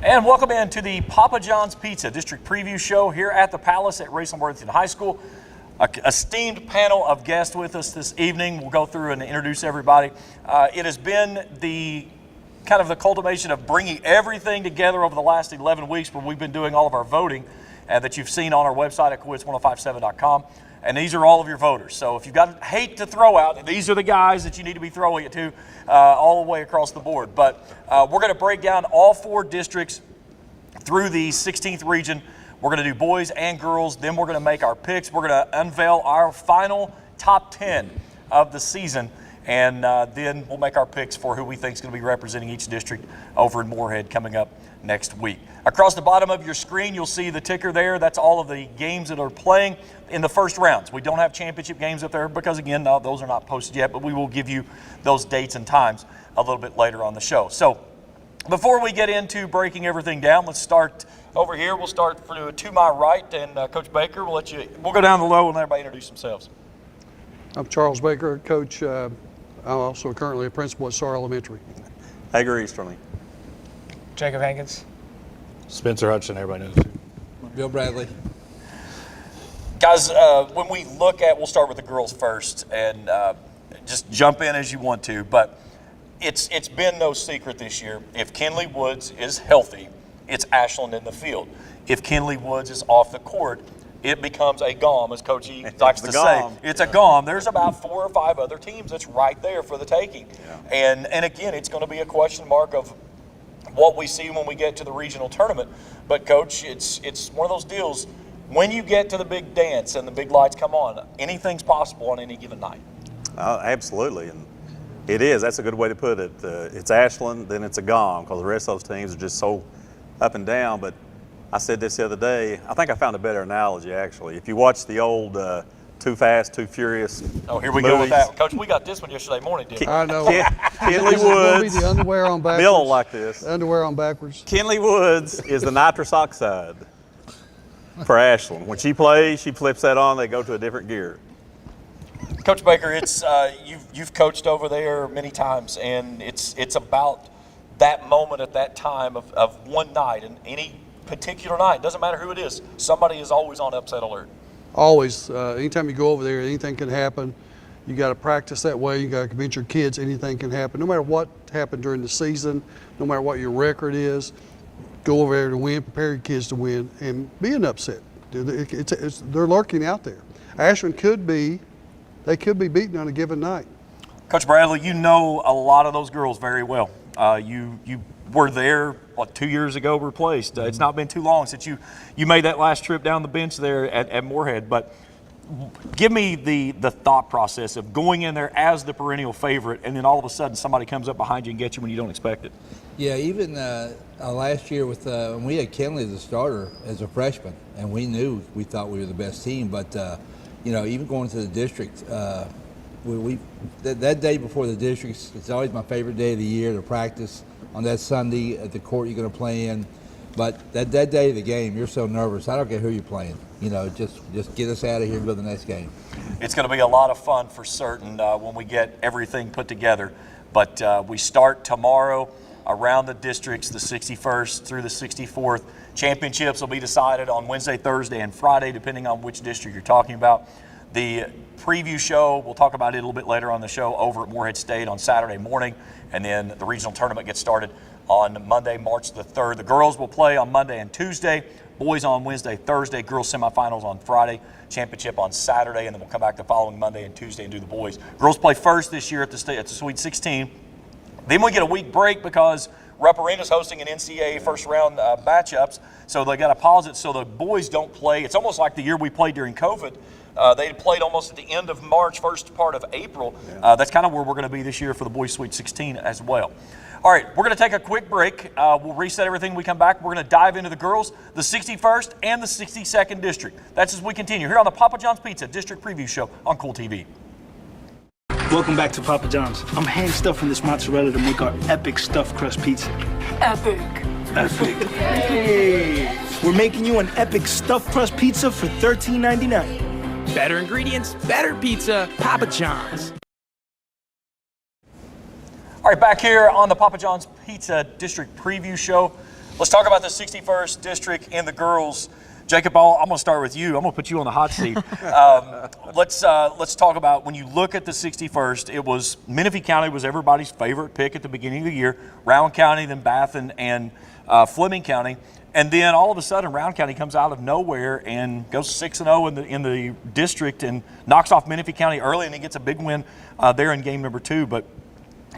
And welcome into the Papa John's Pizza District Preview Show here at the Palace at Raceland and High School. An esteemed panel of guests with us this evening. We'll go through and introduce everybody. It has been the kind of the cultivation of bringing everything together over the last 11 weeks where we've been doing all of our voting that you've seen on our website at KoolHits1057.com. And these are all of your voters. So if you've got hate to throw out, these are the guys that you need to be throwing it to all the way across the board. But we're going to break down all 4 districts through the 16th region. We're going to do boys and girls. Then we're going to make our picks. We're going to unveil our final top 10 of the season. And then we'll make our picks for who we think is going to be representing each district over in Morehead coming up next week. Across the bottom of your screen, you'll see the ticker there. That's all of the games that are playing in the first rounds. We don't have championship games up there because, again, no, those are not posted yet, but we will give you those dates and times a little bit later on the show. So before we get into breaking everything down, let's start over here. We'll start to my right, and Coach Baker, we'll go down the low and let everybody introduce themselves. I'm Charles Baker, Coach. I'm also currently a principal at Sar Elementary. Hager Easterly. Jacob Hankins. Spencer Hudson, everybody knows. Bill Bradley. Guys, when we look at, we'll start with the girls first, and just jump in as you want to, but it's been no secret this year. If Kenley Woods is healthy, it's Ashland in the field. If Kenley Woods is off the court, it becomes a GOM, as Coach E likes to say. It's a GOM. There's about 4 or 5 other teams that's right there for the taking. Yeah. And again, it's going to be a question mark of what we see when we get to the regional tournament. But Coach, it's one of those deals. When you get to the big dance and the big lights come on, anything's possible on any given night. Absolutely, and it is. That's a good way to put it. It's Ashland, then it's a GOM, because the rest of those teams are just so up and down. But I said this the other day. I think I found a better analogy, actually. If you watch the old Too Fast, Too Furious Oh, here we movies, go with that. Coach, we got this one yesterday morning, didn't we? I know. Kenley This is gonna be Woods, the underwear on backwards. Bill like this. Underwear on backwards. Kenley Woods is the nitrous oxide for Ashland. When she plays, she flips that on, they go to a different gear. Coach Baker, it's you've coached over there many times, and it's about that moment at that time of one night, and any particular night, doesn't matter who it is, somebody is always on upset alert. Always. Anytime you go over there, anything can happen. You got to practice that way. You got to convince your kids anything can happen. No matter what happened during the season, no matter what your record is, go over there to win, prepare your kids to win, and be an upset. They're lurking out there. Ashland could be beaten on a given night. Coach Bradley, you know a lot of those girls very well. You were there, 2 years ago replaced. It's not been too long since you made that last trip down the bench there at Morehead. But give me the thought process of going in there as the perennial favorite, and then all of a sudden somebody comes up behind you and gets you when you don't expect it. Yeah, even last year with when we had Kenley as a starter as a freshman, and we thought we were the best team. But even going to the district, that day before the districts, it's always my favorite day of the year to practice on that Sunday at the court you're going to play in. But that day of the game, you're so nervous. I don't care who you're playing. Just get us out of here and go to the next game. It's going to be a lot of fun for certain when we get everything put together. But we start tomorrow around the districts, the 61st through the 64th. Championships will be decided on Wednesday, Thursday, and Friday, depending on which district you're talking about. The preview show, we'll talk about it a little bit later on the show, over at Morehead State on Saturday morning. And then the regional tournament gets started on Monday, March the 3rd. The girls will play on Monday and Tuesday. Boys on Wednesday, Thursday. Girls semifinals on Friday. Championship on Saturday. And then we'll come back the following Monday and Tuesday and do the boys. Girls play first this year at the Sweet 16. Then we get a week break because Rupp Arena's hosting an NCAA first round matchups. So they got to pause it so the boys don't play. It's almost like the year we played during COVID. They played almost at the end of March, first part of April. That's kind of where we're going to be this year for the boys Sweet 16 as well. All right, we're going to take a quick break. We'll reset everything when we come back. We're going to dive into the girls, the 61st and the 62nd district. That's as we continue here on the Papa John's Pizza District Preview Show on Kool TV. Welcome back to Papa John's. I'm hand stuffing this mozzarella to make our epic stuffed crust pizza. Epic. Hey! We're making you an epic stuffed crust pizza for $13.99. Better ingredients, better pizza, Papa John's. All right, back here on the Papa John's Pizza District Preview Show. Let's talk about the 61st District and the girls. Jacob, I'm going to start with you. I'm going to put you on the hot seat. Let's talk about when you look at the 61st. It was Menifee County was everybody's favorite pick at the beginning of the year. Rowan County, then Bath and Fleming County, and then all of a sudden Rowan County comes out of nowhere and goes 6-0 in the district and knocks off Menifee County early, and he gets a big win there in game number 2. But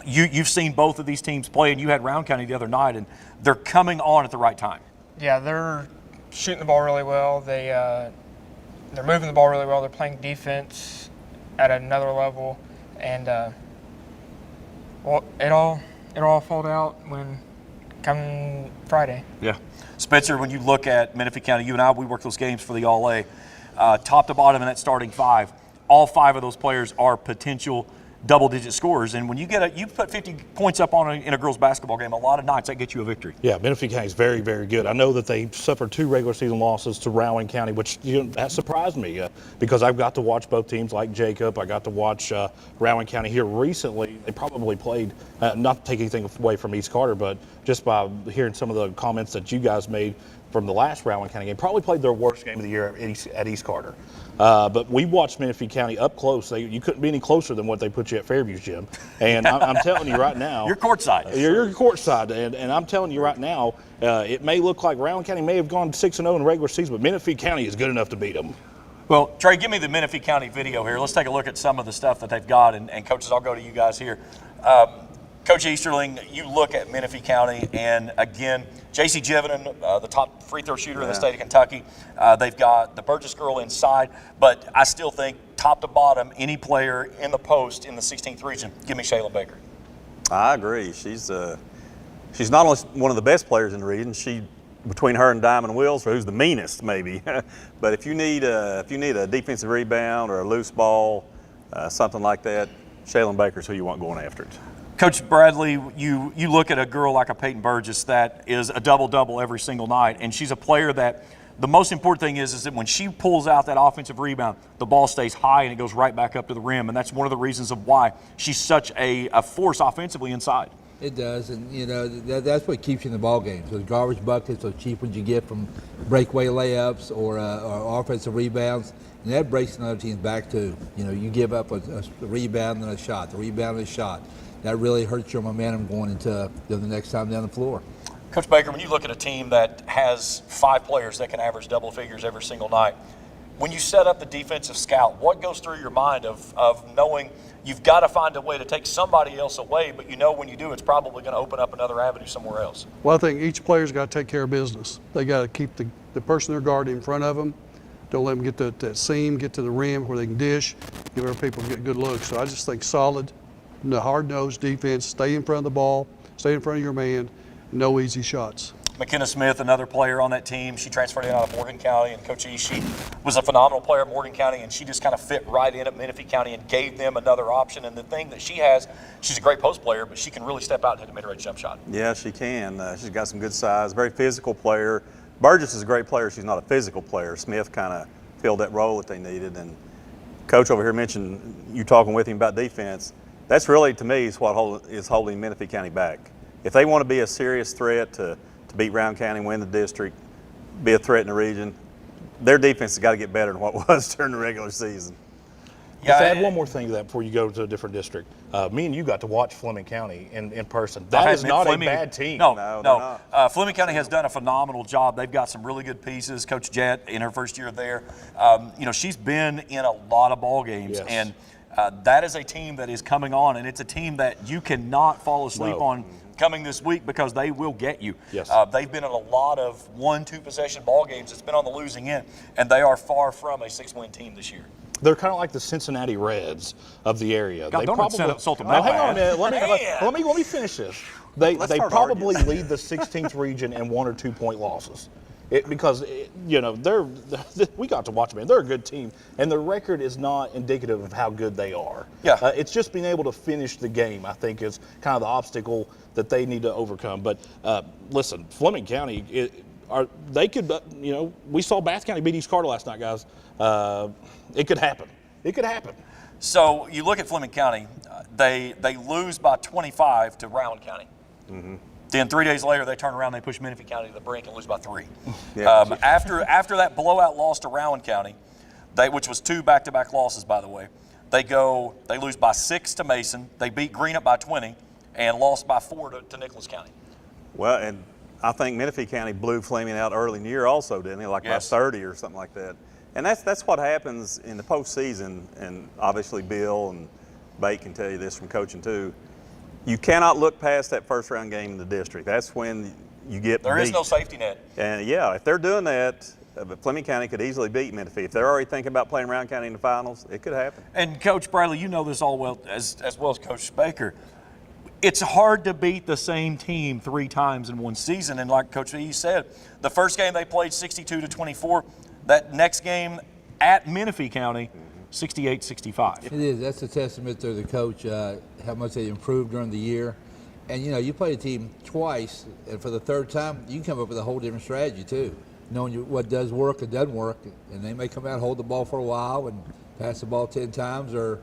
you've seen both of these teams play, and you had Rowan County the other night, and they're coming on at the right time. Yeah, they're shooting the ball really well. They're moving the ball really well. They're playing defense at another level, and it all folded out when come Friday. Yeah, Spencer, when you look at Menifee County, you and I, we work those games for the All-A, top to bottom in that starting 5. All 5 of those players are potential double-digit scorers, and when you put 50 points up in a girls' basketball game, a lot of nights that gets you a victory. Yeah, Menifee County is very, very good. I know that they suffered 2 regular season losses to Rowan County, which that surprised me because I've got to watch both teams like Jacob. I got to watch Rowan County here recently. They probably played, not to take anything away from East Carter, but just by hearing some of the comments that you guys made from the last Rowan County game, probably played their worst game of the year at East Carter. But we watched Menifee County up close. You couldn't be any closer than what they put you at Fairview's gym. And I'm telling you right now. You're courtside. You're courtside. And I'm telling you right now, it may look like Rowan County may have gone 6-0 in the regular season, but Menifee County is good enough to beat them. Well, Trey, give me the Menifee County video here. Let's take a look at some of the stuff that they've got. And coaches, I'll go to you guys here. Coach Easterling, you look at Menifee County, and again, J.C. Jivinen, the top free throw shooter in the state of Kentucky. They've got the Burgess girl inside, but I still think top to bottom, any player in the post in the 16th region, give me Shaylin Baker. I agree. She's not only one of the best players in the region. She, between her and Diamond Wills, who's the meanest maybe. But if you need a defensive rebound or a loose ball, something like that, Shaylin Baker's who you want going after it. Coach Bradley, you look at a girl like a Peyton Burgess that is a double-double every single night, and she's a player that the most important thing is that when she pulls out that offensive rebound, the ball stays high and it goes right back up to the rim, and that's one of the reasons of why she's such a force offensively inside. It does, and that's what keeps you in the ball game. So the garbage buckets, those cheap ones you get from breakaway layups or offensive rebounds, and that breaks another team's back too. You give up a rebound and a shot, the rebound and a shot. That really hurts your momentum going into the next time down the floor. Coach Baker, when you look at a team that has 5 players that can average double figures every single night, when you set up the defensive scout, what goes through your mind of knowing you've got to find a way to take somebody else away, but when you do, it's probably going to open up another avenue somewhere else? Well, I think each player's got to take care of business. They got to keep the person they're guarding in front of them. Don't let them get to that seam, get to the rim where they can dish, give other people good looks. So I just think solid, hard-nosed defense, stay in front of the ball, stay in front of your man, no easy shots. McKenna Smith, another player on that team, she transferred in out of Morgan County, and Coach E, she was a phenomenal player at Morgan County, and she just kind of fit right in at Menifee County and gave them another option. And the thing that she has, she's a great post player, but she can really step out and hit a mid-range jump shot. Yeah, she can. She's got some good size, very physical player. Burgess is a great player. She's not a physical player. Smith kind of filled that role that they needed. And Coach over here mentioned you talking with him about defense. That's really, to me, is what is holding Menifee County back. If they want to be a serious threat to beat Rowan County, win the district, be a threat in the region, their defense has got to get better than what it was during the regular season. Just add one more thing to that before you go to a different district. Me and you got to watch Fleming County in person. That is not a bad team. No. Fleming County has done a phenomenal job. They've got some really good pieces. Coach Jett, in her first year there, she's been in a lot of ball games. Yes. And that is a team that is coming on, and it's a team that you cannot fall asleep on coming this week because they will get you. Yes. They've been in a lot of 1-2 possession ball games. It's been on the losing end, and they are far from a 6-win team this year. They're kind of like the Cincinnati Reds of the area. God, they don't probably insult them hang on a minute. Let me finish this. They probably lead the 16th region in 1 or 2 point losses. Because we got to watch them. They're a good team, and their record is not indicative of how good they are. Yeah. It's just being able to finish the game, I think, is kind of the obstacle that they need to overcome. But listen, Fleming County, they could, we saw Bath County beat East Carter last night, guys. It could happen. It could happen. So you look at Fleming County, they lose by 25 to Rowan County. Mm-hmm. Then 3 days later, they turn around, they push Menifee County to the brink and lose by 3. Yeah. After that blowout loss to Rowan County, which was 2 back-to-back losses, by the way, they lose by 6 to Mason. They beat Greenup by 20 and lost by 4 to Nicholas County. Well, and I think Menifee County blew Fleming out early in the year also, didn't they? Like Yes. by 30 or something like that. And that's what happens in the postseason, and obviously Bill and Bate can tell you this from coaching too. You cannot look past that first round game in the district. That's when you get There beat. is no safety net. And yeah, if they're doing that, Fleming County could easily beat Menifee. If they're already thinking about playing Rowan County in the finals, it could happen. And Coach Bradley, you know this all well as well as Coach Baker. It's hard to beat the same team 3 times in one season. And like Coach E said, the first game they played 62-24. That next game at Menifee County, 68-65. It is. That's a testament to the coach, how much they improved during the year. And, you know, you play a team twice, and for the third time, you can come up with a whole different strategy, too, knowing what does work and doesn't work. And they may come out and hold the ball for a while and pass the ball 10 times or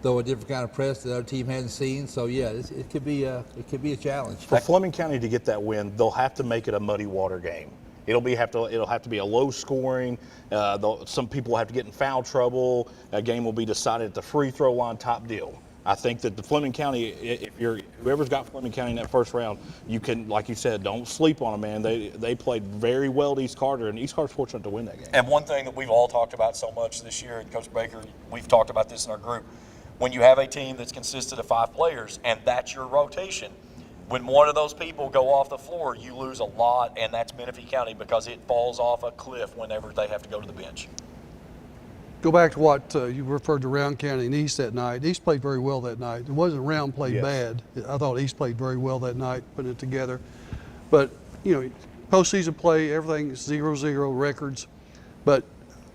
throw a different kind of press that the other team hasn't seen. So, yeah, it could be a challenge. For Fleming County to get that win, they'll have to make it a muddy water game. It'll have to be a low scoring. Some people will have to get in foul trouble. A game will be decided at the free throw line. Top deal. I think that the Fleming County, whoever's got Fleming County in that first round, you can, like you said, don't sleep on them, man. They played very well at East Carter, and East Carter's fortunate to win that game. And one thing that we've all talked about so much this year, and Coach Baker, we've talked about this in our group, when you have a team that's consisted of 5 players and that's your rotation, when one of those people go off the floor, you lose a lot, and that's Menifee County because it falls off a cliff whenever they have to go to the bench. Go back to what you referred to Rowan County and East that night. East played very well that night. It wasn't Rowan played Yes. bad. I thought East played very well that night, putting it together. But, you know, postseason play, everything is 0-0 records. But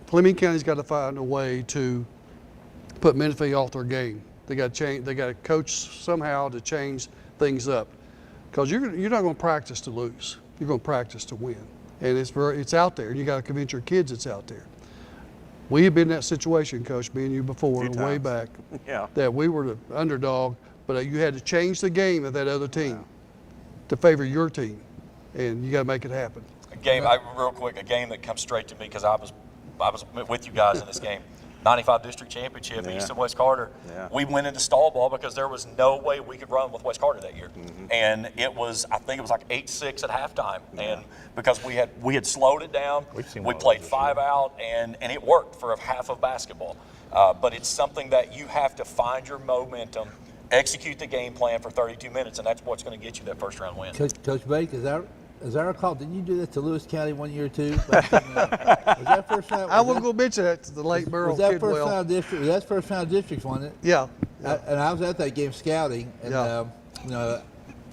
Fleming County's got to find a way to put Menifee off their game. They got to change. They got to coach somehow to change things up. Because you're not going to practice to lose. You're going to practice to win. And it's out there. You got to convince your kids it's out there. We have been in that situation, Coach, me and you before, Few way times. back, Yeah. that we were the underdog, but you had to change the game of that other team to favor your team, and you got to make it happen. A game that comes straight to me because I was with you guys in this game. 95 district championship, Yeah. East and West Carter. Yeah. We went into stall ball because there was no way we could run with West Carter that year. And I think it was like 8-6 at halftime. And because we had slowed it down, We've seen we one of played those this 5 out, and it worked for a half of basketball. But it's something that you have to find your momentum, execute the game plan for 32 minutes, and that's what's going to get you that first round win. Coach Baker, as I recall, didn't you do that to Lewis County one year too? Was that first round? I wasn't going to mention that to the late Merle Was that first Kidwell. round district? That's first round districts, wasn't it? Yeah. And I was at that game scouting, and Yeah. you know,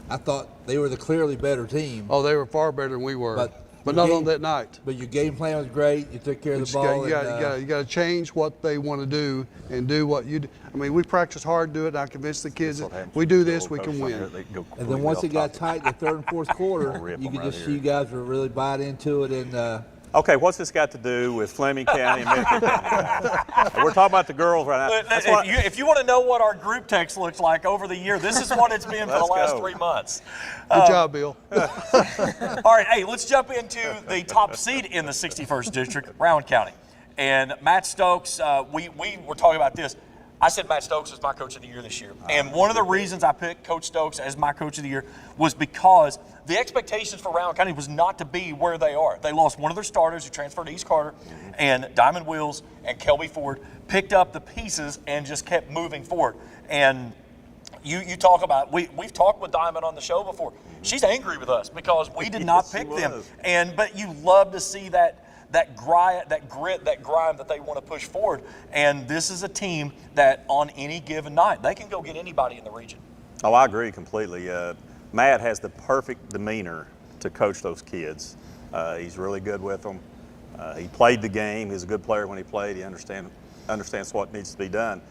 I thought they were the clearly better team. Oh, they were far better than we were, But not your on game- that night. But your game plan was great. You took care of the ball. You got to change what they want to do and do what you do. I mean, we practice hard to do it. And I convinced the kids that we do this, we can win. and then once it got tight in the third and fourth quarter, Rip you them could right just here. see you guys were really buying into it. And Okay, what's this got to do with Fleming County and Menifee County? We're talking about the girls right now. That's what If you want to know what our group text looks like over the year, this is what it's been for the Let's last go. 3 months. Good job, Bill. All right, hey, let's jump into the top seed in the 61st district, Rowan County. And Matt Stokes, we were talking about this. I said Matt Stokes was my coach of the year this year. And one of the reasons I picked Coach Stokes as my coach of the year was because the expectations for Rowan County was not to be where they are. They lost one of their starters who transferred to East Carter, and Diamond Wills and Kelby Ford picked up the pieces and just kept moving forward. And you talk about, we've talked with Diamond on the show before. She's angry with us because we did not Yes, she pick them. was. But you love to see that grit, that grind that they want to push forward. And this is a team that on any given night, they can go get anybody in the region. Oh, I agree completely. Matt has the perfect demeanor to coach those kids. He's really good with them. He played the game. He's a good player when he played. He understands what needs to be done.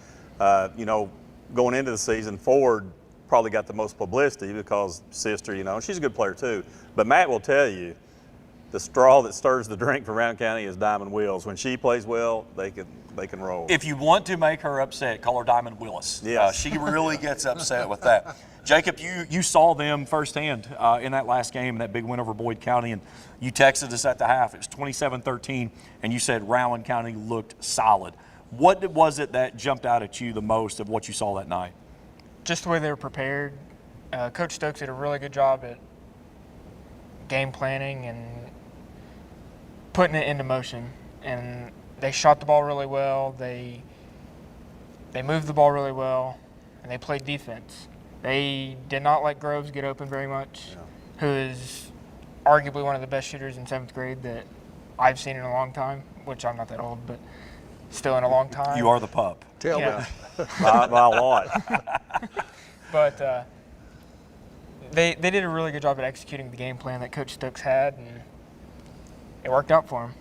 You know, going into the season, Ford probably got the most publicity because sister, you know, she's a good player too. But Matt will tell you, the straw that stirs the drink for Rowan County is Diamond Wills. When she plays well, they can roll. If you want to make her upset, call her Diamond Willis. Yes. She really gets upset with that. Jacob, you saw them firsthand in that last game, that big win over Boyd County, and you texted us at the half. It was 27-13, and you said Rowan County looked solid. What was it that jumped out at you the most of what you saw that night? Just the way they were prepared. Coach Stokes did a really good job at game planning and putting it into motion. And they shot the ball really well. They moved the ball really well, and they played defense. They did not let Groves get open very much, who is arguably one of the best shooters in 7th grade that I've seen in a long time, which I'm not that old, but still in a long time. You are the pup. Tell me. by a lot. But they did a really good job at executing the game plan that Coach Stokes had, and it worked out for them.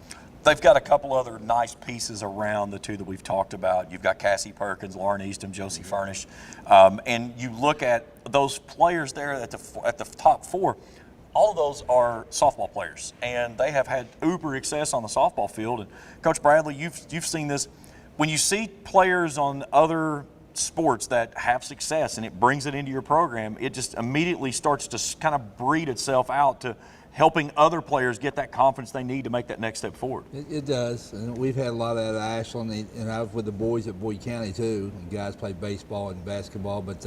They've got a couple other nice pieces around the two that we've talked about. You've got Cassie Perkins, Lauren Easton, Josie Furnish, and you look at those players there at the top four. All of those are softball players, and they have had uber success on the softball field. And Coach Bradley, you've seen this. When you see players on other sports that have success and it brings it into your program, it just immediately starts to kind of breed itself out to helping other players get that confidence they need to make that next step forward. It does, and we've had a lot of that at Ashland, and I was with the boys at Boyd County too. And guys play baseball and basketball, but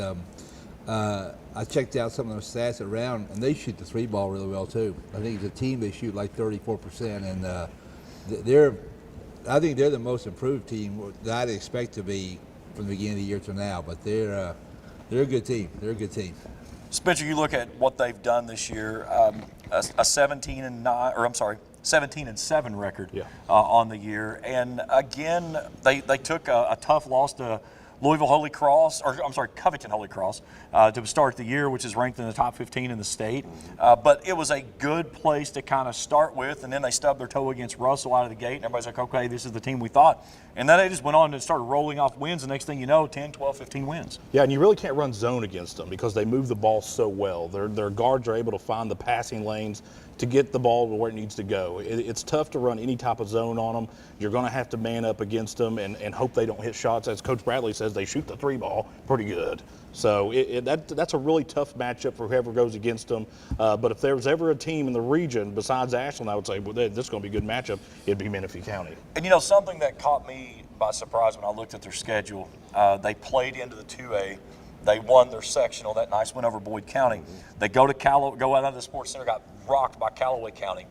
I checked out some of those stats around, and they shoot the 3-ball really well too. I think as a team they shoot like 34%, and I think they're the most improved team that I'd expect to be from the beginning of the year to now. But they're a good team. They're a good team. Spencer, you look at what they've done this year, a 17-7 record on the year, and again they took a tough loss to Louisville Holy Cross, Covington Holy Cross, to start the year, which is ranked in the top 15 in the state. But it was a good place to kind of start with, and then they stubbed their toe against Russell out of the gate, and everybody's like, okay, this is the team we thought. And then they just went on and started rolling off wins, and next thing you know, 10, 12, 15 wins. Yeah, and you really can't run zone against them because they move the ball so well. Their guards are able to find the passing lanes to get the ball to where it needs to go. It's tough to run any type of zone on them. You're going to have to man up against them and hope they don't hit shots. As Coach Bradley says, they shoot the 3-ball pretty good. So that's a really tough matchup for whoever goes against them. But if there was ever a team in the region besides Ashland, I would say, well, this is going to be a good matchup, it'd be Menifee County. And, you know, something that caught me by surprise when I looked at their schedule, they played into the 2A. They won their sectional, that nice win over Boyd County. They go out of the Sports Center, got rocked by Callaway County,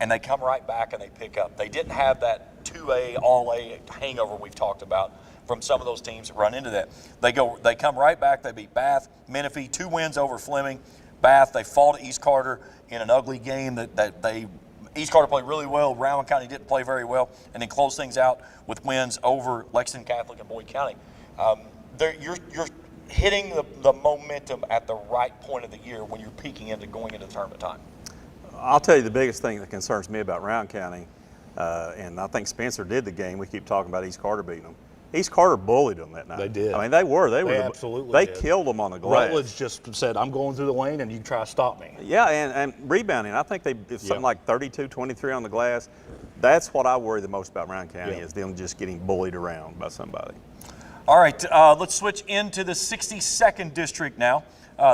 and they come right back and they pick up. They didn't have that 2A, all-A hangover we've talked about from some of those teams that run into that. They come right back. They beat Bath, Menifee, 2 wins over Fleming. Bath, they fall to East Carter in an ugly game East Carter played really well. Rowan County didn't play very well, and then close things out with wins over Lexington Catholic and Boyd County. You're hitting the momentum at the right point of the year when you're peaking into going into tournament time. I'll tell you the biggest thing that concerns me about Rowan County, and I think Spencer did the game. We keep talking about East Carter beating them. East Carter bullied them that night. They did. I mean, they absolutely did. Killed them on the glass. Rutledge just said, I'm going through the lane and you try to stop me. Yeah, and rebounding. I think they did something like 32-23 on the glass. That's what I worry the most about Rowan County is them just getting bullied around by somebody. All right, let's switch into the 62nd district now.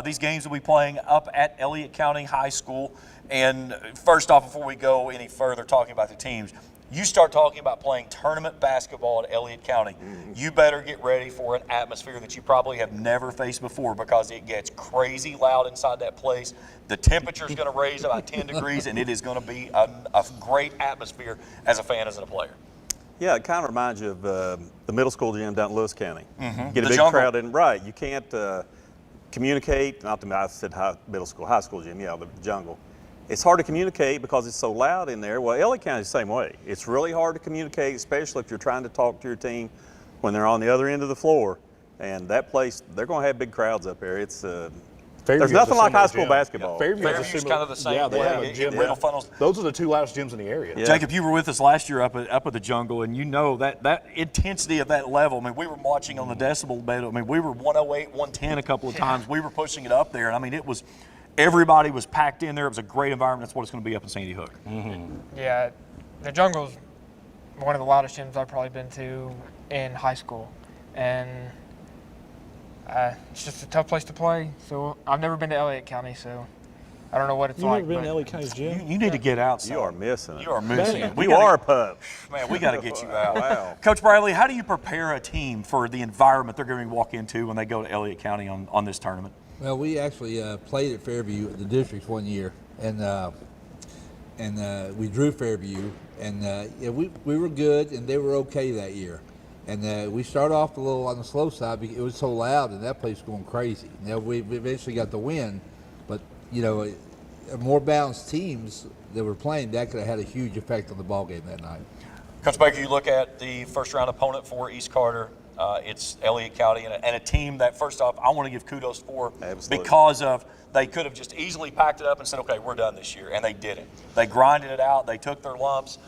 These games will be playing up at Elliott County High School. And first off, before we go any further talking about the teams, you start talking about playing tournament basketball at Elliott County, you better get ready for an atmosphere that you probably have never faced before because it gets crazy loud inside that place. The temperature is going to raise about 10 degrees, and it is going to be a great atmosphere as a fan, as a player. Yeah, it kind of reminds you of the middle school gym down in Lewis County. Get a big jungle. crowd in. Right, you can't communicate. I said high school gym, yeah, the jungle. It's hard to communicate because it's so loud in there. Well, Elliott County is the same way. It's really hard to communicate, especially if you're trying to talk to your team when they're on the other end of the floor. And that place, they're going to have big crowds up there. It's there's nothing like high school basketball. Fairview's kind of the same. Yeah, they have a in gym. Rental Funnels. Those are the 2 loudest gyms in the area. Yeah. Jacob, you were with us last year up at the jungle, and you know that intensity of that level. I mean, we were watching on the decibel bed. I mean, we were 108, 110 a couple of times. We were pushing it up there, and I mean, it was Everybody was packed in there. It was a great environment. That's what it's going to be up in Sandy Hook. Yeah, the Jungle's one of the loudest gyms I've probably been to in high school, and it's just a tough place to play. So I've never been to Elliott County, so I don't know what it's You've like. never been but to Elliott County's gym? You need to get out. You are missing it. You are missing it. You are a pup. Man, we got to get you out. Wow. Coach Bradley, how do you prepare a team for the environment they're going to walk into when they go to Elliott County on this tournament? Well, we actually played at Fairview at the districts one year, and we drew Fairview, and yeah, we were good, and they were okay that year. And we started off a little on the slow side because it was so loud, and that place was going crazy. Now we eventually got the win, but you know, more balanced teams that were playing, that could have had a huge effect on the ball game that night. Coach Baker, you look at the first round opponent for East Carter. It's Elliott County and a team that, first off, I want to give kudos for. Absolutely. Because of they could have just easily packed it up and said, okay, we're done this year, and they didn't. They grinded it out. They took their lumps,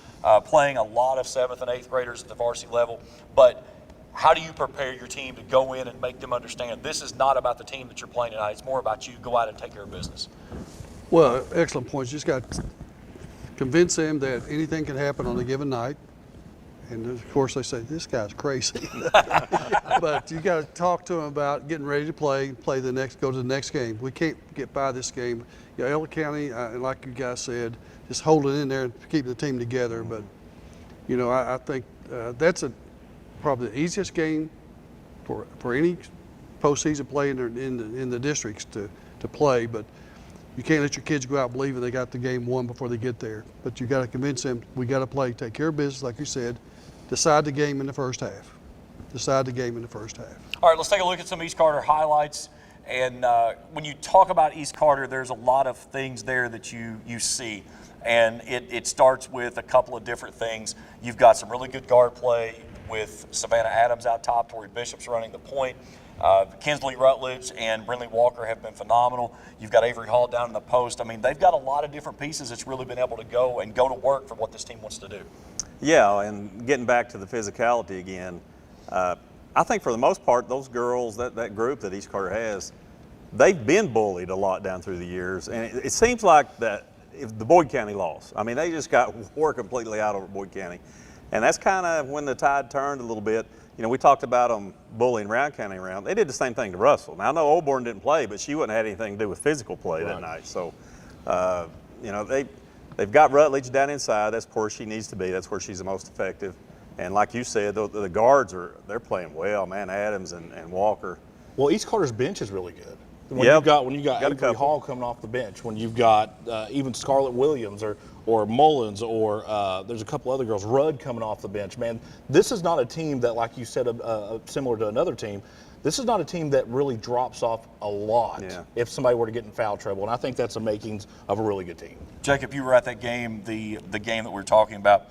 playing a lot of 7th and 8th graders at the varsity level. But how do you prepare your team to go in and make them understand this is not about the team that you're playing tonight. It's more about you go out and take care of business? Well, excellent points. You just got to convince them that anything can happen on a given night. And of course, they say, this guy's crazy. But you got to talk to them about getting ready to play go to the next game. We can't get by this game. You know, Elliott County, like you guys said, just holding in there and keeping the team together. But, you know, I think that's probably the easiest game for any postseason play in the districts to play. But you can't let your kids go out believing they got the game won before they get there. But you got to convince them we got to play, take care of business, like you said, decide the game in the first half. Decide the game in the first half. All right, let's take a look at some East Carter highlights. And when you talk about East Carter, there's a lot of things there that you see. And it starts with a couple of different things. You've got some really good guard play with Savannah Adams out top, Tori Bishop's running the point. Kinsley Rutledge and Brinley Walker have been phenomenal. You've got Avery Hall down in the post. I mean, they've got a lot of different pieces that's really been able to go to work for what this team wants to do. Yeah, and getting back to the physicality again, I think for the most part, those girls, that group that East Carter has, they've been bullied a lot down through the years. And it seems like that if the Boyd County lost, I mean, they just got wore completely out over Boyd County. And that's kind of when the tide turned a little bit. You know, we talked about them bullying Rowan County around. They did the same thing to Russell. Now, I know Old Bourne didn't play, but she wouldn't have had anything to do with physical play that night. So, you know, they've got Rutledge down inside. That's where she needs to be. That's where she's the most effective. And like you said, the guards they're playing well, man. Adams and Walker. Well, East Carter's bench is really good. When you got a Avery couple. Hall coming off the bench, when you've got even Scarlett Williams or Mullins or there's a couple other girls, Rudd coming off the bench, man, this is not a team that, like you said, similar to another team, this is not a team that really drops off a lot if somebody were to get in foul trouble, and I think that's the makings of a really good team. Jacob, you were at that game, the game that we were talking about.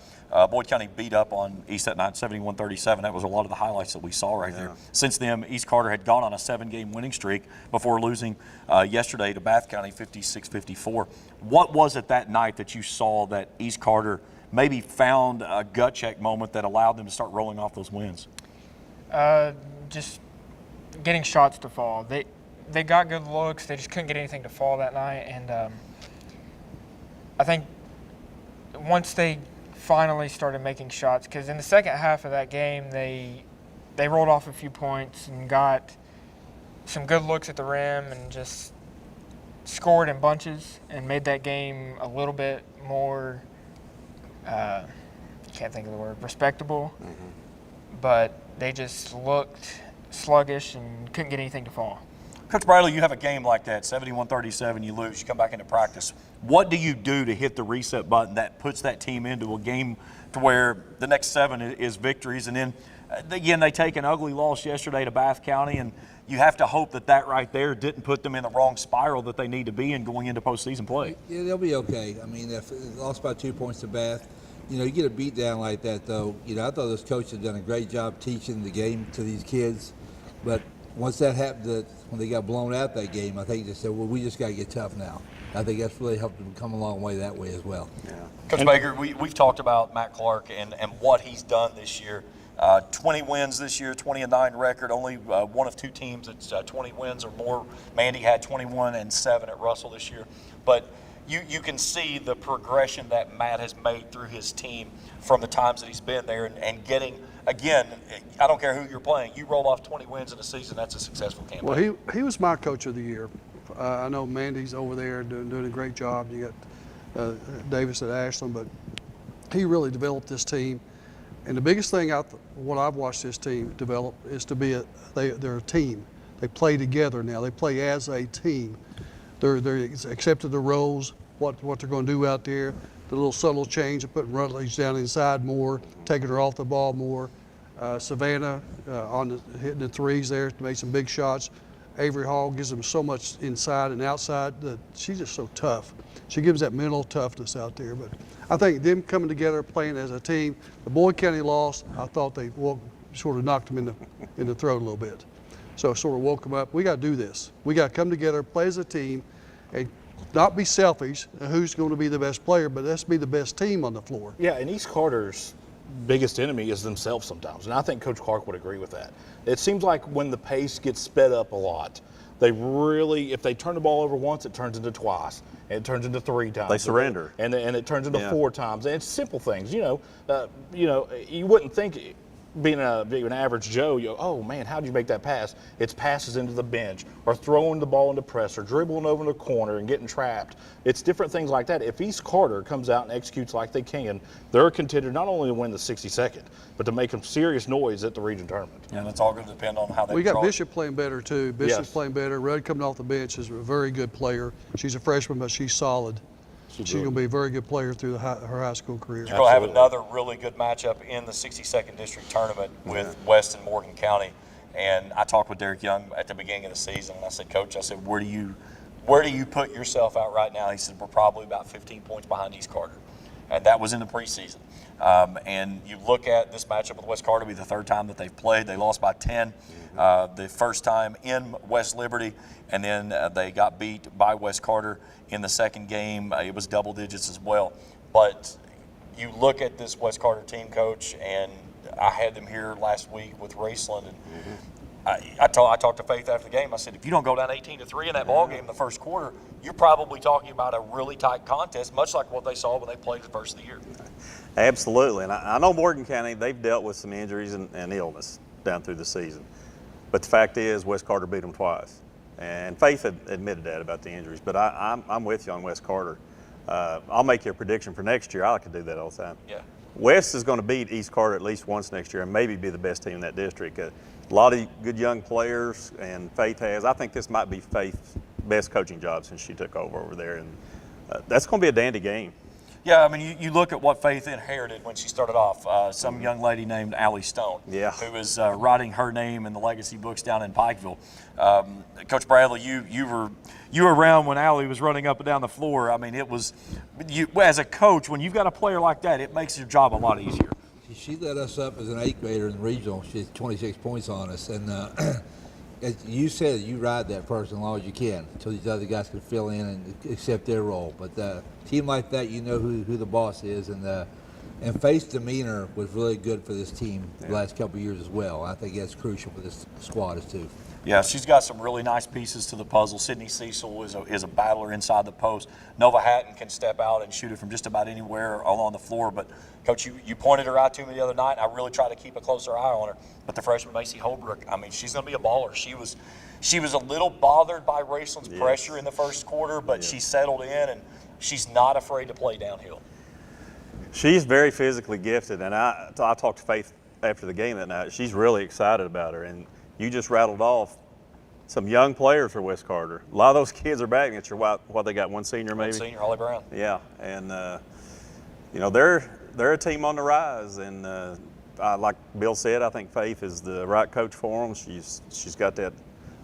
Boyd County beat up on East that night, 71-37. That was a lot of the highlights that we saw right there. Since then, East Carter had gone on a 7-game winning streak before losing yesterday to Bath County 56-54. What was it that night that you saw that East Carter maybe found a gut check moment that allowed them to start rolling off those wins? Just getting shots to fall. They got good looks. They just couldn't get anything to fall that night. And I think once they finally started making shots, because in the second half of that game, they rolled off a few points and got some good looks at the rim and just scored in bunches and made that game a little bit more, can't think of the word, respectable. But they just looked sluggish and couldn't get anything to fall. Coach Bradley, you have a game like that, 71-37, you lose, you come back into practice. What do you do to hit the reset button that puts that team into a game to where the next 7 is victories? And then, again, they take an ugly loss yesterday to Bath County, and you have to hope that right there didn't put them in the wrong spiral that they need to be in going into postseason play. Yeah, they'll be okay. I mean, if they lost by 2 points to Bath, you know, you get a beat down like that, though. You know, I thought this coach had done a great job teaching the game to these kids, but once that happened, when they got blown out that game, I think they said, well, we just got to get tough now. I think that's really helped them come a long way that way as well. Coach Baker, we've talked about Matt Clark and what he's done this year. 20 wins this year, 20-9 record. Only one of two teams that's 20 wins or more. Mandy had 21-7 at Russell this year. But you can see the progression that Matt has made through his team from the times that he's been there and getting, again, I don't care who you're playing, you roll off 20 wins in a season, that's a successful campaign. Well, he was my coach of the year. I know Mandy's over there doing a great job. You got Davis at Ashland, but he really developed this team. And the biggest thing what I've watched this team develop is to be they're a team. They play together now. They play as a team. They're accepted the roles, what they're going to do out there, the little subtle change of putting Rutledge down inside more, taking her off the ball more. Savannah hitting the threes there to make some big shots. Avery Hall gives them so much inside and outside that she's just so tough. She gives that mental toughness out there. But I think them coming together, playing as a team, the Boyd County loss, I thought they sort of knocked them in the throat a little bit. So it sort of woke them up. We got to do this. We got to come together, play as a team, and not be selfish. Who's going to be the best player, but let's be the best team on the floor. Yeah, and East Carter's biggest enemy is themselves sometimes, and I think Coach Clark would agree with that. It seems like when the pace gets sped up a lot, they really, if they turn the ball over once, it turns into twice, and it turns into 3 times. They surrender, and it turns into 4 times. And it's simple things, you wouldn't think. Being an average Joe, oh man, how did you make that pass? It's passes into the bench, or throwing the ball into press, or dribbling over the corner and getting trapped. It's different things like that. If East Carter comes out and executes like they can, they're a contender not only to win the 62nd, but to make some serious noise at the region tournament. Yeah, that's all going to depend on how they. We got Bishop playing better too. Bishop's Yes. playing better. Rudd coming off the bench is a very good player. She's a freshman, but she's solid. She's going to be a very good player through her high school career. You're going to have another really good matchup in the 62nd District Tournament with West and Morgan County. And I talked with Derek Young at the beginning of the season, and I said, Coach, where do you put yourself out right now? He said, we're probably about 15 points behind East Carter. And that was in the preseason. And you look at this matchup with West Carter, it'll be the 3rd time that they've played. They lost by 10 the first time in West Liberty, and then they got beat by West Carter in the 2nd game. It was double digits as well. But you look at this West Carter team, Coach, and I had them here last week with Raceland, and I talked to Faith after the game. I said, if you don't go down 18-3 in that ball game in the first quarter, you're probably talking about a really tight contest, much like what they saw when they played the first of the year. Absolutely, and I know Morgan County, they've dealt with some injuries and illness down through the season. But the fact is, West Carter beat them twice. And Faith had admitted that about the injuries, but I'm with you on West Carter. I'll make you a prediction for next year. I like to do that all the time. Yeah. West is going to beat East Carter at least once next year and maybe be the best team in that district. A lot of good young players, and Faith has. I think this might be Faith's best coaching job since she took over there, and that's going to be a dandy game. Yeah, I mean, you look at what Faith inherited when she started off. Some young lady named Allie Stone, who was writing her name in the legacy books down in Pikeville. Coach Bradley, you were around when Allie was running up and down the floor. I mean, it was as a coach, when you've got a player like that, it makes your job a lot easier. She led us up as an 8th grader in the regional. She had 26 points on us, and as you said, you ride that person as long as you can until these other guys can fill in and accept their role. But a team like that, you know who the boss is, and Faith's demeanor was really good for this team the last couple of years as well. I think that's crucial for this squad too. Yeah, she's got some really nice pieces to the puzzle. Sydney Cecil is a battler inside the post. Nova Hatton can step out and shoot it from just about anywhere along the floor. But, Coach, you pointed her out to me the other night, and I really tried to keep a closer eye on her. But the freshman, Macy Holbrook, I mean, she's going to be a baller. She was a little bothered by Raceland's pressure in the first quarter, but she settled in, and she's not afraid to play downhill. She's very physically gifted, and I talked to Faith after the game that night. She's really excited about her, and you just rattled off some young players for West Carter. A lot of those kids are back. It's what they got, one senior maybe? One senior, Holly Brown. Yeah, and they're a team on the rise, and like Bill said, I think Faith is the right coach for them. She's got that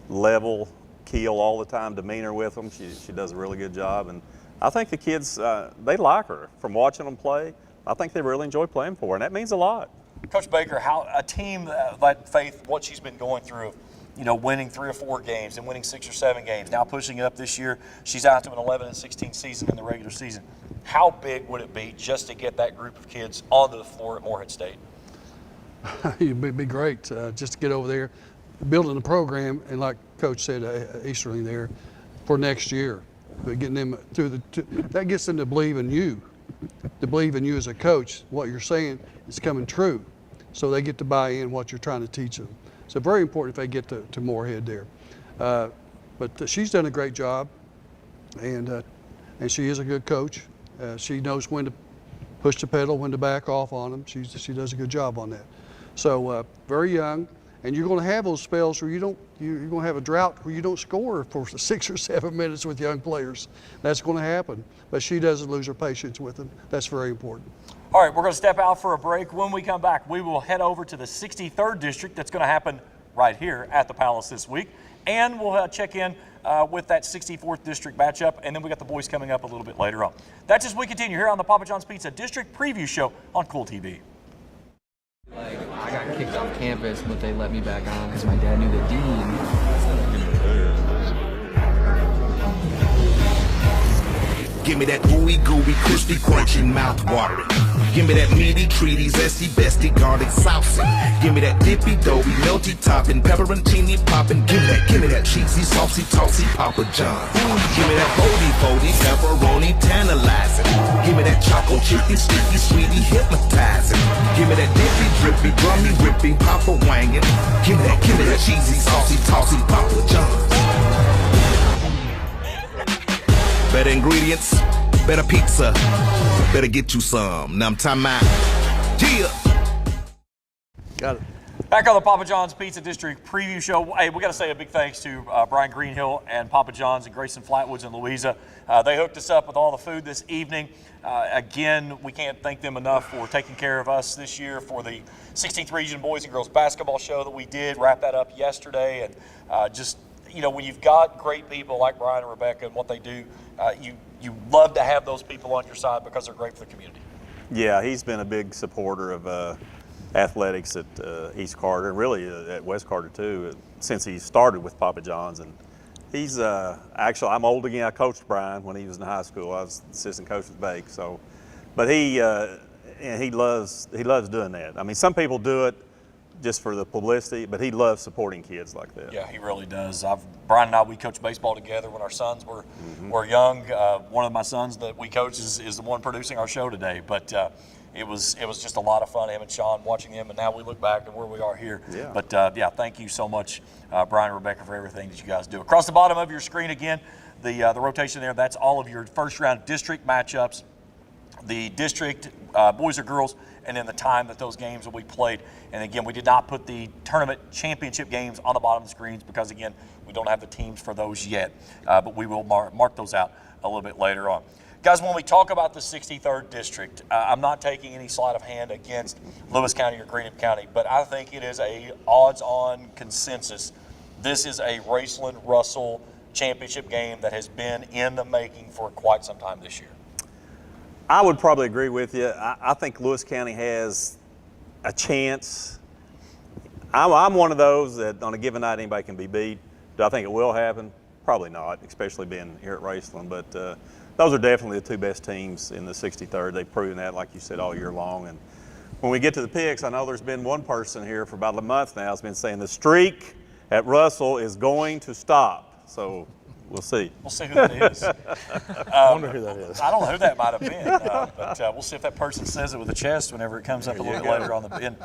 level keel all the time demeanor with them. She does a really good job, and I think the kids they like her from watching them play. I think they really enjoy playing for her, and that means a lot. Coach Baker, how a team like Faith, what she's been going through, winning 3 or 4 games and winning 6 or 7 games, now pushing it up this year. She's out to an 11-16 season in the regular season. How big would it be just to get that group of kids onto the floor at Morehead State? It'd be great just to get over there, building the program, and like Coach said, Easterling there, for next year. But getting them through that gets them to believe in you, as a coach. What you're saying is coming true, so they get to buy in what you're trying to teach them. So very important if they get to Morehead there. But she's done a great job, and she is a good coach. She knows when to push the pedal, when to back off on them. She does a good job on that. So very young, and you're going to have those spells where you're going to have a drought where you don't score for 6 or 7 minutes with young players. That's going to happen. But she doesn't lose her patience with them. That's very important. All right, we're going to step out for a break. When we come back, we will head over to the 63rd district. That's going to happen right here at the Palace this week. And we'll check in with that 64th district matchup. And then we got the boys coming up a little bit later on. That's as we continue here on the Papa John's Pizza District Preview Show on Cool TV. I got kicked off campus, but they let me back on because my dad knew the dean. Give me that ooey gooey, crispy, crunchy, mouth watering. Give me that meaty, treaty, zesty, bestie, garlic saucy. Give me that dippy, doughy, melty topping, pepperoncini popping. Give me that cheesy, saucy, tossy Papa John's. Give me that foldy, pepperoni, tantalizing. Give me that choco chicky, sticky, sweetie, hypnotizing. Give me that dippy, drippy, drummy, whippy, Papa wangin'. Give me that cheesy, saucy, tossy Papa John's. Better ingredients, better pizza, better get you some. Now I'm talking about, yeah. Got it. Back on the Papa John's Pizza District Preview Show. Hey, we got to say a big thanks to Brian Greenhill and Papa John's and Grayson Flatwoods and Louisa. They hooked us up with all the food this evening. Again, we can't thank them enough for taking care of us this year for the 16th Region Boys and Girls Basketball Show that we did. Wrap that up yesterday. And just, you know, when you've got great people like Brian and Rebecca and what they do, you love to have those people on your side because they're great for the community. Yeah, he's been a big supporter of athletics at East Carter, and really at West Carter too, since he started with Papa John's. And he's actually, I'm old again. I coached Brian when he was in high school. I was assistant coach at Bake. So, but he loves doing that. I mean, some people do it just for the publicity, but he loves supporting kids like that. Yeah, he really does. Brian and I, we coached baseball together when our sons were young. One of my sons that we coach is the one producing our show today. But it was just a lot of fun, him and Sean, watching him, and now we look back at where we are here. Yeah. But yeah, thank you so much, Brian and Rebecca, for everything that you guys do. Across the bottom of your screen again, the rotation there, that's all of your first round district matchups, the district boys or girls, and then the time that those games will be played. And again, we did not put the tournament championship games on the bottom of the screens because, again, we don't have the teams for those yet. But we will mark those out a little bit later on. Guys, when we talk about the 63rd District, I'm not taking any sleight of hand against Lewis County or Greenup County, but I think it is a odds-on consensus. This is a Raceland Russell championship game that has been in the making for quite some time this year. I would probably agree with you. I think Lewis County has a chance. I'm one of those that on a given night anybody can be beat. Do I think it will happen? Probably not, especially being here at Raceland. But those are definitely the two best teams in the 63rd. They've proven that, like you said, all year long. And when we get to the picks, I know there's been one person here for about a month now has been saying the streak at Russell is going to stop. So we'll see. We'll see who that is. I wonder who that is. I don't know who that might have been, but we'll see if that person says it with a chest whenever it comes up a little bit later on the bin.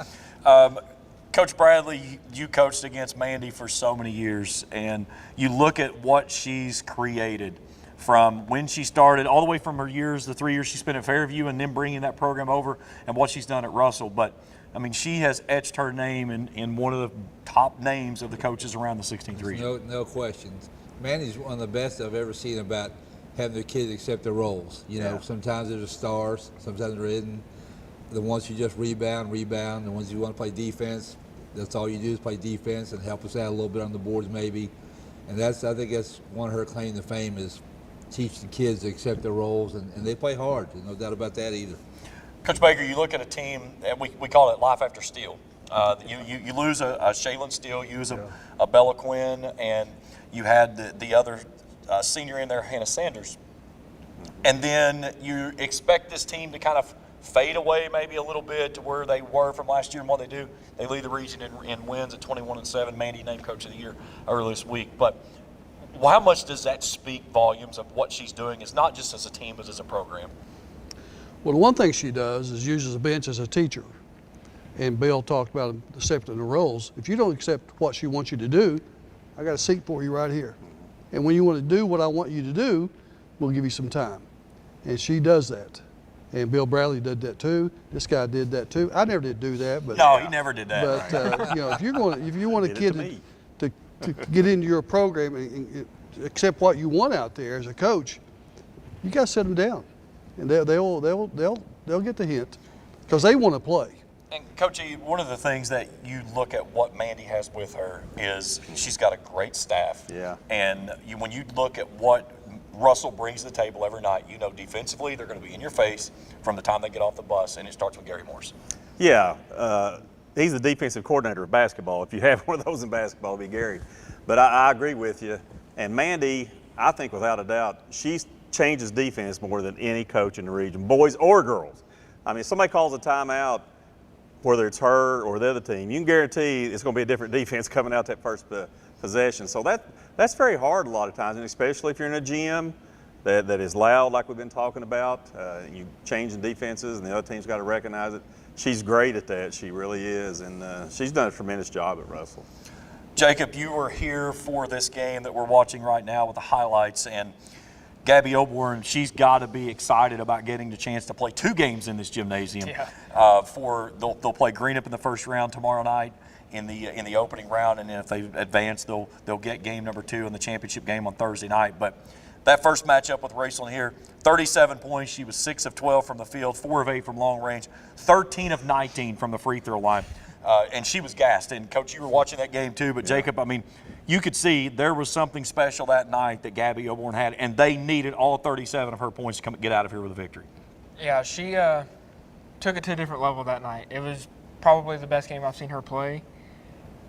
Coach Bradley, you coached against Mandy for so many years, and you look at what she's created from when she started, all the way from her years, the 3 years she spent at Fairview, and then bringing that program over, and what she's done at Russell. But I mean, she has etched her name in one of the top names of the coaches around the 16th region. No questions. Mandy's one of the best I've ever seen about having their kids accept their roles. You know, sometimes they're the stars, sometimes they're hidden. The ones who just rebound. The ones who want to play defense, that's all you do is play defense and help us out a little bit on the boards maybe. And I think that's one of her claim to fame is teach the kids to accept their roles, and they play hard. There's no doubt about that either. Coach Baker, you look at a team, and we call it life after Steele. You lose a Shaylin Steele, you lose a Bella Quinn, and you had the other senior in there, Hannah Sanders. And then you expect this team to kind of fade away maybe a little bit to where they were from last year and what they do. They lead the region in wins at 21-7. Mandy named Coach of the Year earlier this week. But how much does that speak volumes of what she's doing? It's not just as a team, but as a program. Well, the one thing she does is uses the bench as a teacher. And Bill talked about accepting the roles. If you don't accept what she wants you to do, I got a seat for you right here. And when you want to do what I want you to do, we'll give you some time. And she does that. And Bill Bradley did that too. This guy did that too. I never did do that, but no, he never did that. But if you want a kid to get into your program and accept what you want out there as a coach, you got to sit them down, and they'll get the hint because they want to play. And Coach E, one of the things that you look at what Mandy has with her is she's got a great staff. Yeah. And when you look at what Russell brings to the table every night, defensively they're going to be in your face from the time they get off the bus, and it starts with Gary Morris. Yeah, he's the defensive coordinator of basketball. If you have one of those in basketball, it'll be Gary. But I agree with you. And Mandy, I think without a doubt, she changes defense more than any coach in the region, boys or girls. I mean, if somebody calls a timeout, whether it's her or the other team, you can guarantee it's going to be a different defense coming out that first possession. So that's very hard a lot of times, and especially if you're in a gym that is loud like we've been talking about. You changing defenses, and the other team's got to recognize it. She's great at that. She really is, and she's done a tremendous job at Russell. Jacob, you were here for this game that we're watching right now with the highlights, and Gabby Oborn, she's got to be excited about getting the chance to play 2 games in this gymnasium. Yeah. They'll play Greenup in the first round tomorrow night in the opening round, and then if they advance, they'll get game number 2 in the championship game on Thursday night. But that first matchup with Raceland here, 37 points. She was 6 of 12 from the field, 4 of 8 from long range, 13 of 19 from the free throw line. And she was gassed. And, Coach, you were watching that game too. But, Jacob, I mean, you could see there was something special that night that Gabby Oborn had, and they needed all 37 of her points to get out of here with a victory. Yeah, she took it to a different level that night. It was probably the best game I've seen her play.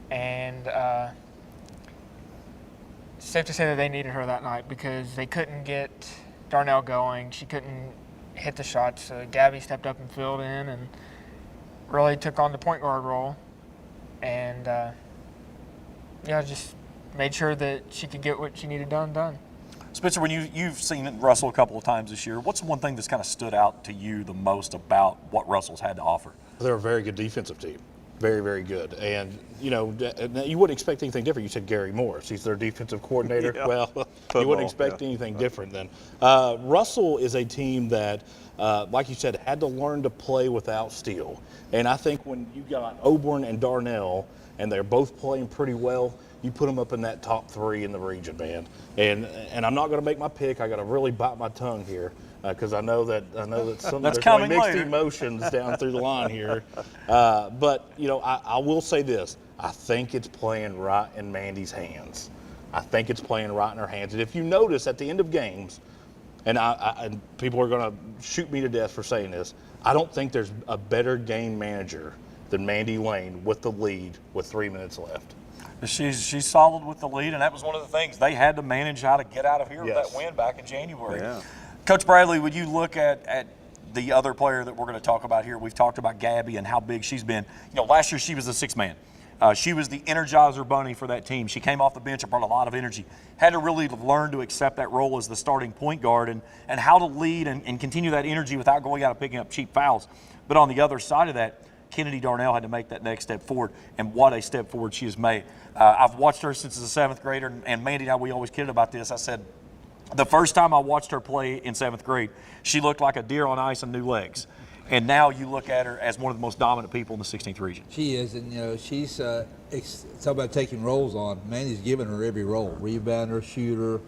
And it's safe to say that they needed her that night because they couldn't get Darnell going. She couldn't hit the shots. Gabby stepped up and filled in and really took on the point guard role, and just made sure that she could get what she needed done. Spencer, when you've seen Russell a couple of times this year, what's one thing that's kind of stood out to you the most about what Russell's had to offer? They're a very good defensive team. Very, very good. And, you wouldn't expect anything different. You said Gary Morris. He's their defensive coordinator. Yeah. Well, you wouldn't expect anything different then. Russell is a team that, like you said, had to learn to play without Steele. And I think when you got Oborn and Darnell, and they're both playing pretty well, you put them up in that top 3 in the region, man. And I'm not going to make my pick. I got to really bite my tongue here. Because I know that some That's there's coming mixed later. emotions down through the line here, but I will say this: I think it's playing right in Mandy's hands. I think it's playing right in her hands. And if you notice at the end of games, and and people are going to shoot me to death for saying this, I don't think there's a better game manager than Mandy Lane with the lead with 3 minutes left. She's solid with the lead, and that was one of the things they had to manage how to get out of here with Yes. that win back in January. Yeah. Coach Bradley, would you look at the other player that we're going to talk about here? We've talked about Gabby and how big she's been. Last year she was the 6th man. She was the energizer bunny for that team. She came off the bench and brought a lot of energy. Had to really learn to accept that role as the starting point guard and how to lead and continue that energy without going out and picking up cheap fouls. But on the other side of that, Kennedy Darnell had to make that next step forward, and what a step forward she has made. I've watched her since as a 7th grader, and Mandy and I, we always kidded about this. I said, the first time I watched her play in 7th grade, she looked like a deer on ice on new legs. And now you look at her as one of the most dominant people in the 16th region. She is, and she's talk about taking roles on. Mandy's given her every role: rebounder, shooter,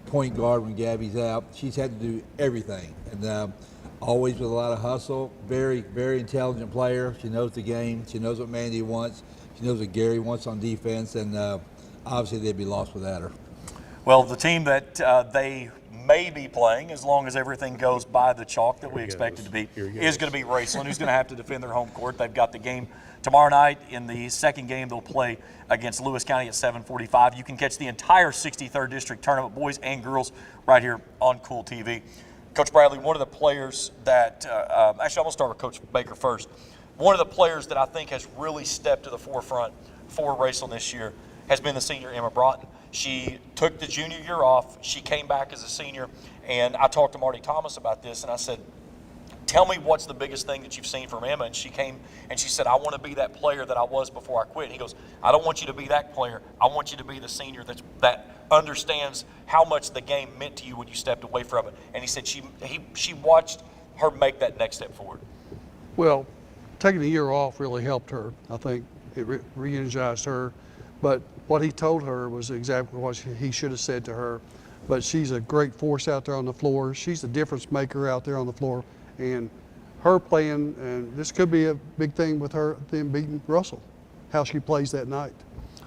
point guard when Gabby's out. She's had to do everything, and always with a lot of hustle. Very, very intelligent player. She knows the game. She knows what Mandy wants. She knows what Gary wants on defense, and obviously they'd be lost without her. Well, the team that they may be playing, as long as everything goes by the chalk that we expect it to be, is going to be Raceland, who's going to have to defend their home court. They've got the game tomorrow night. In the second game, they'll play against Lewis County at 7:45. You can catch the entire 63rd District Tournament, boys and girls, right here on Kool TV. Coach Bradley, one of the players that actually, I'm gonna start with Coach Baker first. One of the players that I think has really stepped to the forefront for Raceland this year has been the senior Emma Broughton. She took the junior year off. She came back as a senior, and I talked to Marty Thomas about this, and I said, tell me what's the biggest thing that you've seen from Emma. And she came and she said, I want to be that player that I was before I quit. And he goes, I don't want you to be that player. I want you to be the senior that understands how much the game meant to you when you stepped away from it. And he said she watched her make that next step forward. Well, taking a year off really helped her. I think it re-energized her. But what he told her was exactly what he should have said to her. But she's a great force out there on the floor. She's the difference maker out there on the floor. And her playing, and this could be a big thing with her, them beating Russell, how she plays that night.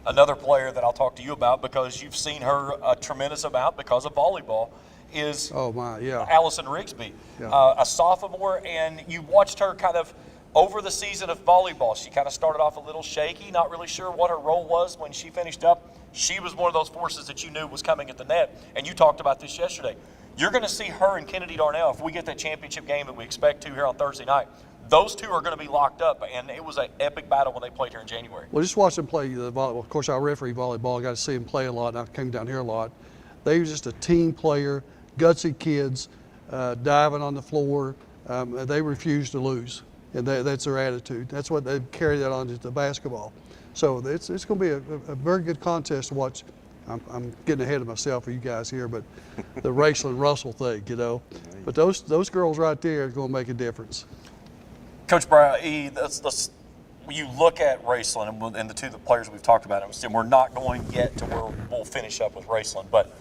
Another player that I'll talk to you about, because you've seen her a tremendous amount because of volleyball, is Allison Rigsby, a sophomore, and you watched her kind of over the season of volleyball. She kind of started off a little shaky, not really sure what her role was when she finished up. She was one of those forces that you knew was coming at the net, and you talked about this yesterday. You're going to see her and Kennedy Darnell, if we get that championship game that we expect to here on Thursday night, those two are going to be locked up, and it was an epic battle when they played here in January. Well, just watch them play the volleyball. Of course, I referee volleyball. I got to see them play a lot, and I came down here a lot. They were just a team player, gutsy kids, diving on the floor. They refuse to lose, and that's their attitude. That's what they carry that on to the basketball. So it's going to be a very good contest to watch. I'm getting ahead of myself for you guys here, but the Raceland and Russell thing, you know. But those girls right there are going to make a difference. Coach Brown, you look at Raceland and the two players we've talked about, and we're not going yet to where we'll finish up with Raceland, but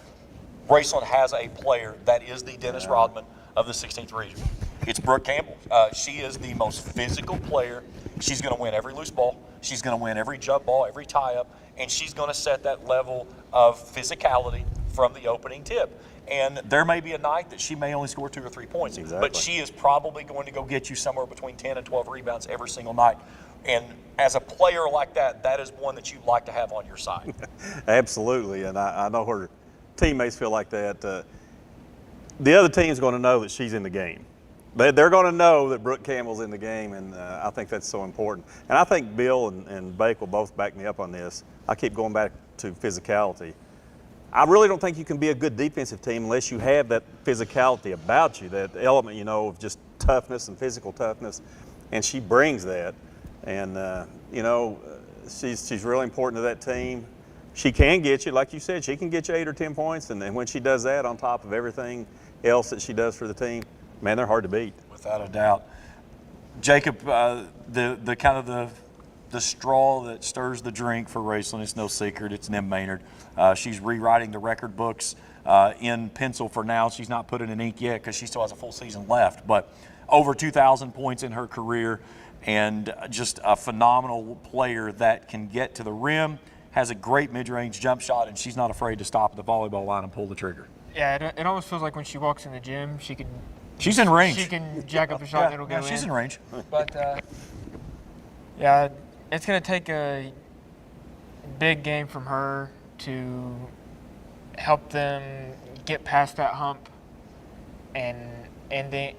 Raceland has a player that is the Dennis Rodman of the 16th region. It's Brooke Campbell. She is the most physical player. She's going to win every loose ball. She's going to win every jump ball, every tie-up, and she's going to set that level of physicality from the opening tip. And there may be a night that she may only score 2 or 3 points, but she is probably going to go get you somewhere between 10 and 12 rebounds every single night. And as a player like that, that is one that you'd like to have on your side. Absolutely, and I know her teammates feel like that. The other team's going to know that she's in the game. They're going to know that Brooke Campbell's in the game, and I think that's so important. And I think Bill and Bake will both back me up on this. I keep going back to physicality. I really don't think you can be a good defensive team unless you have that physicality about you, that element, you know, of just toughness and physical toughness, and she brings that. And, you know, she's really important to that team. She can get you, like you said, she can get you 8 or 10 points, and when she does that on top of everything else that she does for the team, man, they're hard to beat. Without a doubt. Jacob, the kind of the straw that stirs the drink for Raceland, it's no secret, it's Nim Maynard. She's rewriting the record books in pencil for now. She's not put it in ink yet because she still has a full season left, but over 2,000 points in her career, and just a phenomenal player that can get to the rim, has a great mid-range jump shot, and she's not afraid to stop at the volleyball line and pull the trigger. Yeah, it almost feels like when she walks in the gym, she's in range. She can jack up a shot and it'll go in. She's in range. But, yeah, it's going to take a big game from her to help them get past that hump and ending,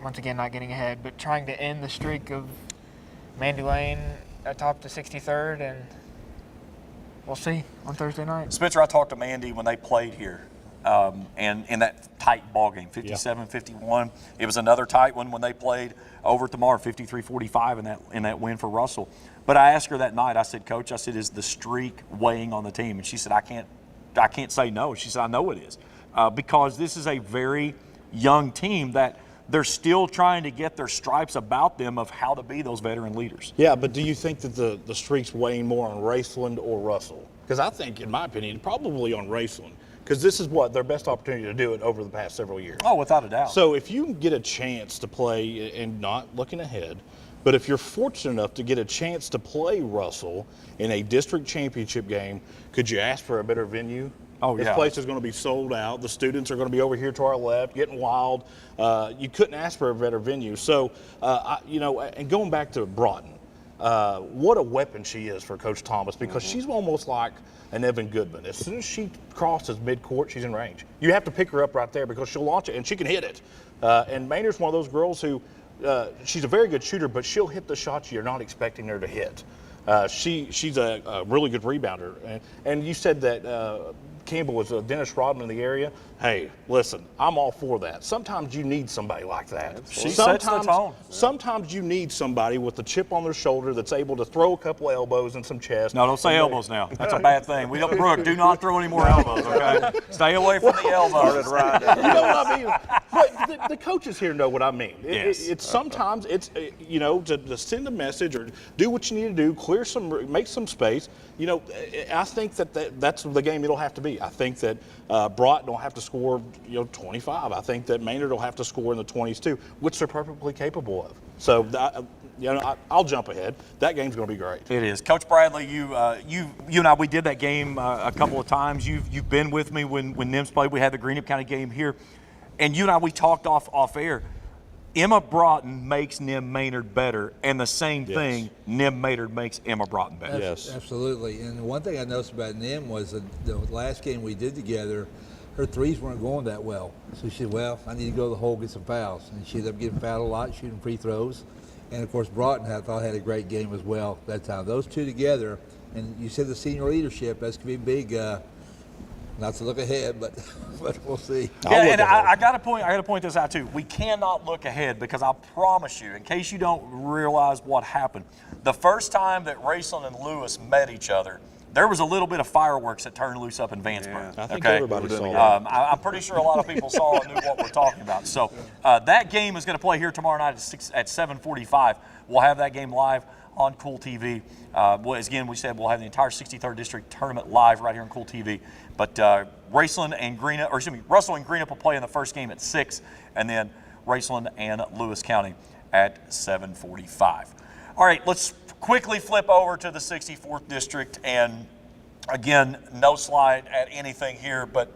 once again, not getting ahead, but trying to end the streak of Mandy Lane atop the 63rd, and we'll see on Thursday night. Spencer, I talked to Mandy when they played here. And in that tight ball game, 57-51. It was another tight one when they played over at the Mar, 53-45 in that win for Russell. But I asked her that night, I said, Coach, I said, is the streak weighing on the team? And she said, I can't say no. She said, I know it is. Because this is a very young team that they're still trying to get their stripes about them of how to be those veteran leaders. Yeah, but do you think that the streak's weighing more on Raceland or Russell? Because I think, in my opinion, probably on Raceland. Because this is their best opportunity to do it over the past several years. Oh, without a doubt. So if you get a chance to play, and not looking ahead, but if you're fortunate enough to get a chance to play Russell in a district championship game, could you ask for a better venue? Oh, yeah. This place is going to be sold out. The students are going to be over here to our left, getting wild. You couldn't ask for a better venue. So, and going back to Broughton, what a weapon she is for Coach Thomas, because she's almost like an Evan Goodman. As soon as she crosses midcourt, she's in range. You have to pick her up right there because she'll launch it and she can hit it. And Maynard's one of those girls who, she's a very good shooter, but she'll hit the shots you're not expecting her to hit. She's a really good rebounder. And you said that Campbell was Dennis Rodman in the area. Hey, listen, I'm all for that. Sometimes you need somebody like that. She sets the tone. Sometimes you need somebody with the chip on their shoulder that's able to throw a couple elbows and some chest. No, don't say elbows now. That's a bad thing. Brooke, do not throw any more elbows, okay? Stay away from the elbows. You know what I mean? But the coaches here know what I mean. Yes. It's sometimes it's, you know, to send a message or do what you need to do, make some space. You know, I think that's the game it'll have to be. I think that Broughton will have to score, 25. I think that Maynard will have to score in the 20s too, which they're perfectly capable of. So, I'll jump ahead. That game's going to be great. It is. Coach Bradley, you and I, we did that game a couple of times. You've been with me when NIMS played. We had the Greenup County game here, and you and I, we talked off air. Emma Broughton makes Nim Maynard better, and the same thing, Nim Maynard makes Emma Broughton better. Yes, absolutely. And one thing I noticed about Nim was the last game we did together, her threes weren't going that well. So she said, well, I need to go to the hole, get some fouls. And she ended up getting fouled a lot, shooting free throws. And, of course, Broughton, I thought, had a great game as well that time. Those two together, and you said the senior leadership, that's going to be big. Not to look ahead, but we'll see. Yeah, and I got to point this out too. We cannot look ahead because I promise you, in case you don't realize what happened, the first time that Raceland and Lewis met each other, there was a little bit of fireworks that turned loose up in Vansburg. Yeah, I think everybody saw that. I'm pretty sure a lot of people saw and knew what we're talking about. So that game is going to play here tomorrow night at 7:45. We'll have that game live on Kool TV. Again, we said we'll have the entire 63rd District tournament live right here on Kool TV. But Raceland and Russell and Greenup will play in the first game at 6, and then Raceland and Lewis County at 7:45. All right, let's quickly flip over to the 64th District, and again, no slide at anything here, but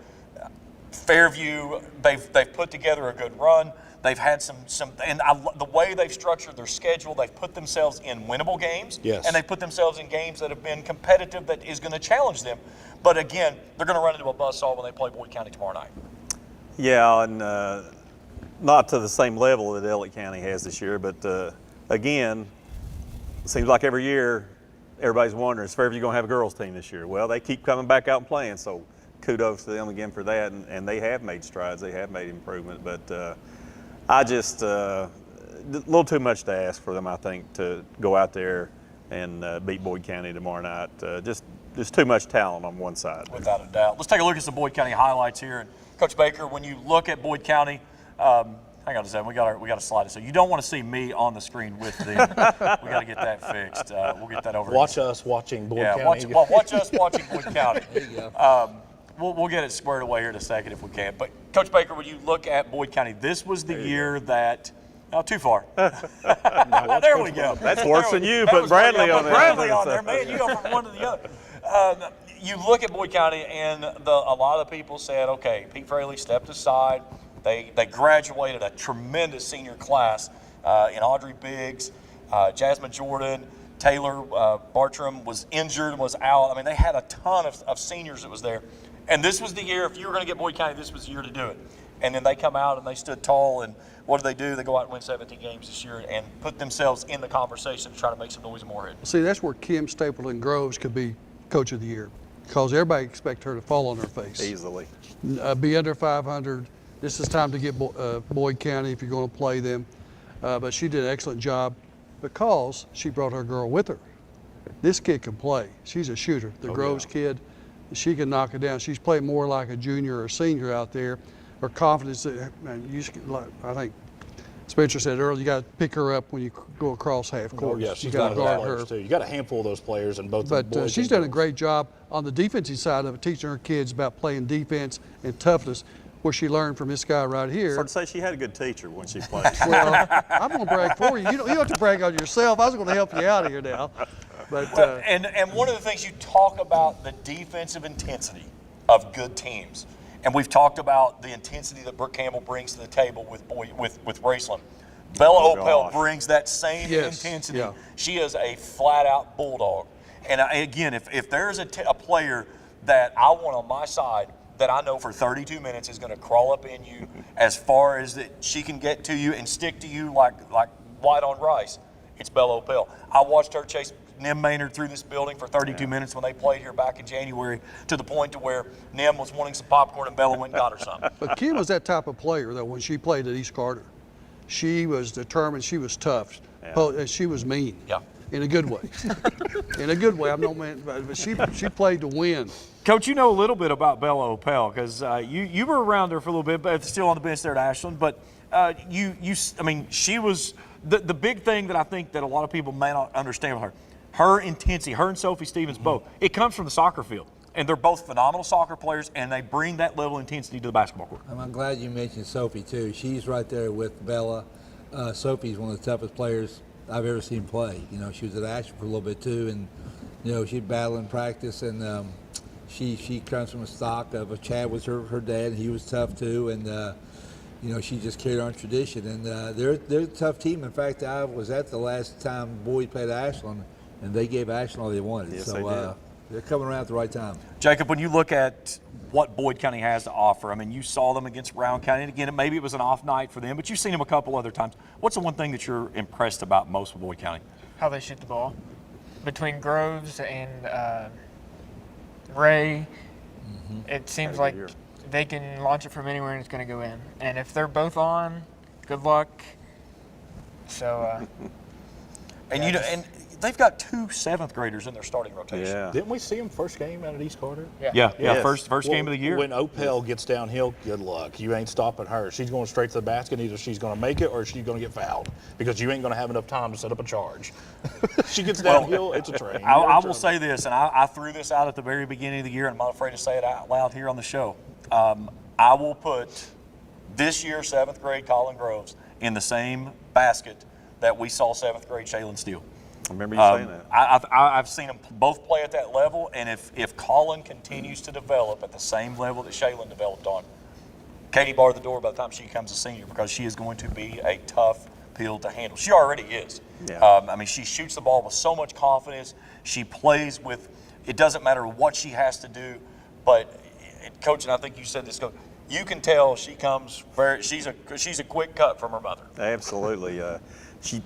Fairview, they've put together a good run. They've had the way they've structured their schedule, they've put themselves in winnable games, and they've put themselves in games that have been competitive that is going to challenge them. But again, they're going to run into a buzzsaw when they play Boyd County tomorrow night. Yeah, and not to the same level that Elliott County has this year, but again, it seems like every year everybody's wondering, is Fairview going to have a girls team this year? Well, they keep coming back out and playing, so kudos to them again for that, and they have made strides, they have made improvement, but I just, a little too much to ask for them, I think, to go out there and beat Boyd County tomorrow night. Just too much talent on one side. Without a doubt. Let's take a look at some Boyd County highlights here. And Coach Baker, when you look at Boyd County, hang on a second, we got to slide it. So you don't want to see me on the screen with them. We got to get that fixed. We'll get that over. Watch us watching Boyd County. Watch us watching Boyd County. There you go. We'll get it squared away here in a second if we can. But Coach Baker, when you look at Boyd County, this was the year that. Not too far. There we go. That's worse than you putting Bradley on there. Bradley on there, man. You go from one to the other. You look at Boyd County, and a lot of people said, okay, Pete Fraley stepped aside. They graduated a tremendous senior class in Audrey Biggs, Jasmine Jordan, Taylor Bartram was injured and was out. I mean, they had a ton of seniors that was there. And this was the year, if you were going to get Boyd County, this was the year to do it. And then they come out and they stood tall, and what do? They go out and win 17 games this year and put themselves in the conversation to try to make some noise in Morehead. See, that's where Kim Stapleton Groves could be Coach of the Year, because everybody expects her to fall on her face. Easily. Be under 500. This is time to get Boyd County if you're going to play them. But she did an excellent job because she brought her girl with her. This kid can play. She's a shooter. The Groves kid, she can knock it down. She's played more like a junior or senior out there. Her confidence, I think Spencer said earlier, you got to pick her up when you go across half court. Yeah, she's got to guard her too. You got a handful of those players in both. But she's done a great job on the defensive side of it, teaching her kids about playing defense and toughness, where she learned from this guy right here. Hard to say she had a good teacher when she played. Well, I'm going to brag for you. You don't have to brag on yourself. I was going to help you out here now. But and one of the things you talk about, the defensive intensity of good teams. And we've talked about the intensity that Brooke Campbell brings to the table with Raceland. Bella Oh, Opel gosh. brings that same Yes, intensity. yeah. She is a flat-out bulldog. And again, if there's a player that I want on my side that I know for 32 minutes is going to crawl up in you as far as that she can get to you and stick to you like white on rice, it's Bella Opel. I watched her chase Nim Maynard through this building for 32 minutes when they played here back in January, to the point to where Nim was wanting some popcorn and Bella went and got her some. But Kim was that type of player, though, when she played at East Carter. She was determined, she was tough, and she was mean. Yeah. In a good way. In a good way. I'm no man, but she played to win. Coach, you know a little bit about Bella Opel because you were around her for a little bit, but still on the bench there at Ashland. But she was the big thing that I think that a lot of people may not understand with her. Her intensity, her and Sophie Stevens both, it comes from the soccer field. And they're both phenomenal soccer players, and they bring that level of intensity to the basketball court. I'm glad you mentioned Sophie, too. She's right there with Bella. Sophie's one of the toughest players I've ever seen play. You know, she was at Ashland for a little bit, too, and, you know, she'd battle in practice, and she comes from a stock of Chad was her dad, and he was tough, too, and, you know, she just carried on tradition. And they're a tough team. In fact, I was at the last time Boyd played Ashland, and they gave Ashland all they wanted. Yes, so, they did. They're coming around at the right time. Jacob, when you look at what Boyd County has to offer, I mean, you saw them against Rowan County, and again, maybe it was an off night for them, but you've seen them a couple other times. What's the one thing that you're impressed about most with Boyd County? How they shoot the ball. Between Groves and Ray, it seems like they can launch it from anywhere and it's going to go in. And if they're both on, good luck. So, and they've got 2 7th graders in their starting rotation. Yeah. Didn't we see him first game out at East Carter? Yeah, Yes. first game of the year. When Opel gets downhill, good luck. You ain't stopping her. She's going straight to the basket. Either she's going to make it or she's going to get fouled because you ain't going to have enough time to set up a charge. She gets downhill, it's a train. I will say this, and I threw this out at the very beginning of the year, and I'm not afraid to say it out loud here on the show. I will put this year's 7th grade Colin Groves in the same basket that we saw 7th grade Shaylin Steele. I remember you saying that. I've seen them both play at that level, and if Colin continues to develop at the same level that Shaylin developed on, Katie barred the door by the time she becomes a senior because she is going to be a tough pill to handle. She already is. Yeah. She shoots the ball with so much confidence. She plays with, it doesn't matter what she has to do, but Coach, and I think you said this, Coach, you can tell she comes she's a quick cut from her mother. Absolutely.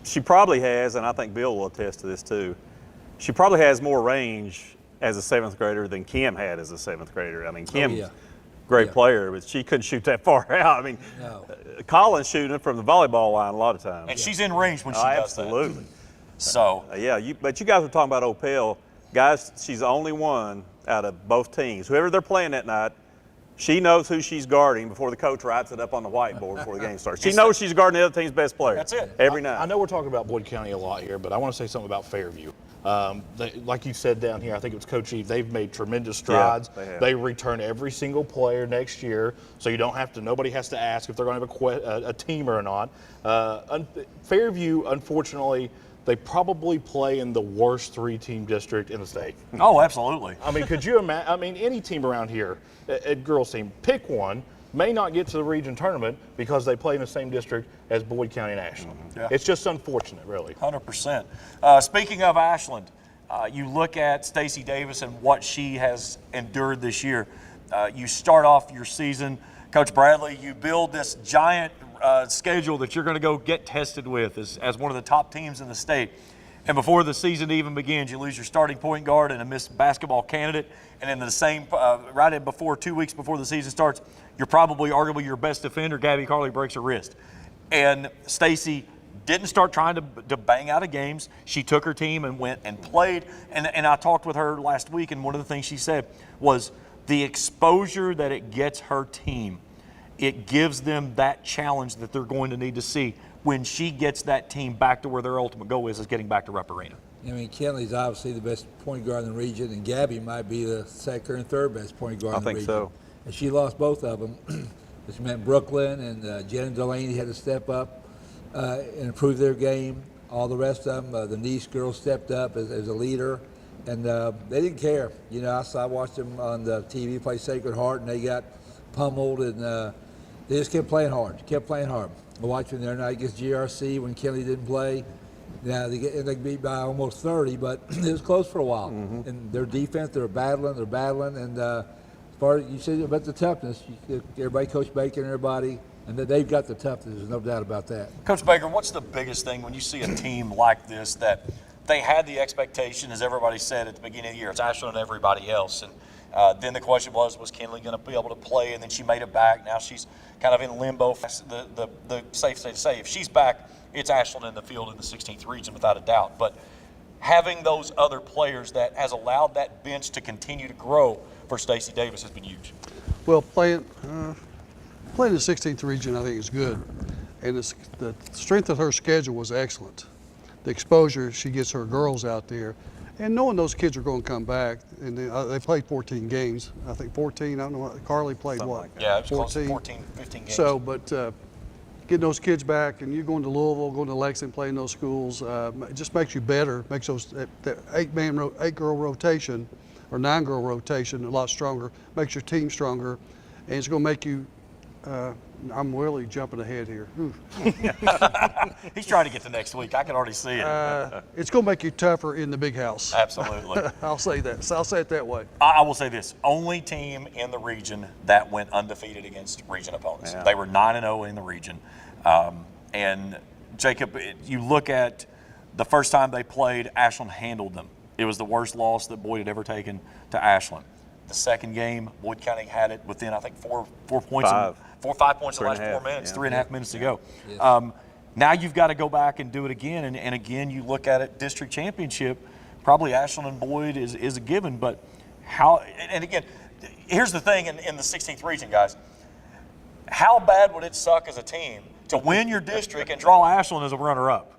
She probably has, and I think Bill will attest to this too, she probably has more range as a 7th grader than Kim had as a 7th grader. I mean, Kim's great player, but she couldn't shoot that far out. I mean, Colin's shooting it from the volleyball line a lot of times. And she's in range when she does that. Absolutely. So. But you guys were talking about Opel. Guys, she's the only one out of both teams. Whoever they're playing that night, she knows who she's guarding before the coach writes it up on the whiteboard before the game starts. She knows she's guarding the other team's best player. That's it. Every night. I know we're talking about Boyd County a lot here, but I want to say something about Fairview. Like you said down here, I think it was Coach Eve, they've made tremendous strides. Yeah, they return every single player next year, so you don't have to, nobody has to ask if they're going to have a team or not. Fairview, unfortunately, they probably play in the worst 3-team district in the state. Oh, absolutely. I mean, could you imagine? I mean, any team around here, at girls' team, pick one, may not get to the region tournament because they play in the same district as Boyd County and Ashland. Yeah. It's just unfortunate, really. 100%. Speaking of Ashland, you look at Stacey Davis and what she has endured this year. You start off your season, Coach Bradley, you build this giant schedule that you're going to go get tested with as one of the top teams in the state. And before the season even begins, you lose your starting point guard and a Miss Basketball candidate. And in the same, before 2 weeks before the season starts, you're probably arguably your best defender, Gabby Carley, breaks her wrist. And Stacey didn't start trying to bang out of games. She took her team and went and played. And I talked with her last week, and one of the things she said was the exposure that it gets her team, it gives them that challenge that they're going to need to see when she gets that team back to where their ultimate goal is getting back to Rupp Arena. I mean, Kenley's obviously the best point guard in the region, and Gabby might be the second and third best point guard in the region. I think so. And she lost both of them. This meant Brooklyn and Jen Delaney had to step up and improve their game. All the rest of them, the Nice girls stepped up as a leader, and they didn't care. You know, I watched them on the TV play Sacred Heart, and they got pummeled, and They just kept playing hard. I watched them the other night against GRC when Kelly didn't play. Now they get beat by almost 30, but it was close for a while. And their defense, they're battling, and as far as you said about the toughness, everybody, Coach Baker and everybody, and that they've got the toughness. There's no doubt about that. Coach Baker, what's the biggest thing when you see a team like this that they had the expectation, as everybody said at the beginning of the year, it's Ashland and everybody else, and then the question was Kinley going to be able to play? And then she made it back. Now she's kind of in limbo. The safe thing to say, if she's back, it's Ashland in the field in the 16th region without a doubt. But having those other players that has allowed that bench to continue to grow for Stacey Davis has been huge. Well, playing the 16th region, I think, is good. And the strength of her schedule was excellent. The exposure she gets her girls out there. And knowing those kids are going to come back, and they played 14 games. I think 14, I don't know what, Carly played Something what? like Yeah, it was 14. close to 14, 15 games. So, but getting those kids back, and you're going to Louisville, going to Lexington, playing those schools, it just makes you better, makes those that 8-girl rotation or 9-girl rotation a lot stronger, makes your team stronger, and it's going to make you, I'm really jumping ahead here. He's trying to get to next week. I can already see it. It's going to make you tougher in the big house. Absolutely. I'll say that. So I'll say it that way. I will say this, only team in the region that went undefeated against region opponents. Yeah. They were 9-0 in the region. And Jacob, you look at the first time they played, Ashland handled them. It was the worst loss that Boyd had ever taken to Ashland. The second game, Boyd County had it within, I think, 4 points. 5 points in the last 4 minutes, 3.5 minutes to go. Yes. Now you've got to go back and do it again. And again, you look at it, district championship, probably Ashland and Boyd is a given. But how, and again, here's the thing in the 16th region, guys. How bad would it suck as a team to win your district and draw Ashland as a runner-up?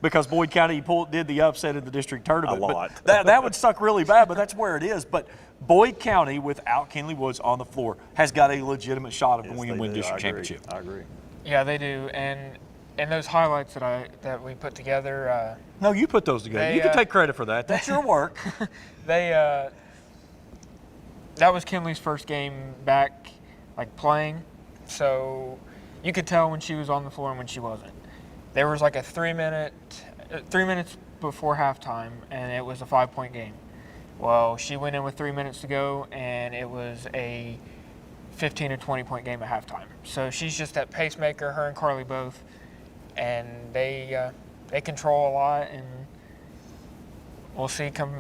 Because Boyd County did the upset in the district tournament. A lot. But that would suck really bad, but that's where it is. But Boyd County, without Kinley Woods on the floor, has got a legitimate shot of going and win district championship. I agree. Yeah, they do. And those highlights that we put together, No, you put those together. You can take credit for that. That's your work. that was Kinley's first game back, like playing. So you could tell when she was on the floor and when she wasn't. There was like a 3 minutes before halftime, and it was a 5-point game. Well, she went in with 3 minutes to go, and it was a 15 to 20-point game at halftime. So she's just that pacemaker, her and Carly both, and they control a lot, and we'll see come,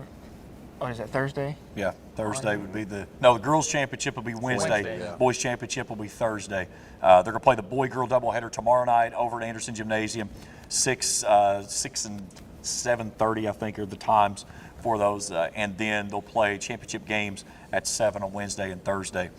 what is that, Thursday? Yeah, Thursday would be the girls' championship will be Wednesday. Wednesday, yeah. Boys' championship will be Thursday. They're going to play the boy-girl doubleheader tomorrow night over at Anderson Gymnasium. 6 and 7:30, I think, are the times for those. And then they'll play championship games at 7 on Wednesday and Thursday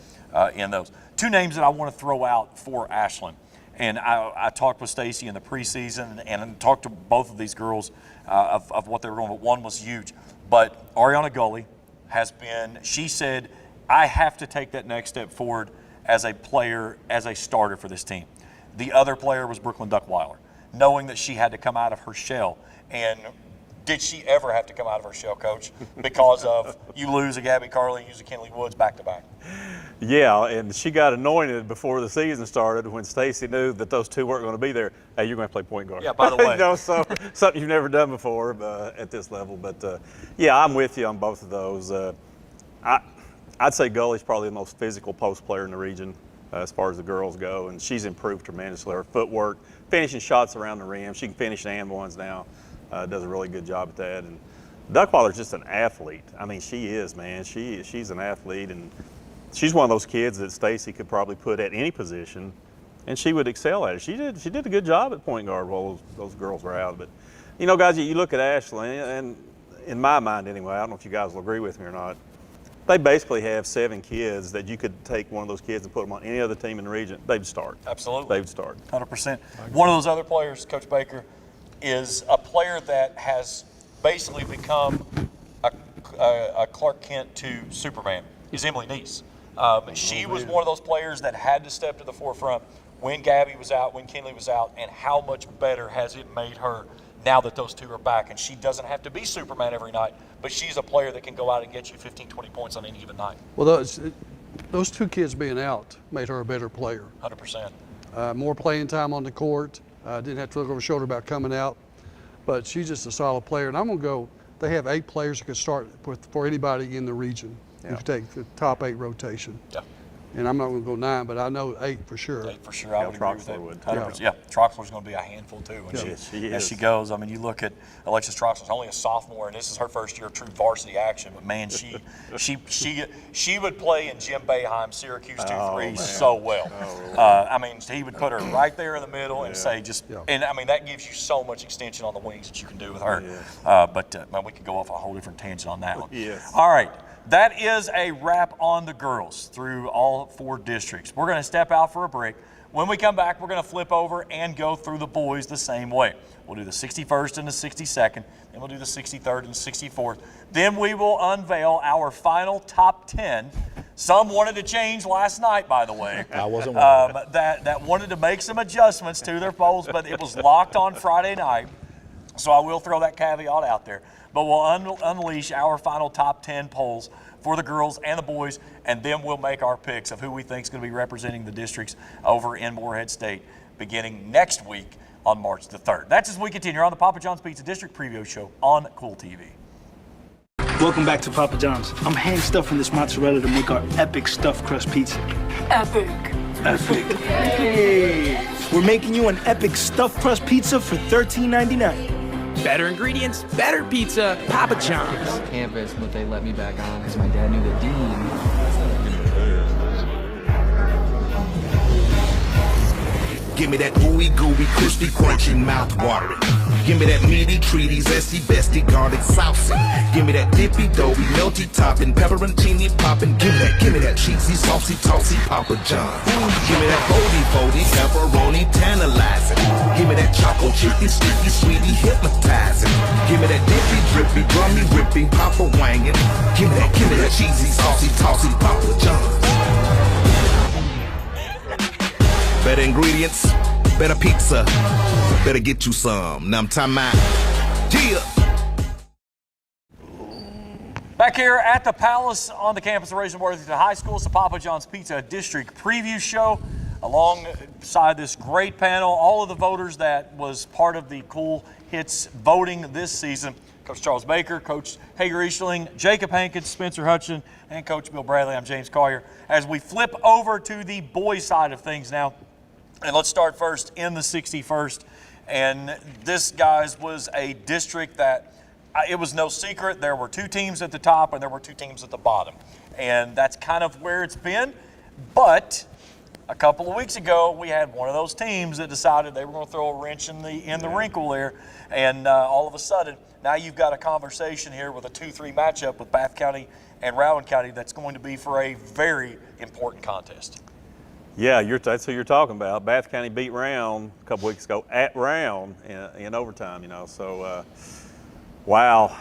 in those. Two names that I want to throw out for Ashland. And I talked with Stacey in the preseason and talked to both of these girls of what they were doing, but one was huge. But Ariana Gully has been, she said, I have to take that next step forward as a player, as a starter for this team. The other player was Brooklyn Duckweiler, knowing that she had to come out of her shell. And did she ever have to come out of her shell, Coach, because of you lose a Gabby Carly, you lose a Kinley Woods back-to-back? Yeah, and she got anointed before the season started when Stacey knew that those two weren't going to be there. Hey, you're going to play point guard. Yeah, by the way. So something you've never done before at this level. But, yeah, I'm with you on both of those. I'd say Gully's probably the most physical post player in the region as far as the girls go, and she's improved tremendously. Her footwork, finishing shots around the rim. She can finish and ones now. Does a really good job at that. And Duckweiler's just an athlete. I mean, she is, man. She's an athlete, and she's one of those kids that Stacey could probably put at any position, and she would excel at it. She did a good job at point guard while those girls were out. But, you know, guys, you look at Ashland, and in my mind anyway, I don't know if you guys will agree with me or not, they basically have 7 kids that you could take one of those kids and put them on any other team in the region. They'd start. Absolutely. They'd start. 100%. One of those other players, Coach Baker, is a player that has basically become a Clark Kent to Superman, is Emily Neese. She was one of those players that had to step to the forefront when Gabby was out, when Kinley was out, and how much better has it made her now that those two are back. And she doesn't have to be Superman every night, but she's a player that can go out and get you 15, 20 points on any given night. Well, those two kids being out made her a better player. 100%. More playing time on the court. Didn't have to look over her shoulder about coming out. But she's just a solid player. And I'm going to go, they have 8 players that could start for anybody in the region. If you take the top 8 rotation. Yeah. And I'm not going to go 9, but I know 8 for sure. 8 for sure. I would agree with that. Troxler would. 100%. Yeah, Troxler's going to be a handful too. When She as is. she goes, I mean, you look at Alexis Troxler's only a sophomore, and this is her first year of true varsity action. But man, she would play in Jim Boeheim's Syracuse 2-3 so well. I mean, he would put her right there in the middle and say and I mean that gives you so much extension on the wings that you can do with her. But man, we could go off a whole different tangent on that one. Yes. All right. That is a wrap on the girls through all 4 districts. We're going to step out for a break. When we come back, we're going to flip over and go through the boys the same way. We'll do the 61st and the 62nd, then we'll do the 63rd and 64th. Then we will unveil our final top 10. Some wanted to change last night, by the way. I wasn't one of them. That wanted to make some adjustments to their polls, but it was locked on Friday night. So I will throw that caveat out there. But we'll unleash our final top 10 polls for the girls and the boys, and then we'll make our picks of who we think is going to be representing the districts over in Morehead State beginning next week on March the 3rd. That's as we continue on the Papa John's Pizza District Preview Show on Kool TV. Welcome back to Papa John's. I'm hand stuffing this mozzarella to make our epic stuffed crust pizza. Epic. Hey, we're making you an epic stuffed crust pizza for $13.99. Better ingredients, better pizza, Papa John's. Campus, but they let me back on because my dad knew the dean. Give me that ooey gooey, crispy, crunchy, mouth watering. Give me that meaty, treaty, zesty, bestie, garlic saucy. Give me that dippy, doughy, melty topping, pepperoncini popping. Give me that cheesy, saucy, tossy Papa John's. Give me that foldy, pepperoni, tantalizing. Give me that choco chicky, sticky, sweetie, hypnotizing. Give me that dippy, drippy, drummy, ripping, Papa wanging. Give me that cheesy, saucy, tossy Papa John's. Better ingredients, better pizza, better get you some. Now I'm talking about, yeah. Back here at the Palace on the campus of Raceland and Russell High School, it's the Papa John's Pizza District Preview Show. Alongside this great panel, all of the voters that was part of the Kool Hits voting this season. Coach Charles Baker, Coach Hager Eastling, Jacob Hankins, Spencer Hutchin, and Coach Bill Bradley. I'm James Collier. As we flip over to the boys' side of things now, and let's start first in the 61st. And this, guys, was a district that it was no secret. There were 2 teams at the top and there were 2 teams at the bottom. And that's kind of where it's been. But a couple of weeks ago, we had one of those teams that decided they were going to throw a wrench in the wrinkle there. And all of a sudden, now you've got a conversation here with a 2-3 matchup with Bath County and Rowan County that's going to be for a very important contest. Yeah, that's who you're talking about. Bath County beat Round a couple weeks ago at Round in overtime, So, wow.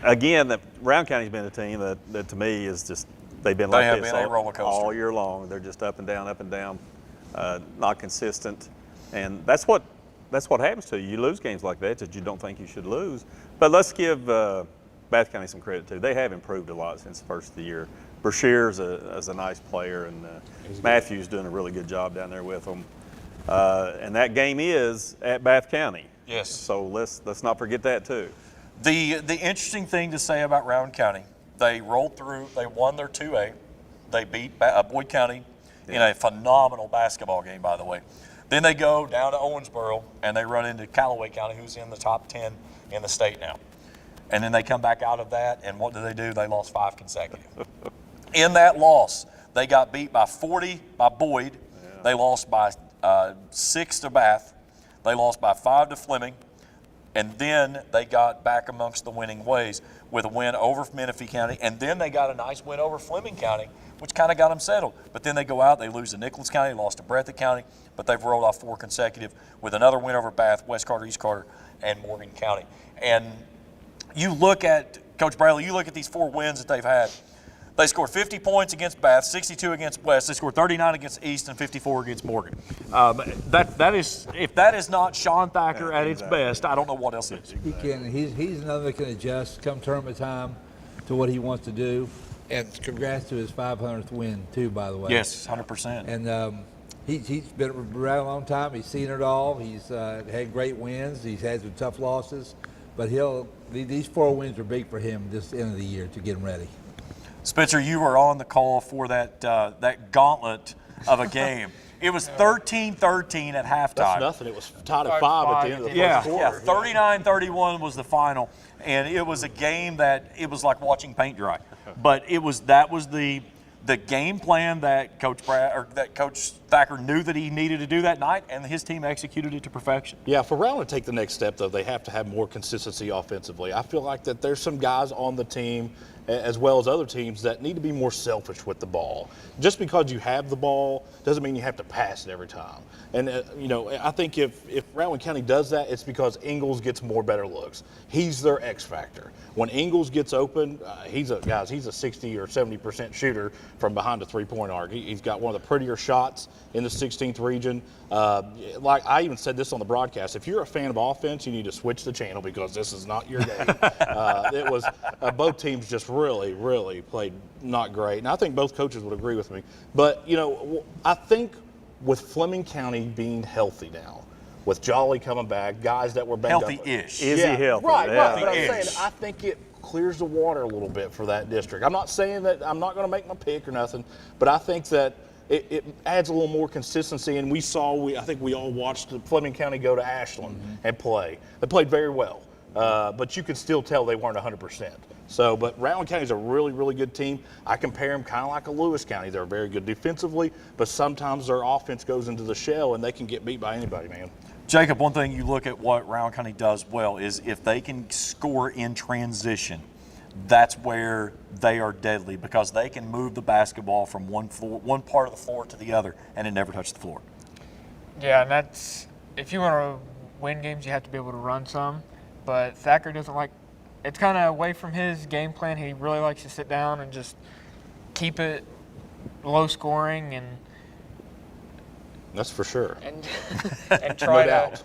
Again, Round County's been a team that to me is just, they've been like this a roller coaster all year long. They're just up and down, not consistent. And that's what happens to you. You lose games like that you don't think you should lose. But let's give Bath County some credit too. They have improved a lot since the first of the year. Brashear's is a nice player, and Matthew's doing a really good job down there with them. And that game is at Bath County. Yes. So let's not forget that too. The interesting thing to say about Rowan County, they rolled through. They won their 2A. They beat Boyd County in a phenomenal basketball game, by the way. Then they go down to Owensboro and they run into Callaway County, who's in the top 10 in the state now. And then they come back out of that, and what do? They lost 5 consecutive. In that loss, they got beat by 40 by Boyd. Yeah. They lost by 6 to Bath. They lost by 5 to Fleming. And then they got back amongst the winning ways with a win over Menifee County. And then they got a nice win over Fleming County, which kind of got them settled. But then they go out, they lose to Nicholas County, lost to Breathitt County, but they've rolled off 4 consecutive with another win over Bath, West Carter, East Carter, and Morgan County. And you look at, Coach Bradley, you look at these 4 wins that they've had. They scored 50 points against Bath, 62 against West. They scored 39 against East and 54 against Morgan. That is, if that is not Sean Thacker at its best, I don't know what else is. He's another that can adjust come tournament time to what he wants to do. And congrats to his 500th win, too, by the way. Yes, 100%. And he's been around a long time. He's seen it all. He's had great wins. He's had some tough losses. But these 4 wins are big for him this end of the year to get him ready. Spencer, you were on the call for that gauntlet of a game. It was 13-13 at halftime. That's nothing. It was tied at 5 at the end of the first quarter. Yeah, 39-31 was the final, and it was a game that it was like watching paint dry. But that was the game plan that Coach Thacker knew that he needed to do that night, and his team executed it to perfection. Yeah, for Raceland to take the next step, though, they have to have more consistency offensively. I feel like that there's some guys on the team, as well as other teams, that need to be more selfish with the ball. Just because you have the ball doesn't mean you have to pass it every time. And, I think if Rowan County does that, it's because Ingles gets more better looks. He's their X factor. When Ingles gets open, he's a 60 or 70% shooter from behind the three-point arc. He's got one of the prettier shots in the 16th region. Like I even said this on the broadcast, if you're a fan of offense, you need to switch the channel because this is not your game. It was both teams just really, really played not great. And I think both coaches would agree with me. But, I think with Fleming County being healthy now, with Jolly coming back, guys that were banged Healthy-ish. Is he healthy? Right. But I'm Healthy-ish. saying I think it clears the water a little bit for that district. I'm not saying that I'm not going to make my pick or nothing, but I think that it adds a little more consistency. And I think we all watched Fleming County go to Ashland and play. They played very well, but you could still tell they weren't 100%. So, but Raceland County is a really, really good team. I compare them kind of like a Lewis County. They're very good defensively, but sometimes their offense goes into the shell and they can get beat by anybody, man. Jacob, one thing you look at what Rowan County does well is if they can score in transition, that's where they are deadly because they can move the basketball from one part of the floor to the other and it never touches the floor. Yeah, and that's if you want to win games, you have to be able to run some. But Thacker doesn't like. It's kind of away from his game plan. He really likes to sit down and just keep it low scoring and. That's for sure. And try No doubt. to.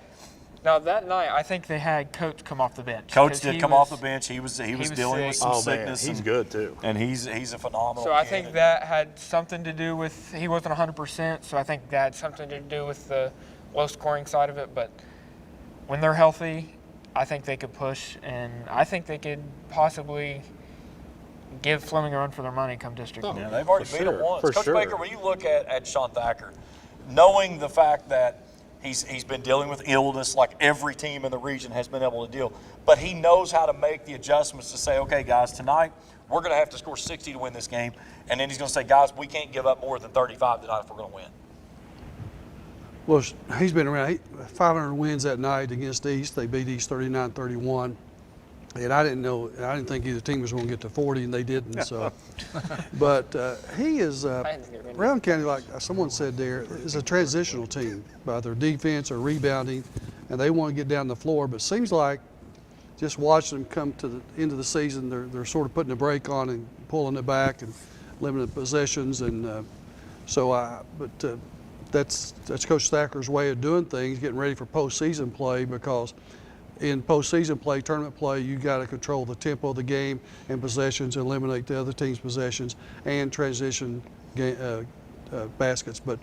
Now that night, I think they had Coach come off the bench. Coach did come off the bench. He was dealing with some Man, sickness. he's good too. And he's a phenomenal. So I kid. think that had something to do with he wasn't 100%. So I think that had something to do with the low scoring side of it. But when they're healthy, I think they could push, and I think they could possibly give Fleming a run for their money come district. Yeah, they've already beat him once. For Coach sure. Baker, when you look at Sean Thacker, knowing the fact that he's been dealing with illness like every team in the region has been able to deal, but he knows how to make the adjustments to say, okay, guys, tonight we're going to have to score 60 to win this game, and then he's going to say, guys, we can't give up more than 35 tonight if we're going to win. Well, he's been around 500 wins that night against East. They beat East 39-31. And I didn't think either team was going to get to 40, and they didn't. So, but he is Rowan County, like someone said there, is a transitional team by their defense or rebounding, and they want to get down the floor. But it seems like just watching them come to the end of the season, they're sort of putting a brake on and pulling it back and limited possessions. And that's Coach Thacker's way of doing things, getting ready for postseason play, because in postseason play, tournament play, you got to control the tempo of the game and possessions, eliminate the other team's possessions, and transition baskets. But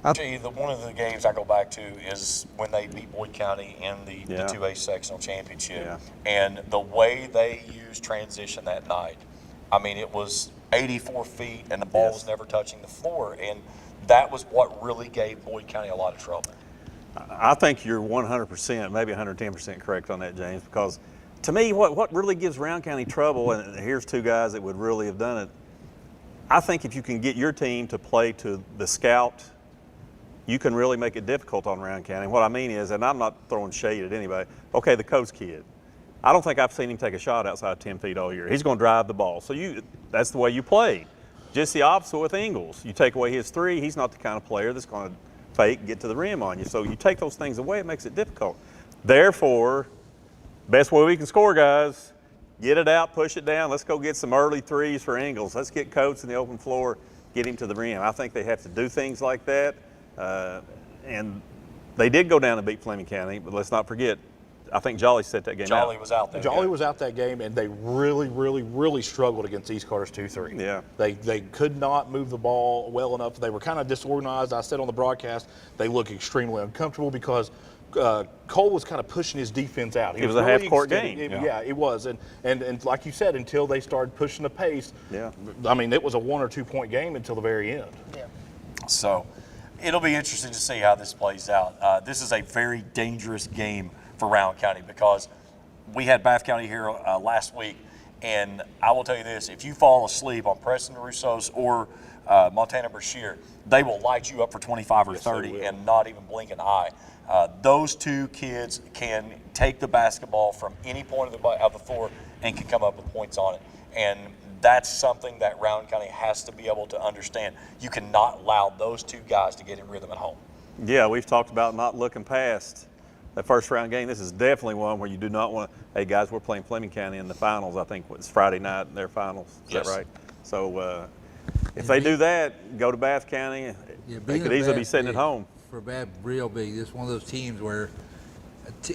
one of the games I go back to is when they beat Boyd County in the 2A sectional championship, and the way they used transition that night. I mean, it was 84 feet, and the ball was never touching the floor, and that was what really gave Boyd County a lot of trouble. I think you're 100%, maybe 110% correct on that, James, because to me, what really gives Rowan County trouble, and here's two guys that would really have done it, I think if you can get your team to play to the scout, you can really make it difficult on Rowan County. What I mean is, and I'm not throwing shade at anybody, okay, the coach kid. I don't think I've seen him take a shot outside 10 feet all year. He's going to drive the ball. So that's the way you play. Just the opposite with Ingles. You take away his three, he's not the kind of player that's going to fake, get to the rim on you. So you take those things away, it makes it difficult. Therefore, best way we can score, guys, get it out, push it down. Let's go get some early threes for Ingles. Let's get Coates in the open floor, get him to the rim. I think they have to do things like that. And they did go down and beat Fleming County, but let's not forget, I think Jolly set that game out. Jolly was out there. Jolly was out that game, and they really, really, really struggled against East Carter's 2-3. Yeah. They could not move the ball well enough. They were kind of disorganized. I said on the broadcast, they look extremely uncomfortable because Cole was kind of pushing his defense out. It was a really half-court extending- game. Yeah, it was. And like you said, until they started pushing the pace, I mean, it was a 1 or 2 point game until the very end. Yeah. So it'll be interesting to see how this plays out. This is a very dangerous game for Rowan County because we had Bath County here last week, and I will tell you this, if you fall asleep on Preston Russo's or Montana Brashear, they will light you up for 25 or 30 and not even blink an eye. Those two kids can take the basketball from any point of the floor and can come up with points on it. And that's something that Rowan County has to be able to understand. You cannot allow those two guys to get in rhythm at home. Yeah, we've talked about not looking past that first round game. This is definitely one where you do not want to, hey guys, we're playing Fleming County in the finals. I think it's Friday night, their finals. Is Yes. that right? So if they do that, go to Bath County, they could easily be sitting at home. For Bath, real big. It's one of those teams where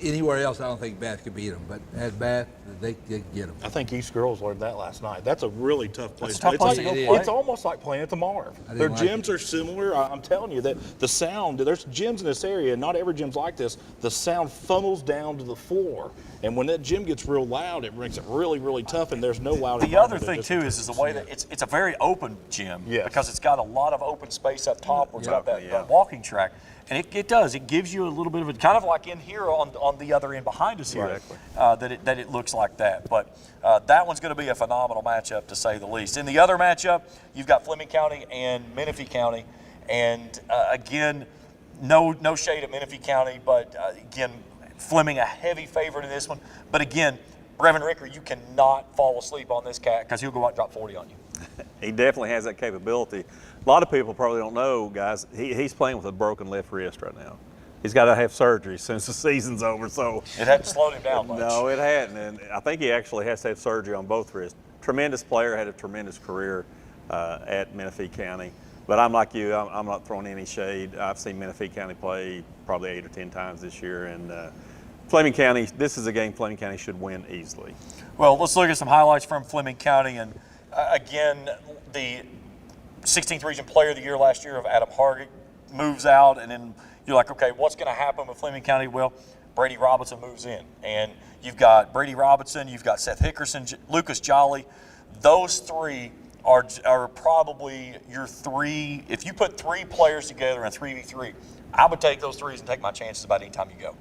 anywhere else, I don't think Bath could beat them. But at Bath, they get them. I think East Girls learned that last night. That's a really tough place. It's a tough place to go play. It's almost like playing at the Marv. Their gyms are similar. I'm telling you that the sound, there's gyms in this area, and not every gym's like this. The sound funnels down to the floor. And when that gym gets real loud, it makes it really, really tough, and there's no loud The other thing, too, is the way that it's a very open gym because it's got a lot of open space up top where it's got that walking track. And it does. It gives you a little bit of a, kind of like in here on the other end behind us here, that it looks like that. But that one's going to be a phenomenal matchup, to say the least. In the other matchup, you've got Fleming County and Menifee County. And, again, no shade at Menifee County, but, again, Fleming a heavy favorite in this one. But, again, Brevin Ricker, you cannot fall asleep on this cat because he'll go out and drop 40 on you. He definitely has that capability. A lot of people probably don't know, guys, he's playing with a broken left wrist right now. He's got to have surgery since the season's over, so. It hadn't slowed him down much. No, it hadn't, and I think he actually has to have surgery on both wrists. Tremendous player, had a tremendous career at Menifee County. But I'm like you, I'm not throwing any shade. I've seen Menifee County play probably 8 or 10 times this year, and Fleming County, this is a game Fleming County should win easily. Well, let's look at some highlights from Fleming County. And again, the 16th Region Player of the Year last year of Adam Hargett moves out, and then you're like, okay, what's going to happen with Fleming County? Well, Brady Robinson moves in, and you've got Brady Robinson, you've got Seth Hickerson, Lucas Jolly. Those three are probably your three. If you put three players together in 3v3, I would take those threes and take my chances about any time you go.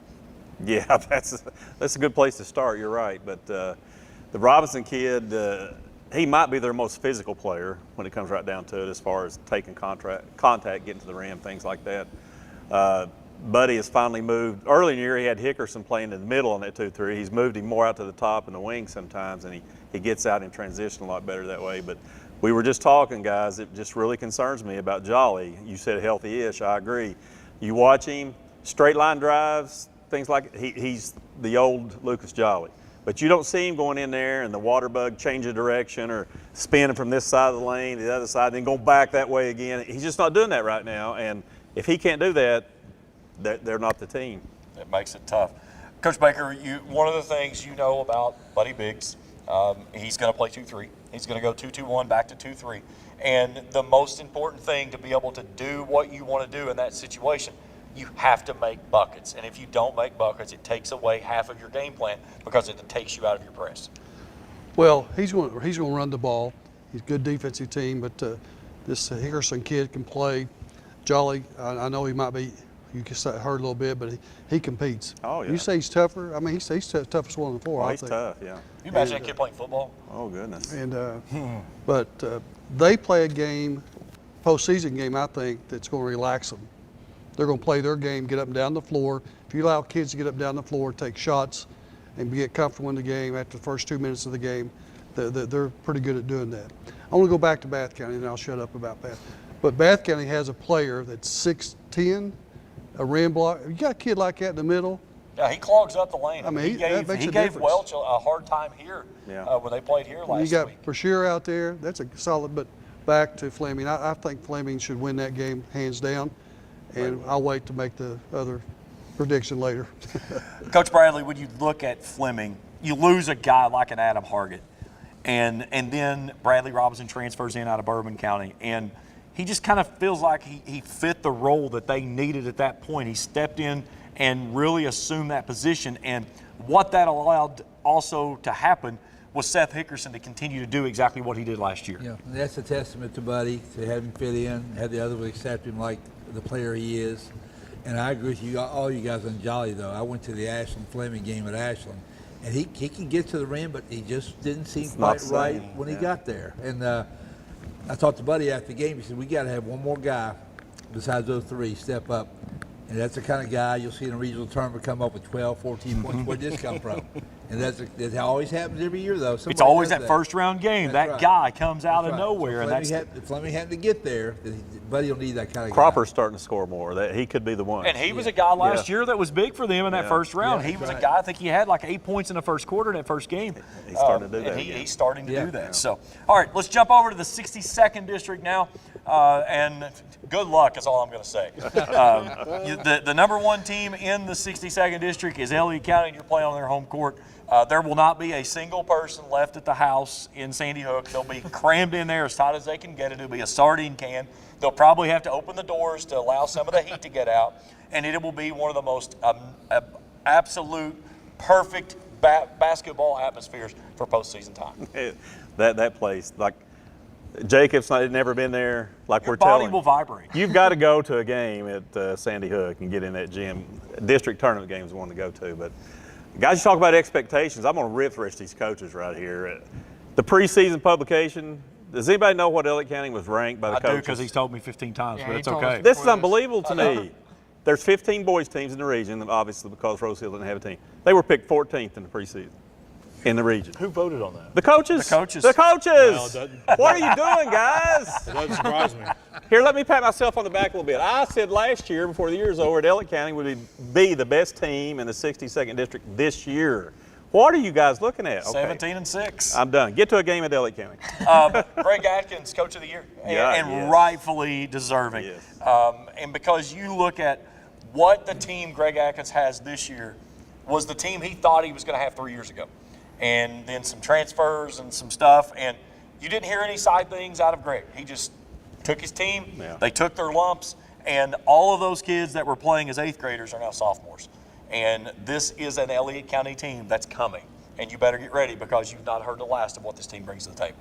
Yeah, that's a good place to start. You're right, but the Robinson kid, he might be their most physical player when it comes right down to it, as far as taking contact, getting to the rim, things like that. Buddy has finally moved. Early in the year, he had Hickerson playing in the middle on that 2-3. He's moved him more out to the top and the wing sometimes, and he gets out in transition a lot better that way. But we were just talking, guys, it just really concerns me about Jolly. You said healthy-ish, I agree. You watch him, straight line drives, things like he's the old Lucas Jolly. But you don't see him going in there and the water bug change of direction or spinning from this side of the lane to the other side, then going back that way again. He's just not doing that right now. And if he can't do that, they're not the team. It makes it tough. Coach Baker, one of the things you know about Buddy Biggs, he's going to play 2-3. He's going to go 2-2-1 back to 2-3. And the most important thing to be able to do what you want to do in that situation, you have to make buckets. And if you don't make buckets, it takes away half of your game plan because it takes you out of your press. Well, he's going to run the ball. He's a good defensive team, but this Hickerson kid can play. Jolly, I know he might be, you can hurt a little bit, but he competes. Oh, yeah. You say he's tougher? I mean, he's the toughest one on the floor, I think. He's tough, yeah. Can you imagine that kid playing football? Oh, goodness. And but they play a game, postseason game, I think, that's going to relax them. They're going to play their game, get up and down the floor. If you allow kids to get up and down the floor, take shots, and get comfortable in the game after the first 2 minutes of the game, they're pretty good at doing that. I want to go back to Bath County, and I'll shut up about Bath. But Bath County has a player that's 6'10", a rim block. You got a kid like that in the middle. Yeah, he clogs up the lane. I mean, he gave Welch a hard time here when they played here last week. You got Brashear out there. That's a solid. But back to Fleming. I think Fleming should win that game hands down, and I'll wait to make the other prediction later. Coach Bradley, when you look at Fleming, you lose a guy like an Adam Hargett, and then Bradley Robinson transfers in out of Bourbon County, and he just kind of feels like he fit the role that they needed at that point. He stepped in and really assumed that position, and what that allowed also to happen was Seth Hickerson to continue to do exactly what he did last year. Yeah, and that's a testament to Buddy, to have him fit in, have the other one accept him like the player he is. And I agree with you, all you guys on Jolly, though. I went to the Ashland Fleming game at Ashland, and he can get to the rim, but he just didn't seem quite right when he got there. And I talked to Buddy after the game. He said, we got to have one more guy besides those three step up. And that's the kind of guy you'll see in a regional tournament come up with 12, 14 points. Where'd this come from? And that's how always happens every year, though. It's always that first-round game. That's that right. guy comes out of nowhere. So if Fleming had to get there, Buddy will need that kind of Cropper's starting to score more. He could be the one. And he was a guy last year that was big for them in that first round. He was a guy, I think he had like 8 points in the first quarter in that first game. He's starting to do that. He's starting to do that. So, all right, let's jump over to the 62nd district now. And good luck is all I'm going to say. The number one team in the 62nd district is Elliott County, and you're playing on their home court. There will not be a single person left at the house in Sandy Hook. They'll be crammed in there as tight as they can get it. It'll be a sardine can. They'll probably have to open the doors to allow some of the heat to get out, and it will be one of the most absolute perfect basketball atmospheres for postseason time. That place, like Jacob's never been there. Like Your we're telling, body will vibrate. You've got to go to a game at Sandy Hook and get in that gym. District tournament game is one to go to. But guys, you talk about expectations. I'm going to rip the rest of these coaches right here. The preseason publication. Does anybody know what Elliott County was ranked by the coaches? I do, because he's told me 15 times, but it's okay. This is unbelievable to me. There's 15 boys teams in the region, obviously because Rose Hill didn't have a team. They were picked 14th in the preseason in the region. Who voted on that? The coaches. The coaches. The coaches. Well, what are you doing, guys? It doesn't surprise me. Here, let me pat myself on the back a little bit. I said last year, before the year's over, that Elliott County would be the best team in the 62nd district this year. What are you guys looking at? Okay. 17-6. I'm done. Get to a game at Elliott County. Greg Atkins, Coach of the Year, and yes. rightfully deserving. Yes. And because you look at what the team Greg Atkins has this year was the team he thought he was going to have 3 years ago. And then some transfers and some stuff, and you didn't hear any side things out of Greg. He just took his team, they took their lumps, and all of those kids that were playing as 8th graders are now sophomores. And this is an Elliott County team that's coming, and you better get ready because you've not heard the last of what this team brings to the table.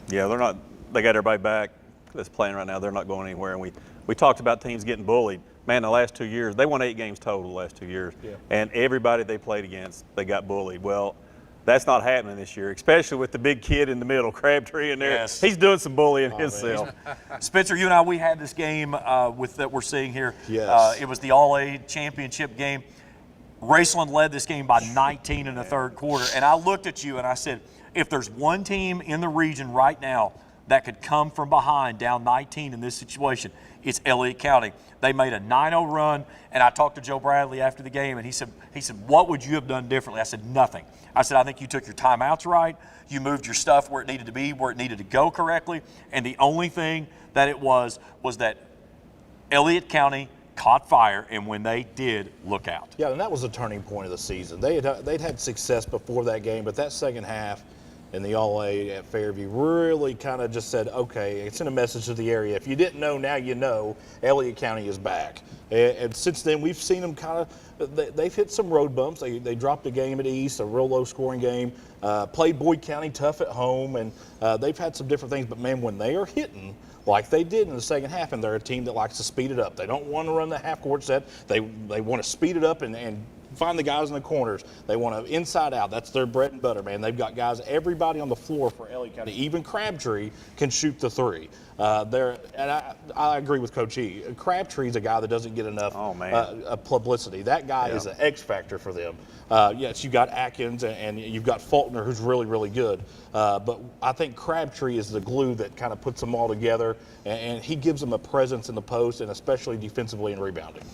Yeah, they got everybody back that's playing right now. They're not going anywhere. And we talked about teams getting bullied. Man, the last 2 years, they won 8 games total the last 2 years. Yeah. And everybody they played against, they got bullied. Well, that's not happening this year, especially with the big kid in the middle, Crabtree in there. Yes. He's doing some bullying himself. Spencer, you and I, we had this game that we're seeing here. Yes. It was the All-A championship game. Raceland led this game by 19 in the third quarter. And I looked at you and I said, if there's one team in the region right now that could come from behind down 19 in this situation, it's Elliott County. They made a 9-0 run, and I talked to Joe Bradley after the game, and he said, what would you have done differently? I said, nothing. I said, I think you took your timeouts right. You moved your stuff where it needed to be, where it needed to go correctly. And the only thing that it was that Elliott County caught fire, and when they did, look out. Yeah, and that was the turning point of the season. They'd had success before that game, but that second half in the All-A at Fairview really kind of just said, okay, it's in a message to the area. If you didn't know, now you know, Elliott County is back. And since then, we've seen them kind of, they've hit some road bumps. They dropped a game at East, a real low-scoring game, played Boyd County tough at home, and they've had some different things. But, man, when they are hitting like they did in the second half, and they're a team that likes to speed it up. They don't want to run the half-court set. They want to speed it up and find the guys in the corners. They want to inside out. That's their bread and butter, man. They've got guys, everybody on the floor for Elliott County. Even Crabtree can shoot the three. And I agree with Coach E. Crabtree's a guy that doesn't get enough publicity. That guy is an X factor for them. Yes, you've got Atkins and you've got Faulkner, who's really, really good. But I think Crabtree is the glue that kind of puts them all together, and he gives them a presence in the post, and especially defensively and rebounding.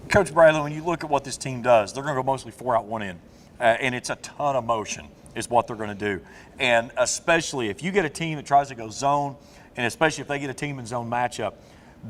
Coach Bradley, when you look at what this team does, they're going to go mostly 4 out, 1 in. And it's a ton of motion is what they're going to do. And especially if you get a team that tries to go zone, and especially if they get a team in zone matchup,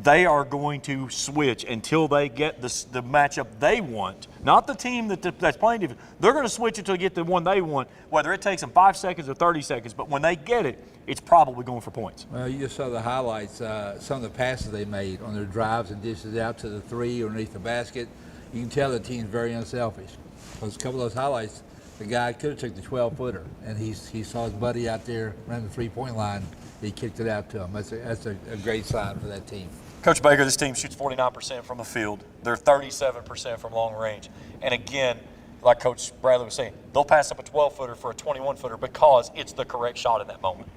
they are going to switch until they get the matchup they want. Not the team that's playing defense. They're going to switch until they get the one they want, whether it takes them 5 seconds or 30 seconds. But when they get it, it's probably going for points. Well, you just saw the highlights, some of the passes they made on their drives and dishes out to the three or underneath the basket. You can tell the team's very unselfish. Because a couple of those highlights, the guy could have took the 12-footer, and he saw his buddy out there running the three-point line. He kicked it out to him. That's a great sign for that team. Coach Baker, this team shoots 49% from the field. They're 37% from long range. And again, like Coach Bradley was saying, they'll pass up a 12-footer for a 21-footer because it's the correct shot in that moment.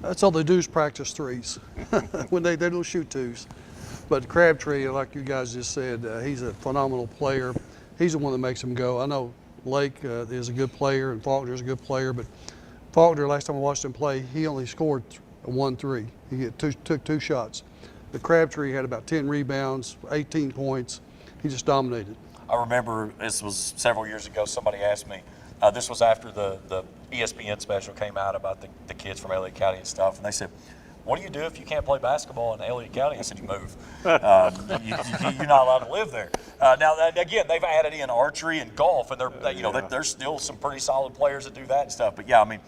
That's all they do is practice threes. When they don't shoot twos. But Crabtree, like you guys just said, he's a phenomenal player. He's the one that makes them go. I know Lake is a good player and Faulkner's a good player, but Faulkner, last time I watched him play, he only scored 1-3. He took 2 shots. But Crabtree had about 10 rebounds, 18 points. He just dominated. I remember this was several years ago, somebody asked me, this was after the ESPN special came out about the kids from Elliott County and stuff, and they said, what do you do if you can't play basketball in Elliott County? I said, you move. You're not allowed to live there. Now, again, they've added in archery and golf, and there's still some pretty solid players that do that and stuff. But, yeah, I mean,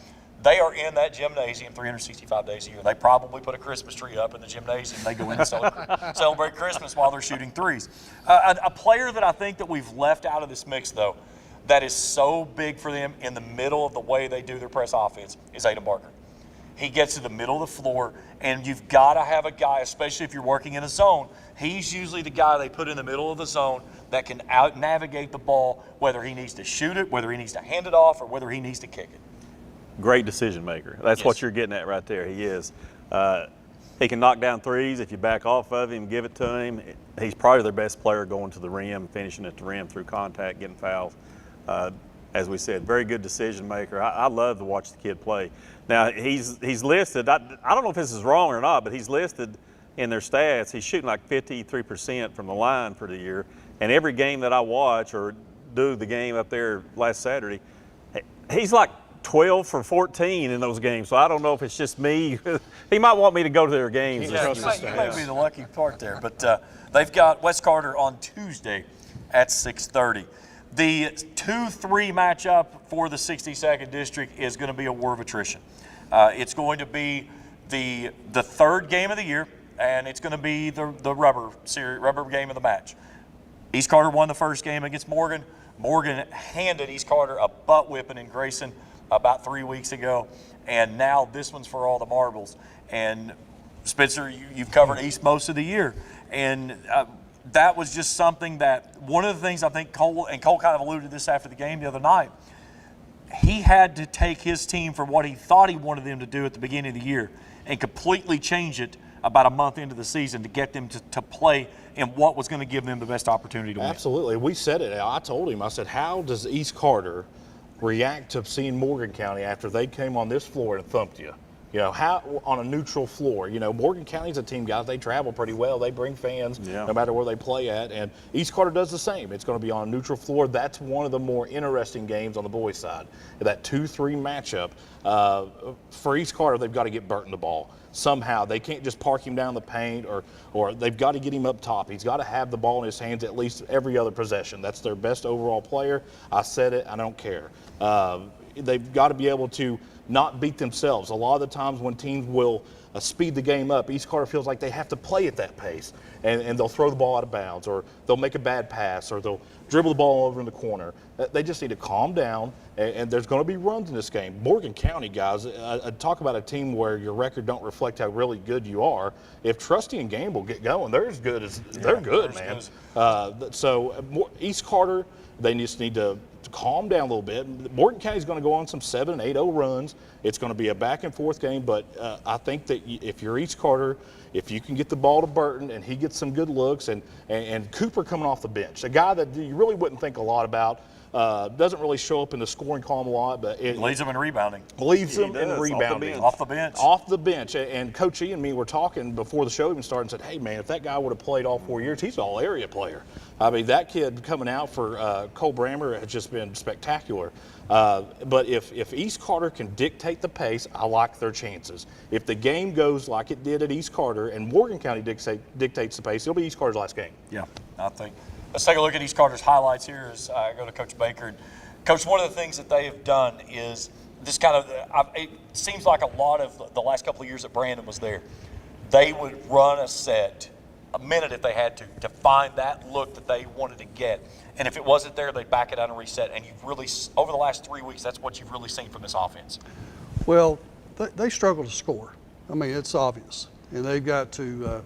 they are in that gymnasium 365 days a year. They probably put a Christmas tree up in the gymnasium. They go in and celebrate Christmas while they're shooting threes. A player that I think that we've left out of this mix, though, that is so big for them in the middle of the way they do their press offense is Aiden Barker. He gets to the middle of the floor, and you've got to have a guy, especially if you're working in a zone. He's usually the guy they put in the middle of the zone that can out-navigate the ball, whether he needs to shoot it, whether he needs to hand it off, or whether he needs to kick it. Great decision maker. That's what you're getting at right there. He is. He can knock down threes if you back off of him, give it to him. He's probably their best player going to the rim, finishing at the rim through contact, getting fouls. As we said, very good decision maker. I love to watch the kid play. Now, he's listed, I don't know if this is wrong or not, but he's listed in their stats, he's shooting like 53% from the line for the year. And every game that I watch or do the game up there last Saturday, he's like 12 for 14 in those games. So I don't know if it's just me. He might want me to go to their games. You might be the lucky part there. But they've got West Carter on Tuesday at 6:30. The 2-3 matchup for the 62nd District is going to be a war of attrition. It's going to be the third game of the year, and it's going to be the rubber game of the match. East Carter won the first game against Morgan. Morgan handed East Carter a butt whipping in Grayson about 3 weeks ago, and now this one's for all the marbles. And Spencer, you've covered East most of the year, and that was just something that one of the things I think Cole kind of alluded to this after the game the other night. He had to take his team from what he thought he wanted them to do at the beginning of the year and completely change it about a month into the season to get them to play in what was going to give them the best opportunity to win. Absolutely. We said it. I told him, I said, how does East Carter react to seeing Morgan County after they came on this floor and thumped you? You know, how on a neutral floor. You know, Morgan County's a team, guys, they travel pretty well. They bring fans no matter where they play at. And East Carter does the same. It's going to be on a neutral floor. That's one of the more interesting games on the boys' side. That 2-3 matchup. For East Carter, they've got to get Burton the ball. Somehow. They can't just park him down the paint or they've got to get him up top. He's got to have the ball in his hands at least every other possession. That's their best overall player. I said it. I don't care. They've got to be able to not beat themselves. A lot of the times when teams will speed the game up, East Carter feels like they have to play at that pace, and they'll throw the ball out of bounds, or they'll make a bad pass, or they'll dribble the ball over in the corner. They just need to calm down, and there's going to be runs in this game. Morgan County, guys, talk about a team where your record don't reflect how really good you are. If Trusty and Gamble get going, they're as good as they're good, man. So East Carter, they just need to calm down a little bit. Morgan County's going to go on some 7 and 8-0 runs. It's going to be a back and forth game, but I think that if you're East Carter, if you can get the ball to Burton and he gets some good looks, and Cooper coming off the bench, a guy that you really wouldn't think a lot about, Doesn't really show up in the scoring column a lot, but it Leads them in rebounding. leads them does, in off the rebounding. bench. Off the bench. Off the bench. And Coach E and me were talking before the show even started and said, hey, man, if that guy would have played all 4 years, he's an all-area player. I mean, that kid coming out for Cole Brammer has just been spectacular. But if East Carter can dictate the pace, I like their chances. If the game goes like it did at East Carter and Morgan County dictates the pace, it'll be East Carter's last game. Yeah, I think. Let's take a look at East Carter's highlights here as I go to Coach Baker. Coach, one of the things that they have done is this kind of, it seems like a lot of the last couple of years that Brandon was there, they would run a set a minute if they had to find that look that they wanted to get. And if it wasn't there, they'd back it out and reset. And you've really, over the last 3 weeks, that's what you've really seen from this offense. Well, they struggle to score. I mean, it's obvious. And they've got to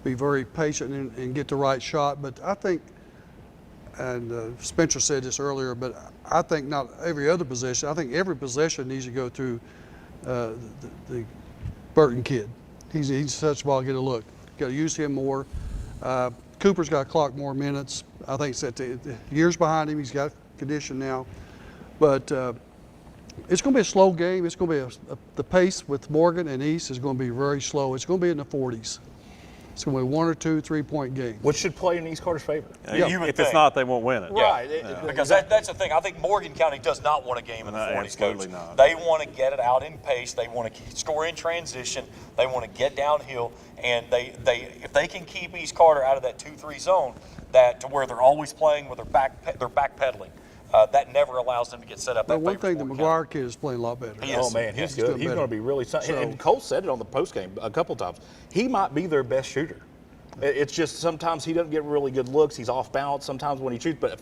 be very patient and get the right shot. But I think, and Spencer said this earlier, but I think not every other possession. I think every possession needs to go through the Burton kid. He's to touch the ball, get a look. Got to use him more. Cooper's got to clock more minutes. I think it's at the years behind him. He's got condition now. But it's going to be a slow game. It's going to be the pace with Morgan and East is going to be very slow. It's going to be in the 40s. It's going to be a 1 or 2 3-point game. Which should play in East Carter's favor. If it's not, they won't win it. Right. Because that's the thing. I think Morgan County does not want a game in the 40s, absolutely Coach. not. They want to get it out in pace. They want to score in transition. They want to get downhill. And if they can keep East Carter out of that 2-3 zone, that to where they're always playing with their backpedaling, that never allows them to get set up. But one thing, the McGuire kid is playing a lot better. Oh, man, he's good. He's going to be really – and Cole said it on the postgame a couple times. He might be their best shooter. It's just sometimes he doesn't get really good looks. He's off balance sometimes when he shoots. But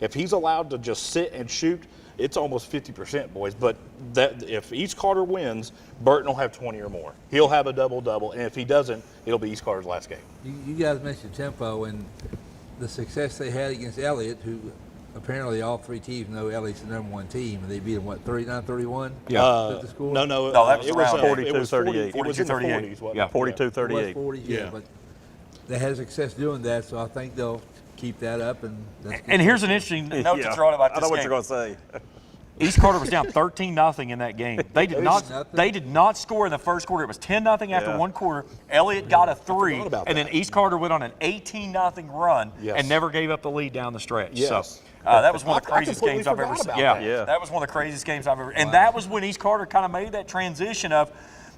if he's allowed to just sit and shoot, it's almost 50%, boys. But if East Carter wins, Burton will have 20 or more. He'll have a double-double. And if he doesn't, it'll be East Carter's last game. You guys mentioned tempo and the success they had against Elliott, who apparently all three teams know Elliott's the #1 team, and they beat them, what, 39-31? Yeah. The score? No, that was it around was 42-38. It was in the 42-38. 40s, wasn't Yeah. it? 42-38. 40, yeah. But they had success doing that, so I think they'll keep that up. And here's an interesting note to throw out about this I know what game. you're going to say. East Carter was down 13-0 in that game. They did not score in the first quarter. It was 10-0 after one quarter. Elliott got a 3, and then East Carter went on an 18-0 run and never gave up the lead down the stretch. Yes. So that was one of the craziest completely games I've ever forgot seen. about that. That was one of the craziest games I've ever. And that was when East Carter kind of made that transition of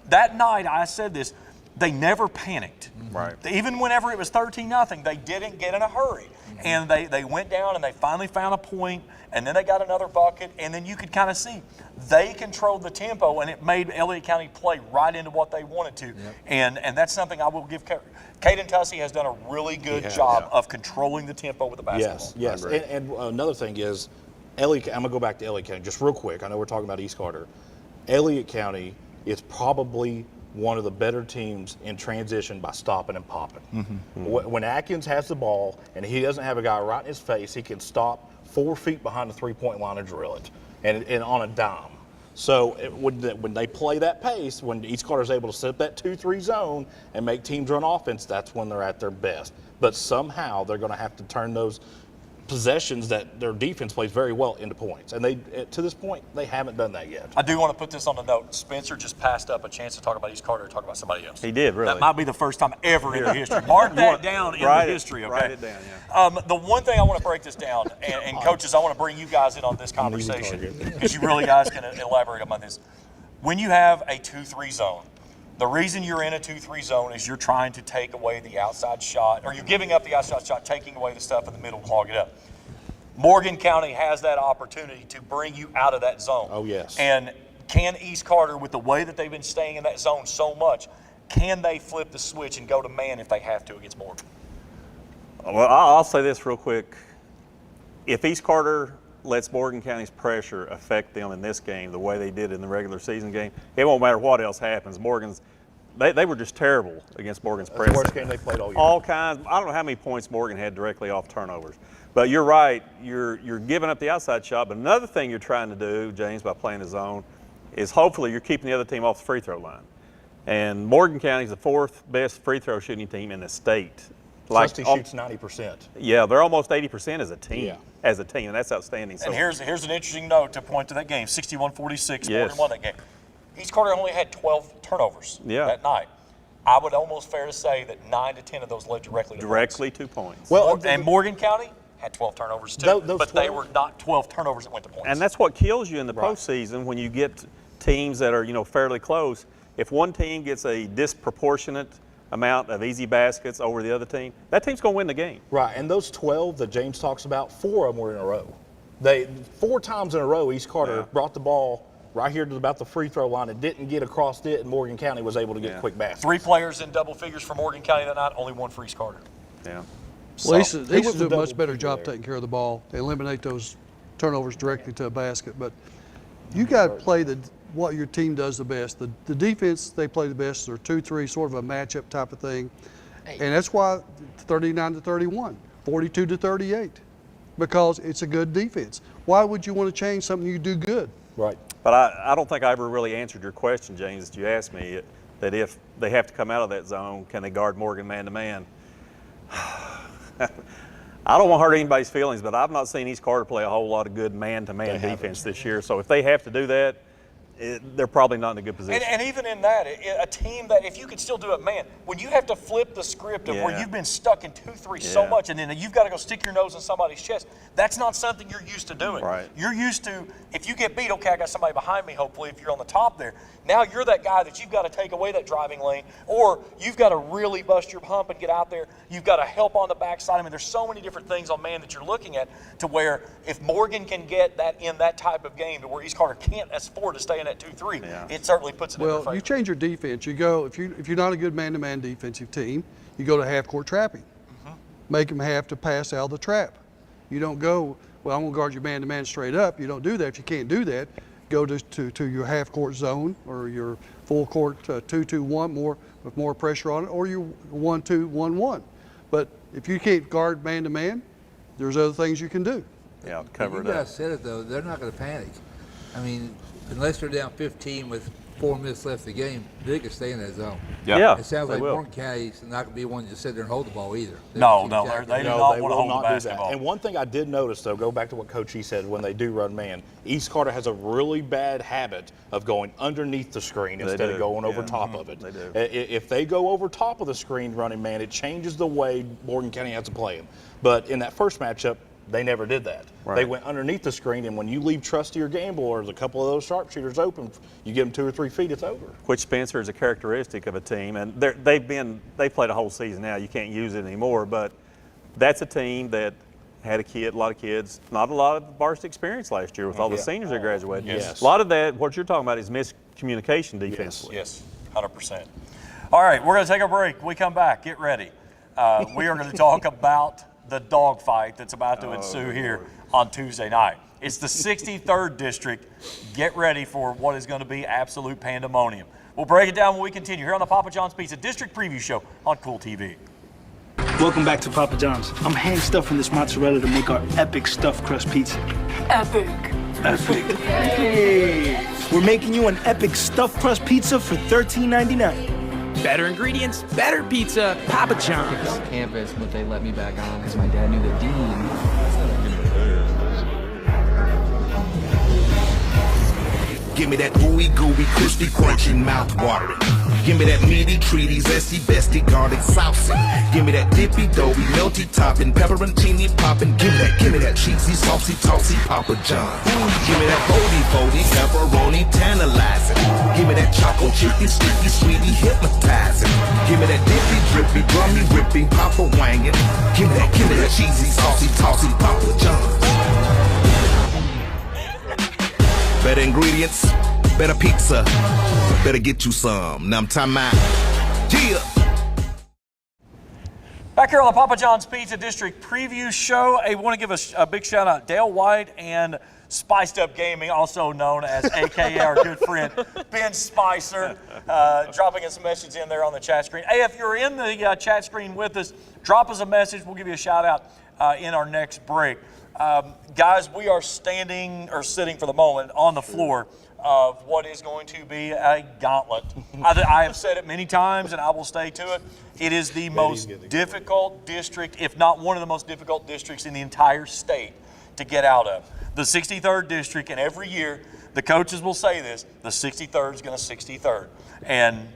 that night. I said this. They never panicked. Right. Even whenever it was 13-0, they didn't get in a hurry. And they went down and they finally found a point, and then they got another bucket, and then you could kind of see they controlled the tempo, and it made Elliott County play right into what they wanted to. And that's something I will give Caden Tussey has done a really good job of controlling the tempo with the basketball. Yes. And another thing is, Elliott, I'm going to go back to Elliott County just real quick. I know we're talking about East Carter. Elliott County is probably one of the better teams in transition by stopping and popping. When Atkins has the ball and he doesn't have a guy right in his face, he can stop 4 feet behind the three-point line and drill it, and on a dime. So when they play that pace, when East Carter's able to set up that 2-3 zone and make teams run offense, that's when they're at their best. But somehow they're going to have to turn those possessions that their defense plays very well into points. And to this point, they haven't done that yet. I do want to put this on the note. Spencer just passed up a chance to talk about East Carter or talk about somebody else. He did, really. That might be the first time ever in the history. Mark that down in the history, okay? Write it down, The one thing I want to break this down, and coaches, I want to bring you guys in on this conversation because you really guys can elaborate on this. When you have a 2-3 zone, the reason you're in a 2-3 zone is you're trying to take away the outside shot, or you're giving up the outside shot, taking away the stuff in the middle, clog it up. Morgan County has that opportunity to bring you out of that zone. Oh, yes. And can East Carter, with the way that they've been staying in that zone so much, can they flip the switch and go to man if they have to against Morgan? Well, I'll say this real quick. If East Carter lets Morgan County's pressure affect them in this game the way they did in the regular season game, it won't matter what else happens. They were just terrible against Morgan's press. That's the worst game they played all year. All kinds. I don't know how many points Morgan had directly off turnovers. But you're right. You're giving up the outside shot. But another thing you're trying to do, James, by playing the zone, is hopefully you're keeping the other team off the free throw line. And Morgan County is the 4th best free throw shooting team in the state. Trusty shoots 90%. Yeah, they're almost 80% as a team. Yeah. As a team, and that's outstanding. And here's an interesting note to point to that game. 61-46, Yes. Morgan won that game. East Carter only had 12 turnovers that night. I would almost fair to say that 9 to 10 of those led directly to points. Well, and Morgan County had 12 turnovers too, but they were not 12 turnovers that went to points. And that's what kills you in the postseason when you get teams that are, fairly close. If one team gets a disproportionate amount of easy baskets over the other team, that team's going to win the game. Right, and those 12 that James talks about, 4 of them were in a row. 4 times in a row, East Carter brought the ball right here to about the free throw line and didn't get across it, and Morgan County was able to get quick baskets. 3 players in double figures for Morgan County that night, only 1 for East Carter. Yeah. Well, they used to do a much better job taking care of the ball. They eliminate those turnovers directly to a basket. But you got to play what your team does the best. The defense they play the best are 2-3, sort of a matchup type of thing. And that's why 39-31, 42-38, because it's a good defense. Why would you want to change something you do good? Right. But I don't think I ever really answered your question, James, that you asked me, that if they have to come out of that zone, can they guard Morgan man-to-man? I don't want to hurt anybody's feelings, but I've not seen East Carter play a whole lot of good man-to-man defense this year. So if they have to do that, they're probably not in a good position. And even in that, a team that if you could still do it, man, when you have to flip the script of where you've been stuck in 2-3 so much, and then you've got to go stick your nose in somebody's chest, that's not something you're used to doing. Right. You're used to, if you get beat, okay, I got somebody behind me, hopefully, if you're on the top there. Now you're that guy that you've got to take away that driving lane, or you've got to really bust your hump and get out there. You've got to help on the backside. I mean, there's so many different things on man that you're looking at to where if Morgan can get that in that type of game to where East Carter can't afford to stay in that 2-3, it certainly puts it in their favor. Well, you change your defense. You go, if you're not a good man-to-man defensive team, you go to half-court trapping. Make them have to pass out of the trap. You don't go, well, I'm going to guard your man-to-man straight up. You don't do that. If you can't do that, go to your half-court zone or your full-court 2-2-1 with more pressure on it, or your 1-2-1-1. But if you can't guard man-to-man, there's other things you can do. Yeah, cover it up. You guys said it, though. They're not going to panic. I mean, unless they're down 15 with 4 minutes left of the game, they can stay in that zone. Yeah, It sounds like will. Morgan County's not going to be one to just sit there and hold the ball either. They do not want to hold the do basketball. that. And one thing I did notice, though, go back to what Coach E said when they do run man, East Carter has a really bad habit of going underneath the screen instead of going over top of it. They do. If they go over top of the screen running man, it changes the way Morgan County has to play him. But in that first matchup, they never did that. Right. They went underneath the screen, and when you leave Trusty or Gamble or a couple of those sharpshooters open, you give them 2 or 3 feet, it's over. Which, Spencer, is a characteristic of a team, and they've played a whole season now. You can't use it anymore, but that's a team that had a lot of kids, not a lot of varsity experience last year with all the seniors that graduated. Yes. A lot of that, what you're talking about, is miscommunication defensively. Yes, 100%. All right, we're going to take a break. When we come back, get ready. We are going to talk about the dogfight that's about to ensue here on Tuesday night. It's the 63rd District. Get ready for what is going to be absolute pandemonium. We'll break it down when we continue here on the Papa John's Pizza District Preview Show on Cool TV. Welcome back to Papa John's. I'm hand stuffing this mozzarella to make our epic stuffed crust pizza. Epic. Hey! We're making you an epic stuffed crust pizza for $13.99. Better ingredients, better pizza, Papa John's. On campus, but they let me back on because my dad knew the dean. Give me that ooey gooey, crispy, crunchy, mouth watering. Give me that meaty, treaty, zesty, bestie, garlic saucy. Give me that dippy, doughy, melty topping, pepperoncini popping. Give me that cheesy, saucy, tossy Papa John's. Give me that foldy, pepperoni, tantalizing. Give me that chocolate chicken, sticky, sweetie, hypnotizing. Give me that dippy, drippy, drummy, rippy, Papa wangin'. Give me that cheesy, saucy, tossy Papa John's. Better ingredients, better pizza, better get you some. Now I'm talking about, yeah. Back here on the Papa John's Pizza District Preview Show, I want to give a big shout out Dale White and Spiced Up Gaming, also known as AKA our good friend Ben Spicer, dropping us a message in there on the chat screen. Hey, if you're in the chat screen with us, drop us a message. We'll give you a shout out in our next break. Guys, we are sitting for the moment on the floor of what is going to be a gauntlet. I have said it many times, and I will stay to it. It is the most difficult district, if not one of the most difficult districts in the entire state to get out of. The 63rd district, and every year the coaches will say this, the 63rd is going to 63rd. And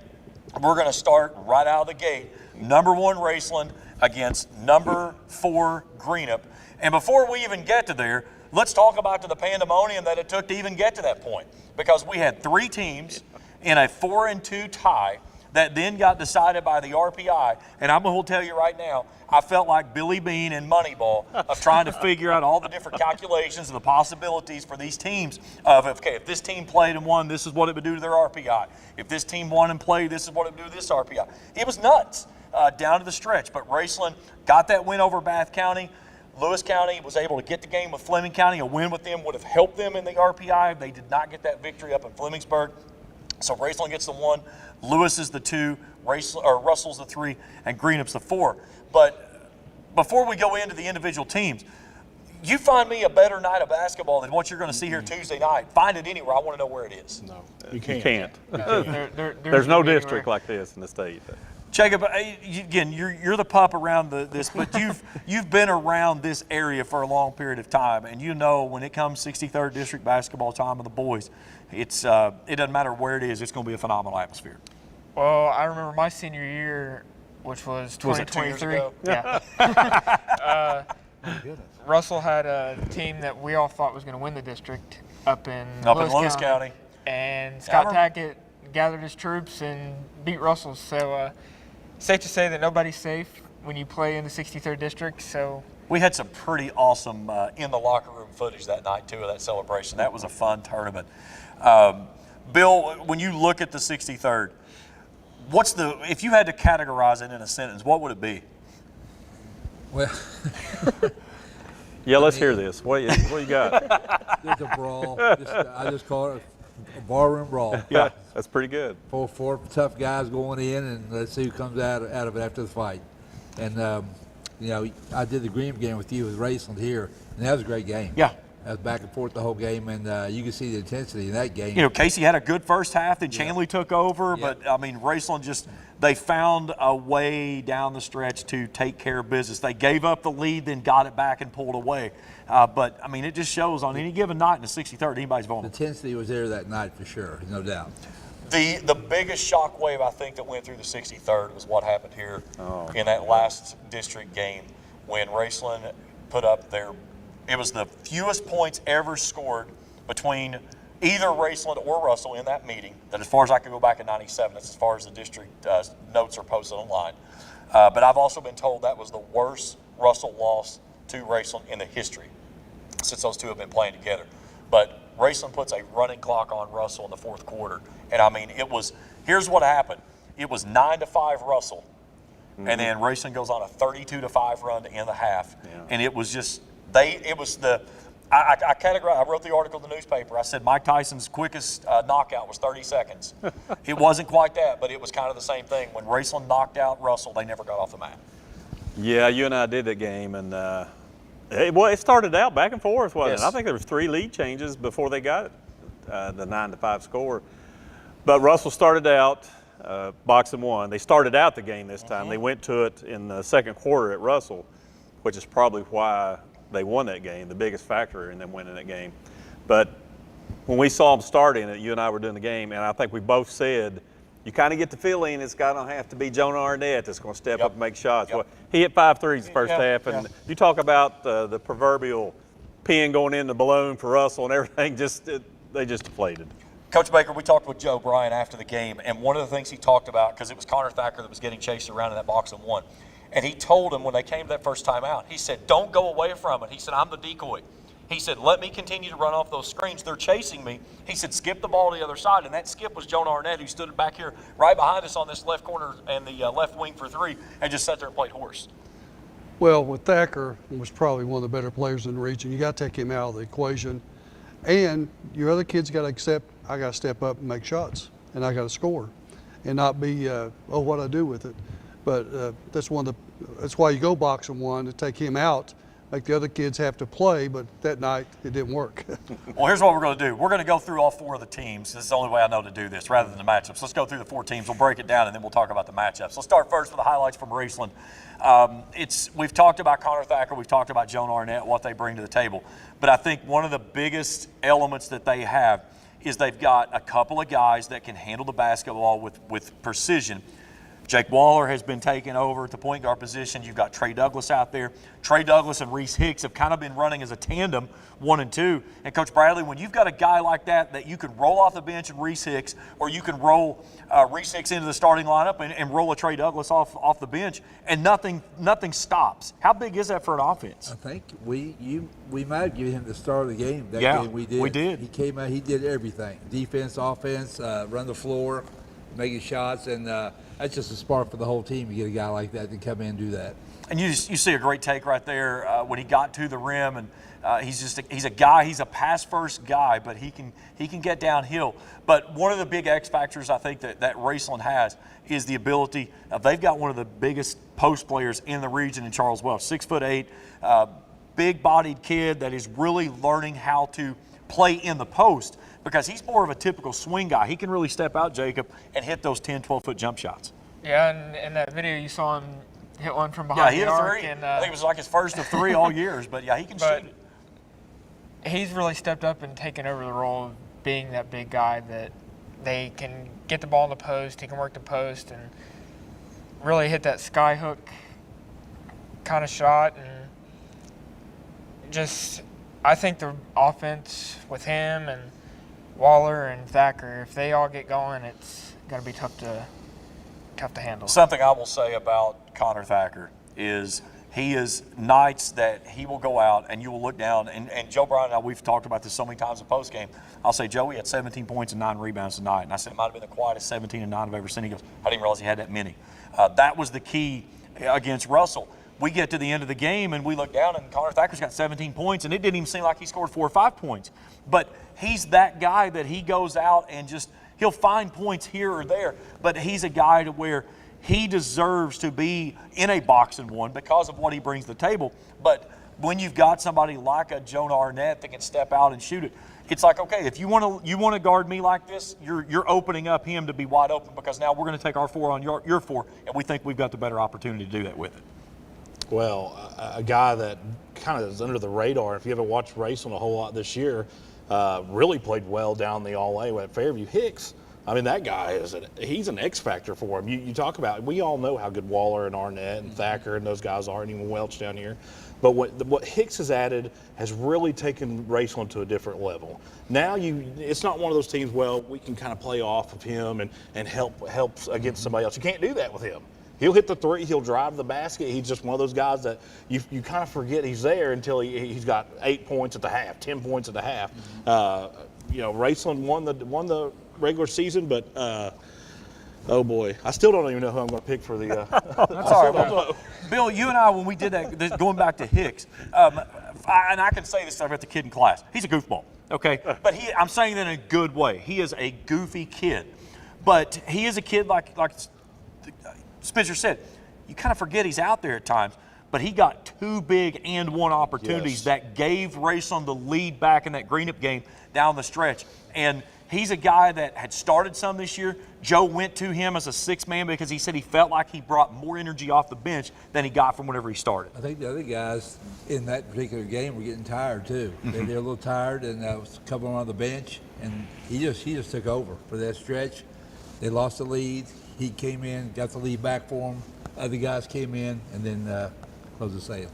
we're going to start right out of the gate, number 1 Raceland against number 4 Greenup. And before we even get to there, let's talk about the pandemonium that it took to even get to that point. Because we had 3 teams in a 4-2 tie that then got decided by the RPI. And I'm going to tell you right now, I felt like Billy Bean in Moneyball of trying to figure out all the different calculations and the possibilities for these teams of, okay, if this team played and won, this is what it would do to their RPI. If this team won and played, this is what it would do to this RPI. It was nuts down to the stretch. But Raceland got that win over Bath County. Lewis County was able to get the game with Fleming County. A win with them would have helped them in the RPI. They did not get that victory up in Flemingsburg. So Raceland gets the 1, Lewis is the 2, Russell's the 3, and Greenup's the 4. But before we go into the individual teams, you find me a better night of basketball than what you're going to see here Tuesday night. Find it anywhere. I want to know where it is. No, You can't. There's no district like this in the state. Jacob, again, you're the pup around this, but you've been around this area for a long period of time, and you know when it comes 63rd District basketball time of the boys, it doesn't matter where it is, it's going to be a phenomenal atmosphere. Well, I remember my senior year, which was 2023. Was it 2 years ago? Yeah. Russell had a team that we all thought was going to win the district up in Lewis County. And Scott Tackett gathered his troops and beat Russell. So safe to say that nobody's safe when you play in the 63rd district. So we had some pretty awesome in the locker room footage that night too of that celebration. That was a fun tournament. Bill, when you look at the 63rd, if you had to categorize it in a sentence, what would it be? Well, Yeah, let's hear this. What you got? there's a brawl. I just call it a barroom brawl. Yeah, that's pretty good. Four tough guys going in, and let's see who comes out of it after the fight. And I did the Greenup game with you with Raceland here, and that was a great game. Yeah. That was back and forth the whole game, and you could see the intensity in that game. You know, Casey had a good first half, then Chanley took over, but I mean, Raceland they found a way down the stretch to take care of business. They gave up the lead, then got it back and pulled away. But I mean, it just shows on any given night in the 63rd, anybody's vulnerable. The intensity was there that night for sure, no doubt. The biggest shockwave I think that went through the 63rd was what happened here in that last district game when Raceland put up it was the fewest points ever scored between either Raceland or Russell in that meeting. That as far as I can go back in 97, that's as far as the district notes are posted online. But I've also been told that was the worst Russell loss to Raceland in the history since those two have been playing together. But Raceland puts a running clock on Russell in the 4th quarter. And I mean, here's what happened. It was 9-5 Russell. Mm-hmm. And then Raceland goes on a 32-5 run to end the half. Yeah. And it was just, I wrote the article in the newspaper. I said Mike Tyson's quickest knockout was 30 seconds. It wasn't quite that, but it was kind of the same thing. When Raceland knocked out Russell, they never got off the mat. Yeah, you and I did that game, and it started out back and forth, wasn't it? I think there was 3 lead changes before they got the 9-5 score. But Russell started out boxing 1. They started out the game this time. They went to it in the 2nd quarter at Russell, which is probably why they won that game, the biggest factor in them winning that game. But when we saw them starting it, you and I were doing the game, and I think we both said, you kind of get the feeling it's going to have to be Jonah Arnett that's going to step up and make shots. Well, he hit 5 threes the first half, and you talk about the proverbial pin going in the balloon for Russell and everything, they just deflated. Coach Baker, we talked with Joe Bryan after the game, and one of the things he talked about, because it was Connor Thacker that was getting chased around in that box and 1, and he told him when they came to that first time out, he said, don't go away from it. He said, I'm the decoy. He said, let me continue to run off those screens. They're chasing me. He said, skip the ball to the other side. And that skip was Jonah Arnett, who stood back here right behind us on this left corner and the left wing for 3 and just sat there and played horse. Well, with Thacker, he was probably one of the better players in the region. You got to take him out of the equation. And your other kids got to accept, I got to step up and make shots, and I got to score, and not be, what I do with it. But that's why you go boxing 1 to take him out. make the other kids have to play, but that night it didn't work. Well, here's what we're going to do. We're going to go through all 4 of the teams. This is the only way I know to do this, rather than the matchups. Let's go through the 4 teams. We'll break it down, and then we'll talk about the matchups. Let's start first with the highlights from Raceland. We've talked about Connor Thacker. We've talked about Joan Arnett, what they bring to the table. But I think one of the biggest elements that they have is they've got a couple of guys that can handle the basketball with precision. Jake Waller has been taken over at the point guard position. You've got Trey Douglas out there. Trey Douglas and Reese Hicks have kind of been running as a tandem, 1 and 2. And Coach Bradley, when you've got a guy like that you can roll off the bench and Reese Hicks, or you can roll Reese Hicks into the starting lineup and roll a Trey Douglas off the bench, and nothing stops. How big is that for an offense? I think we might have given him the start of the game. That Yeah, game we did. we did. He came out, he did everything. Defense, offense, run the floor, making shots, and that's just a spark for the whole team to get a guy like that to come in and do that. And you see a great take right there when he got to the rim, and he's a guy. He's a pass first guy, but he can get downhill. But one of the big X factors I think that Raceland has is the ability. They've got one of the biggest post players in the region in Charles Welch, 6'8", big bodied kid that is really learning how to play in the post, because he's more of a typical swing guy. He can really step out, Jacob, and hit those 10, 12-foot jump shots. Yeah, and in that video you saw him hit one from Yeah, behind he the hit a arc. 3. And, I think it was like his first of 3 all years, but yeah, he can shoot it. He's really stepped up and taken over the role of being that big guy that they can get the ball in the post, he can work the post, and really hit that sky hook kind of shot. And just, I think the offense with him and Waller and Thacker, if they all get going, it's going to be tough to handle. Something I will say about Connor Thacker is he is nights that he will go out and you will look down, and Joe Brown and I, we've talked about this so many times in postgame. I'll say, Joey had 17 points and 9 rebounds tonight. And I said it might have been the quietest 17 and 9 I've ever seen. He goes, I didn't realize he had that many. That was the key against Russell. We get to the end of the game and we look down and Connor Thacker's got 17 points, and it didn't even seem like he scored 4 or 5 points. But he's that guy that he goes out and just, he'll find points here or there, but he's a guy to where he deserves to be in a box and one because of what he brings to the table. But when you've got somebody like a Jonah Arnett that can step out and shoot it, it's like, okay, if you want to guard me like this, you're opening up him to be wide open, because now we're going to take our 4 on your 4, and we think we've got the better opportunity to do that with it. Well, a guy that kind of is under the radar, if you haven't watched Raceland a whole lot this year, really played well down the all-A at Fairview. Hicks, I mean, that guy he's an X factor for him. You talk about, we all know how good Waller and Arnett and Thacker and those guys are, and even Welch down here. But what Hicks has added has really taken Raceland to a different level. Now it's not one of those teams, well, we can kind of play off of him and help against somebody else. You can't do that with him. He'll hit the 3, he'll drive the basket. He's just one of those guys that you kind of forget he's there until he's got 8 points at the half, 10 points at the half. Raceland won the regular season, but oh boy, I still don't even know who I'm going to pick for the. That's all right. Bill, you and I, when we did that, going back to Hicks, and I can say this about the kid in class, he's a goofball, okay? But I'm saying that in a good way. He is a goofy kid, but he is a kid like Spencer said, you kind of forget he's out there at times, but he got 2 big and 1 opportunities that gave Raceland the lead back in that Greenup game down the stretch. And he's a guy that had started some this year. Joe went to him as a 6th man because he said he felt like he brought more energy off the bench than he got from whenever he started. I think the other guys in that particular game were getting tired too. They're a little tired, and was a couple on the bench, and he just took over for that stretch. They lost the lead. He came in, got the lead back for him. Other guys came in and then closed the sale.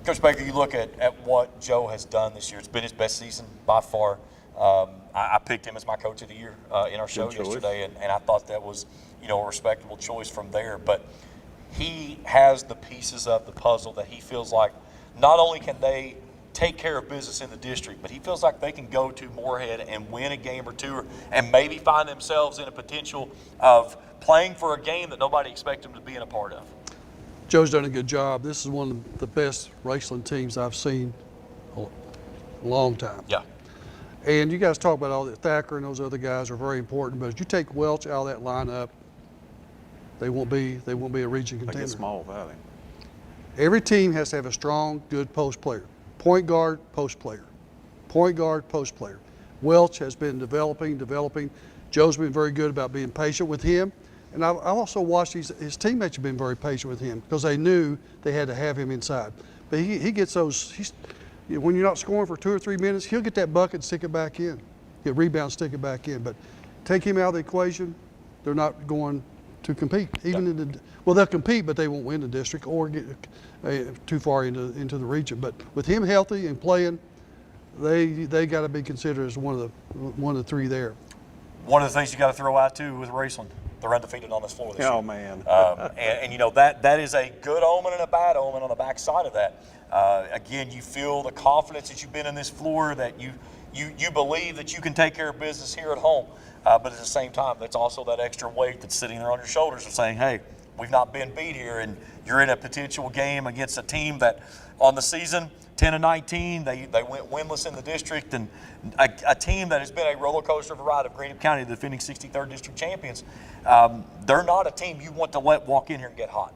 Coach Baker, you look at what Joe has done this year. It's been his best season by far. I picked him as my coach of the year in our show yesterday, and I thought that was, a respectable choice from there. But he has the pieces of the puzzle that he feels like not only can they take care of business in the district, but he feels like they can go to Morehead and win a game or 2, and maybe find themselves in a potential of playing for a game that nobody expected them to be in a part of. Joe's done a good job. This is one of the best Raceland teams I've seen in a long time. Yeah. And you guys talk about all that. Thacker and those other guys are very important, but if you take Welch out of that lineup, they won't be a region contender. Like a small valley. Every team has to have a strong, good post player. Point guard, post player. Point guard, post player. Welch has been developing. Joe's been very good about being patient with him. And I've also watched his teammates have been very patient with him because they knew they had to have him inside. But he gets those, when you're not scoring for 2 or 3 minutes, he'll get that bucket and stick it back in. He'll rebound, stick it back in. But take him out of the equation, they're not going to compete. Well, they'll compete, but they won't win the district or get too far into the region. But with him healthy and playing, they got to be considered as one of the 3 there. One of the things you got to throw out too with Raceland, they're undefeated on this floor this year. Oh man! And you know that is a good omen and a bad omen on the backside of that. Again, you feel the confidence that you've been in this floor, that you believe that you can take care of business here at home. But at the same time, that's also that extra weight that's sitting there on your shoulders of saying, hey, we've not been beat here, and you're in a potential game against a team that on the season, 10-19, they went winless in the district, and a team that has been a roller coaster of a ride of Greenup County, the defending 63rd district champions. They're not a team you want to let walk in here and get hot.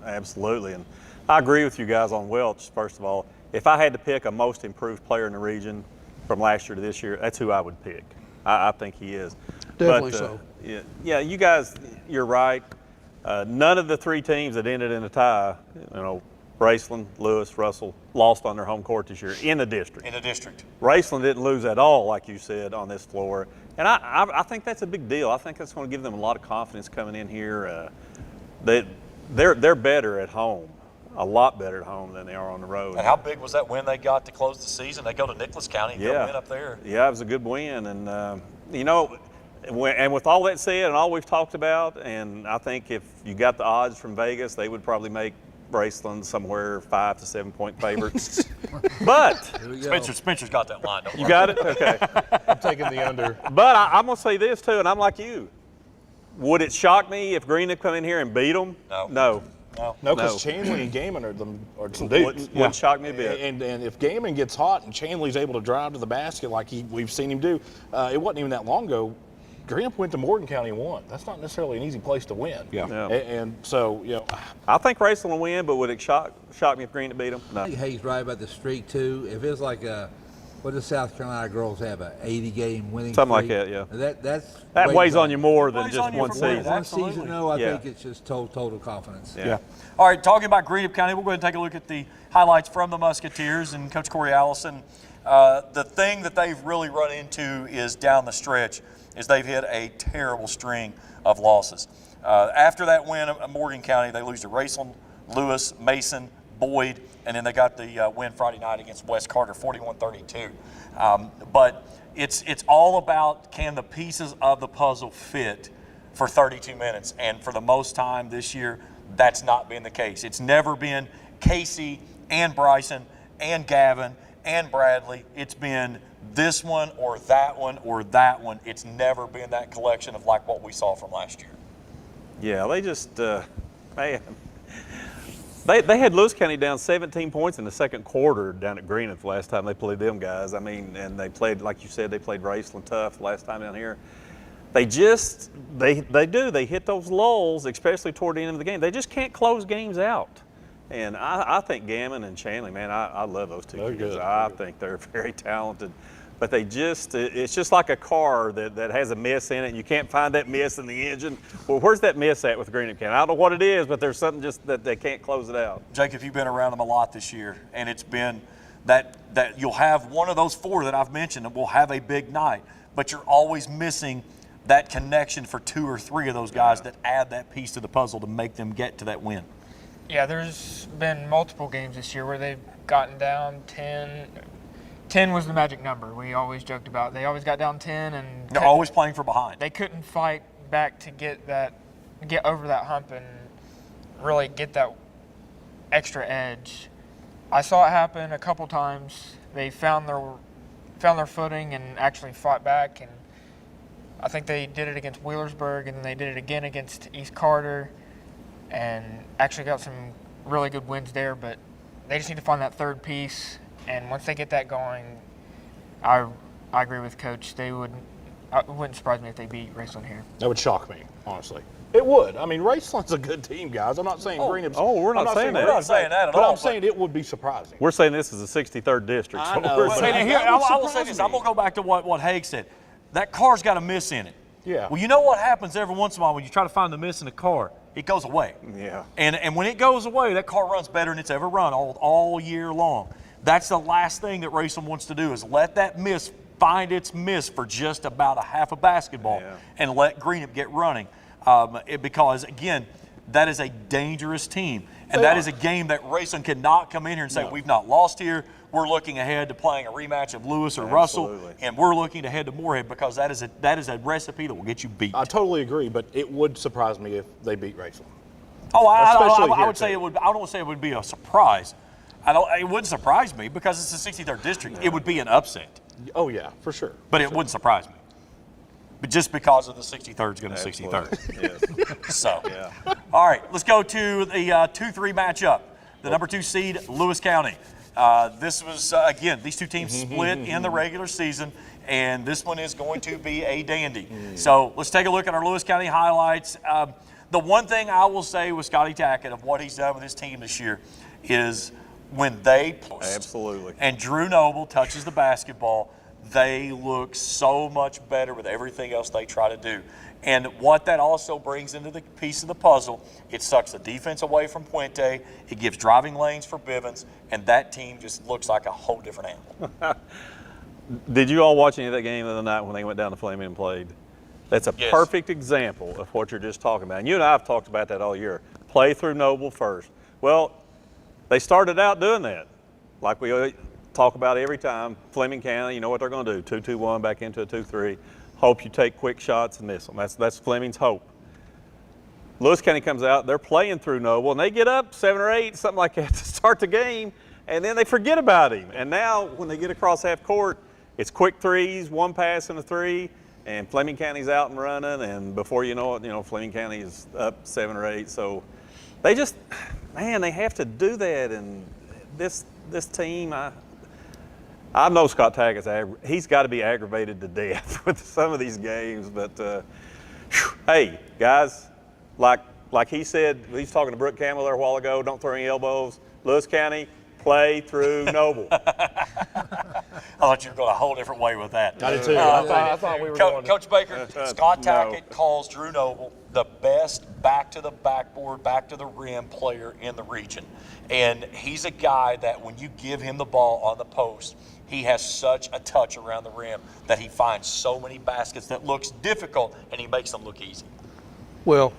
Absolutely, and I agree with you guys on Welch. First of all, if I had to pick a most improved player in the region from last year to this year, that's who I would pick. I think he is. Definitely so. Yeah, you guys, you're right. None of the 3 teams that ended in a tie, Raceland, Lewis, Russell, lost on their home court this year in the district. Raceland didn't lose at all, like you said, on this floor. And I think that's a big deal. I think that's going to give them a lot of confidence coming in here. They're better at home, a lot better at home than they are on the road. And how big was that win they got to close the season? They go to Nicholas County and go win up there. Yeah, it was a good win. And, and with all that said and all we've talked about, and I think if you got the odds from Vegas, they would probably make Raceland somewhere 5 to 7 point favorites. But Spencer's got that line. Don't you worry. got it? Okay. I'm taking the under. But I'm going to say this too, and I'm like you. Would it shock me if Greenup come in here and beat them? No. No, because Chanley and Gaiman are some dudes. Wouldn't shock me a bit. And if Gaiman gets hot and Chanley's able to drive to the basket like we've seen him do, it wasn't even that long ago. Greenup went to Morgan County and won. That's not necessarily an easy place to win. Yeah. And so, I think Raceland will win, but would it shock me if Greenup beat them? No. I think Hayes right about the streak too. If it's like what does South Carolina girls have, a 80-game winning Something streak? like that, yeah. That weighs on you more than Weighs just on you one for more. season. One season, though, I Yeah. think it's just total confidence. Yeah. All right, talking about Greenup County, we'll go ahead and take a look at the highlights from the Musketeers and Coach Corey Allison. The thing that they've really run into is down the stretch is they've hit a terrible string of losses. After that win at Morgan County, they lose to Raceland, Lewis, Mason, Boyd, and then they got the win Friday night against West Carter, 41-32. But it's all about, can the pieces of the puzzle fit for 32 minutes? And for the most time this year, that's not been the case. It's never been Casey and Bryson and Gavin and Bradley. It's been this one or that one or that one. It's never been that collection of like what we saw from last year. Yeah, they just, they had Lewis County down 17 points in the second quarter down at Greenup the last time they played them guys. I mean, and they played, like you said, they played Raceland tough last time down here. They just, they hit those lulls, especially toward the end of the game. They just can't close games out. And I think Gammon and Chanley, man, I love those two kids. Good. I think they're very talented. But they just, it's just like a car that has a miss in it, and you can't find that miss in the engine. Well, where's that miss at with Greenup County? I don't know what it is, but there's something just that they can't close it out. Jacob, you've been around them a lot this year, and it's been that you'll have one of those four that I've mentioned that will have a big night, but you're always missing that connection for two or three of those guys that add that piece to the puzzle to make them get to that win. Yeah, there's been multiple games this year where they've gotten down 10. 10 was the magic number. We always joked about. They always got down 10, and they're always playing for behind. They couldn't fight back to get over that hump and really get that extra edge. I saw it happen a couple times. They found their footing and actually fought back, and I think they did it against Wheelersburg, and then they did it again against East Carter, and actually got some really good wins there. But they just need to find that third piece. And once they get that going, I agree with Coach. It wouldn't surprise me if they beat Raceland here. That would shock me, honestly. It would. I mean, Raceland's a good team, guys. I'm not saying Greenup's. we're not saying that. We're not saying that at but all. I'm saying it would be surprising. We're saying this is the 63rd district. I so know, we're but- saying- And here, I will say this. I'm going to go back to what Haig said. That car's got a miss in it. Yeah. Well, you know what happens every once in a while when you try to find the miss in a car? It goes away. Yeah. And when it goes away, that car runs better than it's ever run all year long. That's the last thing that Raceland wants to do is let that miss find its miss for just about a half a basketball and let Greenup get running. Because, again, that is a dangerous team. And that is a game that Raceland cannot come in here and say, we've not lost here. We're looking ahead to playing a rematch of Lewis or Russell, and we're looking ahead to Morehead because that is a recipe that will get you beat. I totally agree, but it would surprise me if they beat Raceland. Oh, Especially I here, would say too. it would. I don't say it would be a surprise. It wouldn't surprise me because it's the 63rd district. It would be an upset, Oh, yeah, for sure. but it wouldn't surprise me. But just because of the 63rd is going to 63rd. Yes. So, all right, let's go to the 2-3 matchup. The number 2 seed, Lewis County. This was, again, these two teams split in the regular season, and this one is going to be a dandy. So let's take a look at our Lewis County highlights. The one thing I will say with Scotty Tackett of what he's done with his team this year is when they post Absolutely. and Drew Noble touches the basketball, they look so much better with everything else they try to do. And what that also brings into the piece of the puzzle, it sucks the defense away from Puente, it gives driving lanes for Bivens, and that team just looks like a whole different animal. Did you all watch any of that game the other night when they went down to Fleming and played? That's a perfect example of what you're just talking about. And you and I have talked about that all year. Play through Noble first. Well, they started out doing that. Like we talk about every time, Fleming County, you know what they're going to do, 2-2-1 back into a 2-3. Hope you take quick shots and miss them. That's Fleming's hope. Lewis County comes out, they're playing through Noble, and they get up 7 or 8, something like that, to start the game, and then they forget about him. And now, when they get across half court, it's quick threes, one pass and a 3, and Fleming County's out and running, and before you know it, Fleming County is up 7 or 8. So they just, man, they have to do that. And this team, I know Scott Tackett's he's got to be aggravated to death with some of these games. But hey, guys, like he said, he's talking to Brooke Campbell there a while ago. Don't throw any elbows. Lewis County, play through Noble. I thought you were going a whole different way with that. I did too. I thought we were going Coach Baker, Scott Tackett calls Drew Noble the best back to the backboard, back to the rim player in the region. And he's a guy that when you give him the ball on the post, he has such a touch around the rim that he finds so many baskets that looks difficult and he makes them look easy. Well,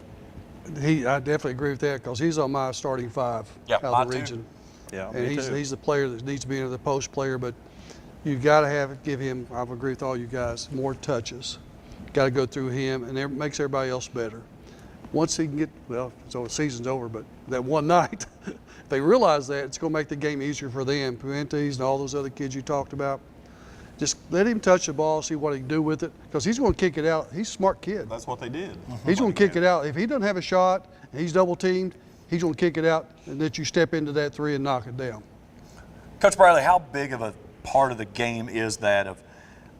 I definitely agree with that because he's on my starting 5 out of the region. Yeah, And he's the player that needs to be the post player, but you've got to give him, I agree with all you guys, more touches. Got to go through him, and it makes everybody else better. Once he can get, so the season's over, but that one night, if they realize that, it's going to make the game easier for them. Puentes and all those other kids you talked about. Just let him touch the ball, see what he can do with it, because he's going to kick it out. He's a smart kid. That's what they did. He's going to kick it out. If he doesn't have a shot and he's double teamed, he's going to kick it out and let you step into that 3 and knock it down. Coach Bradley, how big of a part of the game is that of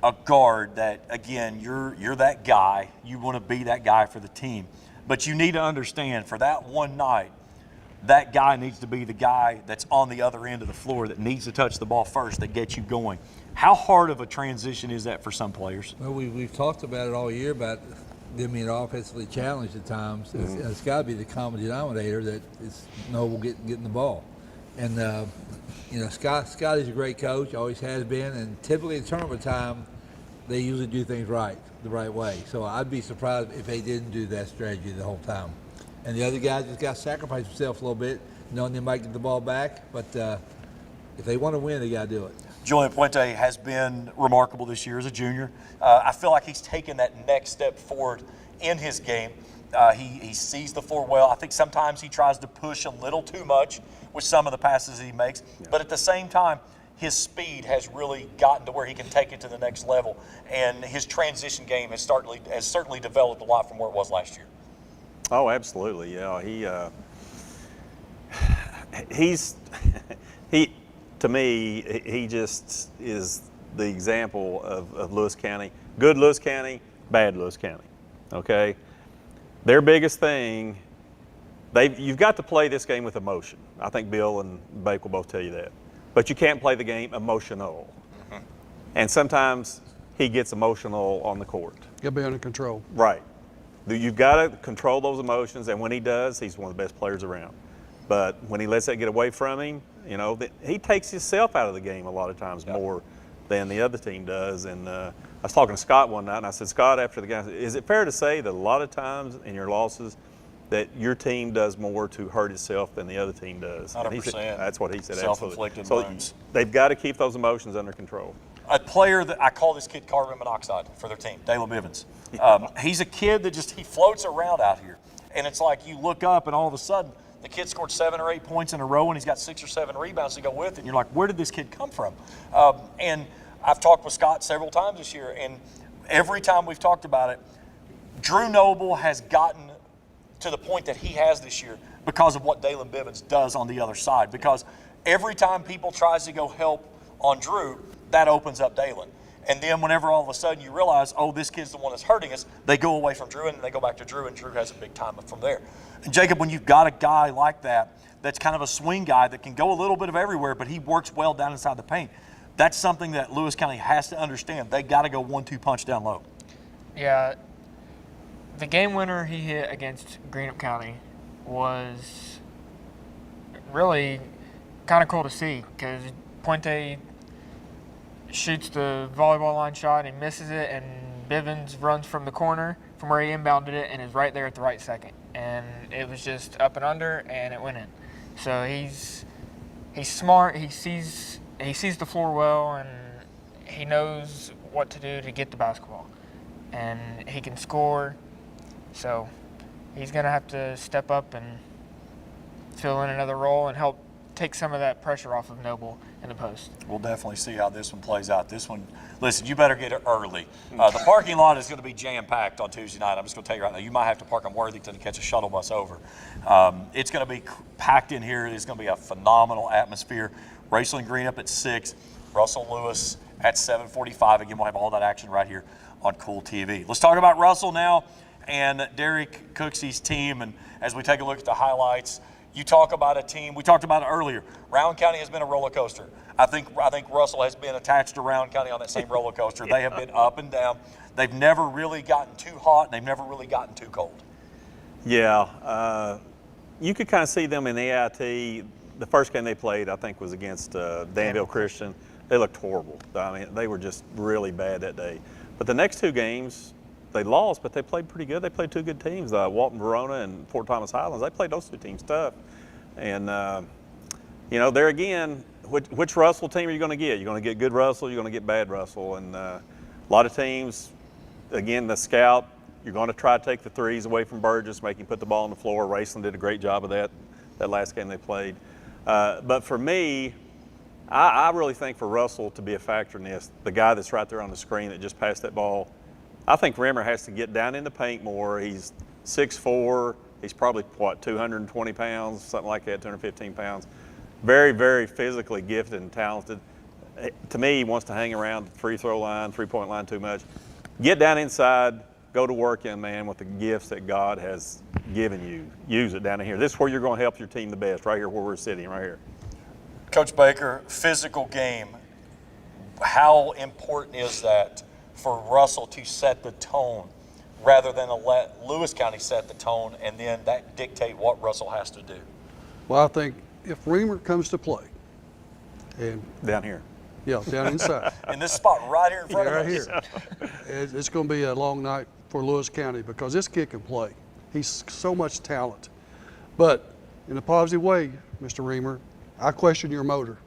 a guard that, again, you're that guy. You want to be that guy for the team. But you need to understand, for that one night, that guy needs to be the guy that's on the other end of the floor that needs to touch the ball first that gets you going. How hard of a transition is that for some players? Well, we've talked about it all year about them being offensively challenged at times. It's got to be the common denominator that is Noble getting the ball. And, Scott is a great coach, always has been, and typically in tournament time, they usually do things the right way. So I'd be surprised if they didn't do that strategy the whole time. And the other guys just got to sacrifice themselves a little bit, knowing they might get the ball back, but if they want to win, they got to do it. Julian Puente has been remarkable this year as a junior. I feel like he's taken that next step forward in his game. He sees the floor well. I think sometimes he tries to push a little too much with some of the passes he makes. Yeah. But at the same time, his speed has really gotten to where he can take it to the next level. And his transition game has certainly developed a lot from where it was last year. Oh, absolutely. Yeah, to me, he just is the example of Lewis County. Good Lewis County, bad Lewis County, okay? their biggest thing, you've got to play this game with emotion. I think Bill and Bake will both tell you that. But you can't play the game emotional. Mm-hmm. And sometimes he gets emotional on the court. Got to be under control. Right. You've got to control those emotions, and when he does, he's one of the best players around. But when he lets that get away from him, you know, he takes himself out of the game a lot of times more than the other team does. And I was talking to Scott one night, and I said, Scott, after the game, is it fair to say that a lot of times in your losses that your team does more to hurt itself than the other team does? 100%. And he said, that's what he said. Self-inflicted absolutely. wounds. So they've got to keep those emotions under control. A player that I call this kid carbon monoxide for their team, Dalen Bivens. He's a kid that he floats around out here. And it's like you look up and all of a sudden the kid scored 7 or 8 points in a row and he's got 6 or 7 rebounds to go with it. And you're like, where did this kid come from? And I've talked with Scott several times this year, and every time we've talked about it, Drew Noble has gotten to the point that he has this year because of what Dalen Bivens does on the other side. Because every time people tries to go help on Drew, that opens up Dalen. And then whenever all of a sudden you realize, oh, this kid's the one that's hurting us, they go away from Drew and they go back to Drew, and Drew has a big time from there. And Jacob, when you've got a guy like that, that's kind of a swing guy that can go a little bit of everywhere, but he works well down inside the paint, that's something that Lewis County has to understand. They got to go 1-2 punch down low. Yeah, the game winner he hit against Greenup County was really kind of cool to see, because Puente shoots the volleyball line shot and misses it, and Bivens runs from the corner from where he inbounded it and is right there at the right second. And it was just up and under, and it went in. So he's smart. He sees the floor well, and he knows what to do to get the basketball. And he can score. So he's going to have to step up and fill in another role and help take some of that pressure off of Noble in the post. We'll definitely see how this one plays out. This one, listen, you better get it early. The parking lot is going to be jam-packed on Tuesday night. I'm just going to tell you right now, you might have to park on Worthington to catch a shuttle bus over. It's going to be packed in here. It's going to be a phenomenal atmosphere. Raceland Greenup at 6, Russell Lewis at 7:45. Again, we'll have all that action right here on Cool TV. Let's talk about Russell now and Derek Cooksey's team. And as we take a look at the highlights, you talk about a team, we talked about it earlier. Rowan County has been a roller coaster. I think Russell has been attached to Rowan County on that same roller coaster. They have been up and down. They've never really gotten too hot, and they've never really gotten too cold. Yeah, you could kind of see them in the AIT. The first game they played, I think, was against Danville Christian. They looked horrible. I mean, they were just really bad that day. But the next 2 games, they lost, but they played pretty good. They played 2 good teams, Walton Verona and Fort Thomas Highlands. They played those 2 teams tough. And, you know, there again, which Russell team are you going to get? You're going to get good Russell, you're going to get bad Russell. And a lot of teams, again, the scout, you're going to try to take the threes away from Burgess, make him put the ball on the floor. Raceland did a great job of that last game they played. But for me, I really think for Russell to be a factor in this, the guy that's right there on the screen that just passed that ball, I think Rimmer has to get down in the paint more. He's 6'4". He's probably, 220 pounds, something like that, 215 pounds. Very, very physically gifted and talented. To me, he wants to hang around the free throw line, three-point line too much. Get down inside, go to work, young man, with the gifts that God has given you. Use it down in here. This is where you're going to help your team the best, right here where we're sitting, right here. Coach Baker, physical game, how important is that for Russell to set the tone rather than to let Lewis County set the tone and then that dictate what Russell has to do? Well, I think if Reamer comes to play, and down here. Yeah, down inside. In this spot right here in front of us. Right here. It's going to be a long night for Lewis County because this kid can play. He's so much talent. But in a positive way, Mr. Reamer, I question your motor.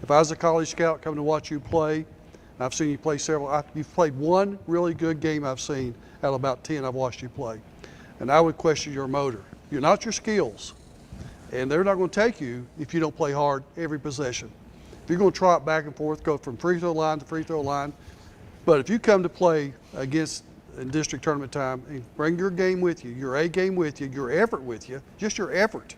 If I was a college scout coming to watch you play, and I've seen you play several, you've played 1 really good game I've seen out of about 10 I've watched you play. And I would question your motor. You're not your skills. And they're not going to take you if you don't play hard every possession. If you're going to trot back and forth, go from free throw line to free throw line. But if you come to play against in district tournament time and bring your game with you, your A game with you, your effort with you, just your effort,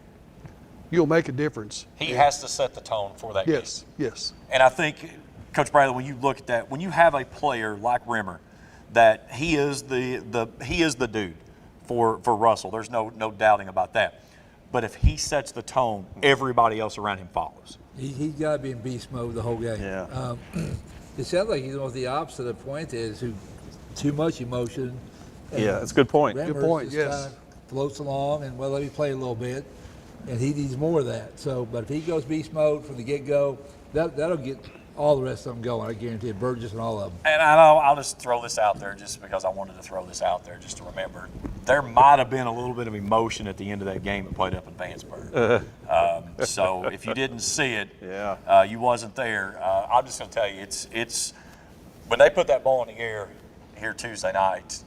you'll make a difference. He has to set the tone for that game. Yes. And I think, Coach Bradley, when you look at that, when you have a player like Rimmer, that he is the dude for Russell. There's no doubting about that. But if he sets the tone, everybody else around him follows. He's got to be in beast mode the whole game. Yeah. It sounds like he's almost the opposite of Fuentes, who too much emotion. Yeah, that's a good point. Remmers Good point, just yes. kinda floats along and, well, let me play a little bit. And he needs more of that. So, but if he goes beast mode from the get-go, that'll get all the rest of them going, I guarantee it, Burgess and all of them. And I'll just throw this out there just because I wanted to throw this out there just to remember. There might have been a little bit of emotion at the end of that game that played up in Vanceburg. So if you didn't see it, you wasn't there. I'm just going to tell you, it's when they put that ball in the air here Tuesday night,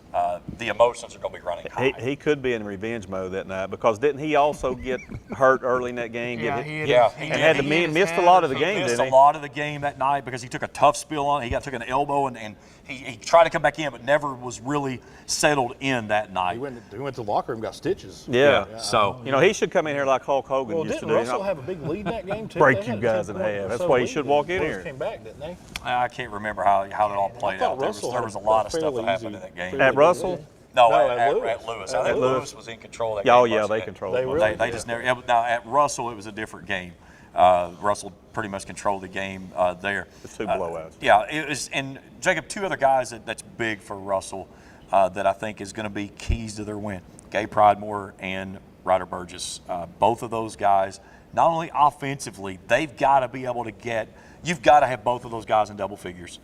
the emotions are going to be running high. He could be in revenge mode that night because didn't he also get hurt early in that game? Yeah, Get he and had to missed a lot of the game, Missed didn't a he? lot of the game that night because he took a tough spill on it. Took an elbow and he tried to come back in, but never was really settled in that night. He went to the locker room, got stitches. Yeah. So he should come in here like Hulk Hogan Well, used to didn't do. Russell have a big lead in that game too? Break They you had a guys in 10-point half. or That's so why he lead should and walk in Lewis here. Came back, didn't they? I can't remember how it all played thought out. There Russell was a had lot a of stuff fairly that happened easy- in that game. At Russell? No, No, at at Lewis. Lewis. I At think Lewis. Lewis was in control of that game. Oh, yeah, most of they that. controlled They most really of They it. just never. Now at Russell, it was a different game. Russell pretty much controlled the game there. It's two blowouts. Yeah, it was. And Jacob, two other guys that's big for Russell that I think is going to be keys to their win: Gabe Pridemore and Ryder Burgess. Both of those guys, not only offensively, they've got to be able to get. You've got to have both of those guys in double figures.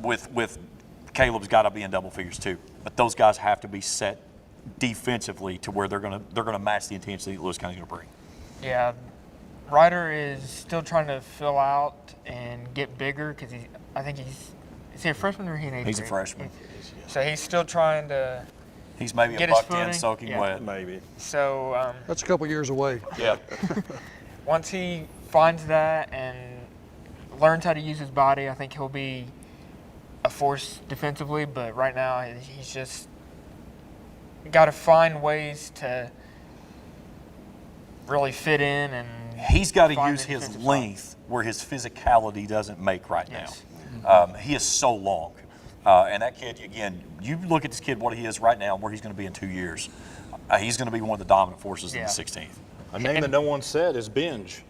With Caleb's got to be in double figures too. But those guys have to be set defensively to where they're gonna match the intensity that Lewis County's going to bring. Yeah, Ryder is still trying to fill out and get bigger because I think is he a freshman or is he an eighth He's a grade? freshman. So he's still trying to He's maybe get a his buck 10 footing. soaking Yeah. wet. Maybe. So That's a couple years away. Yeah. once he finds that and learns how to use his body, I think he'll be a force defensively. But right now, he's just got to find ways to really fit in and He's got to find use the his defensive length where his physicality doesn't make right Yes. now. He is so long. And that kid, again, you look at this kid, what he is right now and where he's going to be in 2 years. He's going to be one of the dominant forces in Yeah. the 16th. A name that no one said is Binge.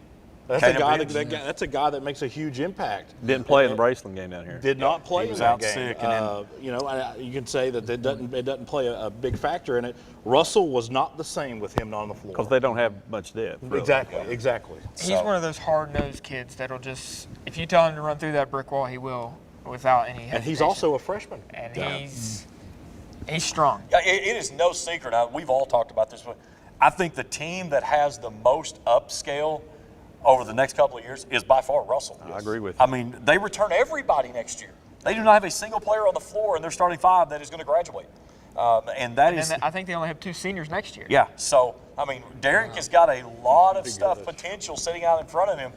That's Caden a guy Binge. that's a guy that makes a huge impact. Didn't play in the Raceland game down here. Did not play He was in that out game. sick, and then- You know, you can say that it doesn't play a big factor in it. Russell was not the same with him on the floor. Because they don't have much depth. Really. Exactly. He's one of those hard-nosed kids that'll just, if you tell him to run through that brick wall, he will without any hesitation. And he's also a freshman. And he's strong. Yeah, it is no secret. We've all talked about this, but I think the team that has the most upscale over the next couple of years is by far Russell. I agree with you. I mean, they return everybody next year. They do not have a single player on the floor in their starting five that is going to graduate. And that is. And I think they only have 2 seniors next year. Yeah, so, I mean, Derek has got a lot of stuff, potential sitting out in front of him.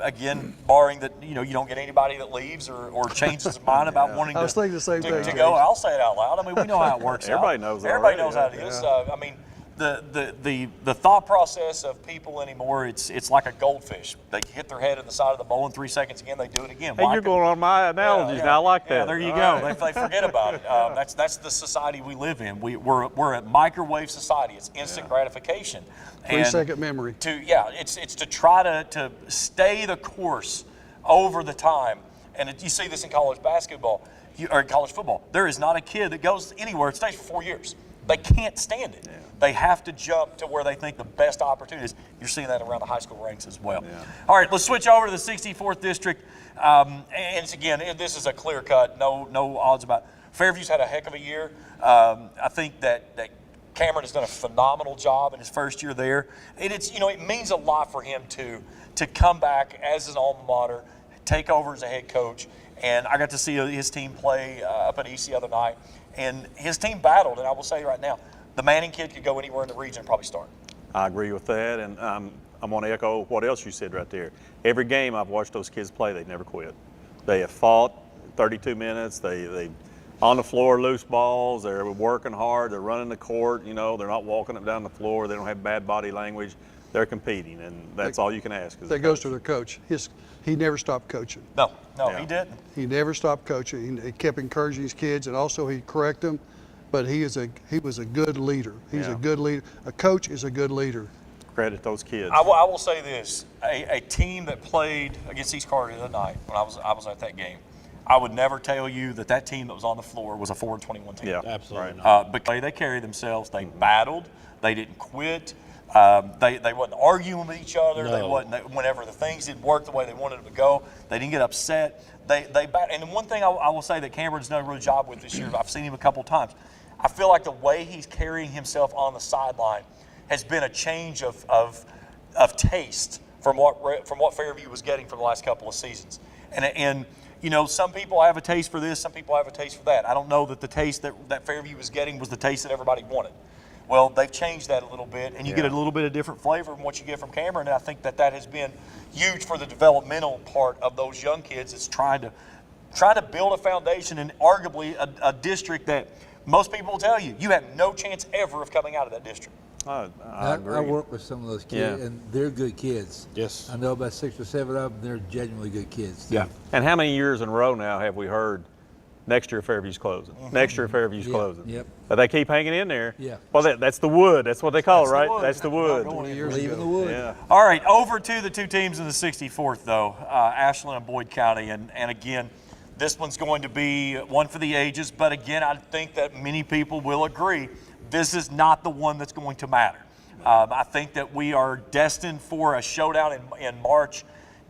Again, barring that, you don't get anybody that leaves or changes his mind about wanting I was thinking the same thing, to go. James. I'll say it out loud. I mean, we know how it works Everybody out. knows Everybody already, knows how it is. I mean, the thought process of people anymore, it's like a goldfish. They hit their head in the side of the bowl in 3 seconds again, they do it again. Hey, you're going on my analogies now. I like that. Yeah, there you All go. right. They forget about it. That's the society we live in. We're a microwave society. It's instant gratification. 3-second memory. It's to try to stay the course over the time. And you see this in college basketball or in college football. There is not a kid that goes anywhere and stays for 4 years. They can't stand it. They have to jump to where they think the best opportunity is. You're seeing that around the high school ranks as well. All right, let's switch over to the 64th district. And again, this is a clear cut. No odds about it. Fairview's had a heck of a year. I think that Cameron has done a phenomenal job in his first year there. And it means a lot for him to come back as an alma mater, take over as a head coach. And I got to see his team play up at East the other night. And his team battled, and I will say right now, the Manning kid could go anywhere in the region and probably start. I agree with that, and I'm going to echo what else you said right there. Every game I've watched those kids play, they never quit. They have fought 32 minutes. They on the floor, loose balls. They're working hard. They're running the court. They're not walking up down the floor. They don't have bad body language. They're competing, and that's all you can ask. That goes to their coach. He never stopped coaching. No, Yeah. he didn't. He never stopped coaching. He kept encouraging his kids, and also he'd correct them. but he was a good leader. He's a good leader. A coach is a good leader. Credit those kids. I will say this: a team that played against East Carter the other night when I was at that game, I would never tell you that team that was on the floor was a 4-21 team. Yeah, Absolutely right. not. But they carried themselves. They battled. They didn't quit. They wasn't arguing with each other. No. They wasn't. Whenever the things didn't work the way they wanted them to go, they didn't get upset. And one thing I will say that Cameron's done a really good job with this year. I've seen him a couple times. I feel like the way he's carrying himself on the sideline has been a change of taste from what Fairview was getting for the last couple of seasons. And you know, some people have a taste for this, some people have a taste for that. I don't know that the taste that Fairview was getting was the taste that everybody wanted. Well, they've changed that a little bit, and you get a little bit of different flavor from what you get from Cameron, and I think that has been huge for the developmental part of those young kids. It's trying to build a foundation in arguably a district that most people will tell you have no chance ever of coming out of that district. I agree. I work with some of those kids, and they're good kids. Yes. I know about 6 or 7 of them. They're genuinely good kids. Yeah. And how many years in a row now have we heard next year Fairview's closing? Next year Fairview's closing. Yep. But they keep hanging in there. Yeah. Well, that's the wood. That's what they call it, the right? wood. That's the wood. 20 years Leaving ago. the wood. Yeah. All right, over to the two teams in the 64th, though, Ashland and Boyd County. And again, this one's going to be one for the ages. But again, I think that many people will agree this is not the one that's going to matter. I think that we are destined for a showdown in March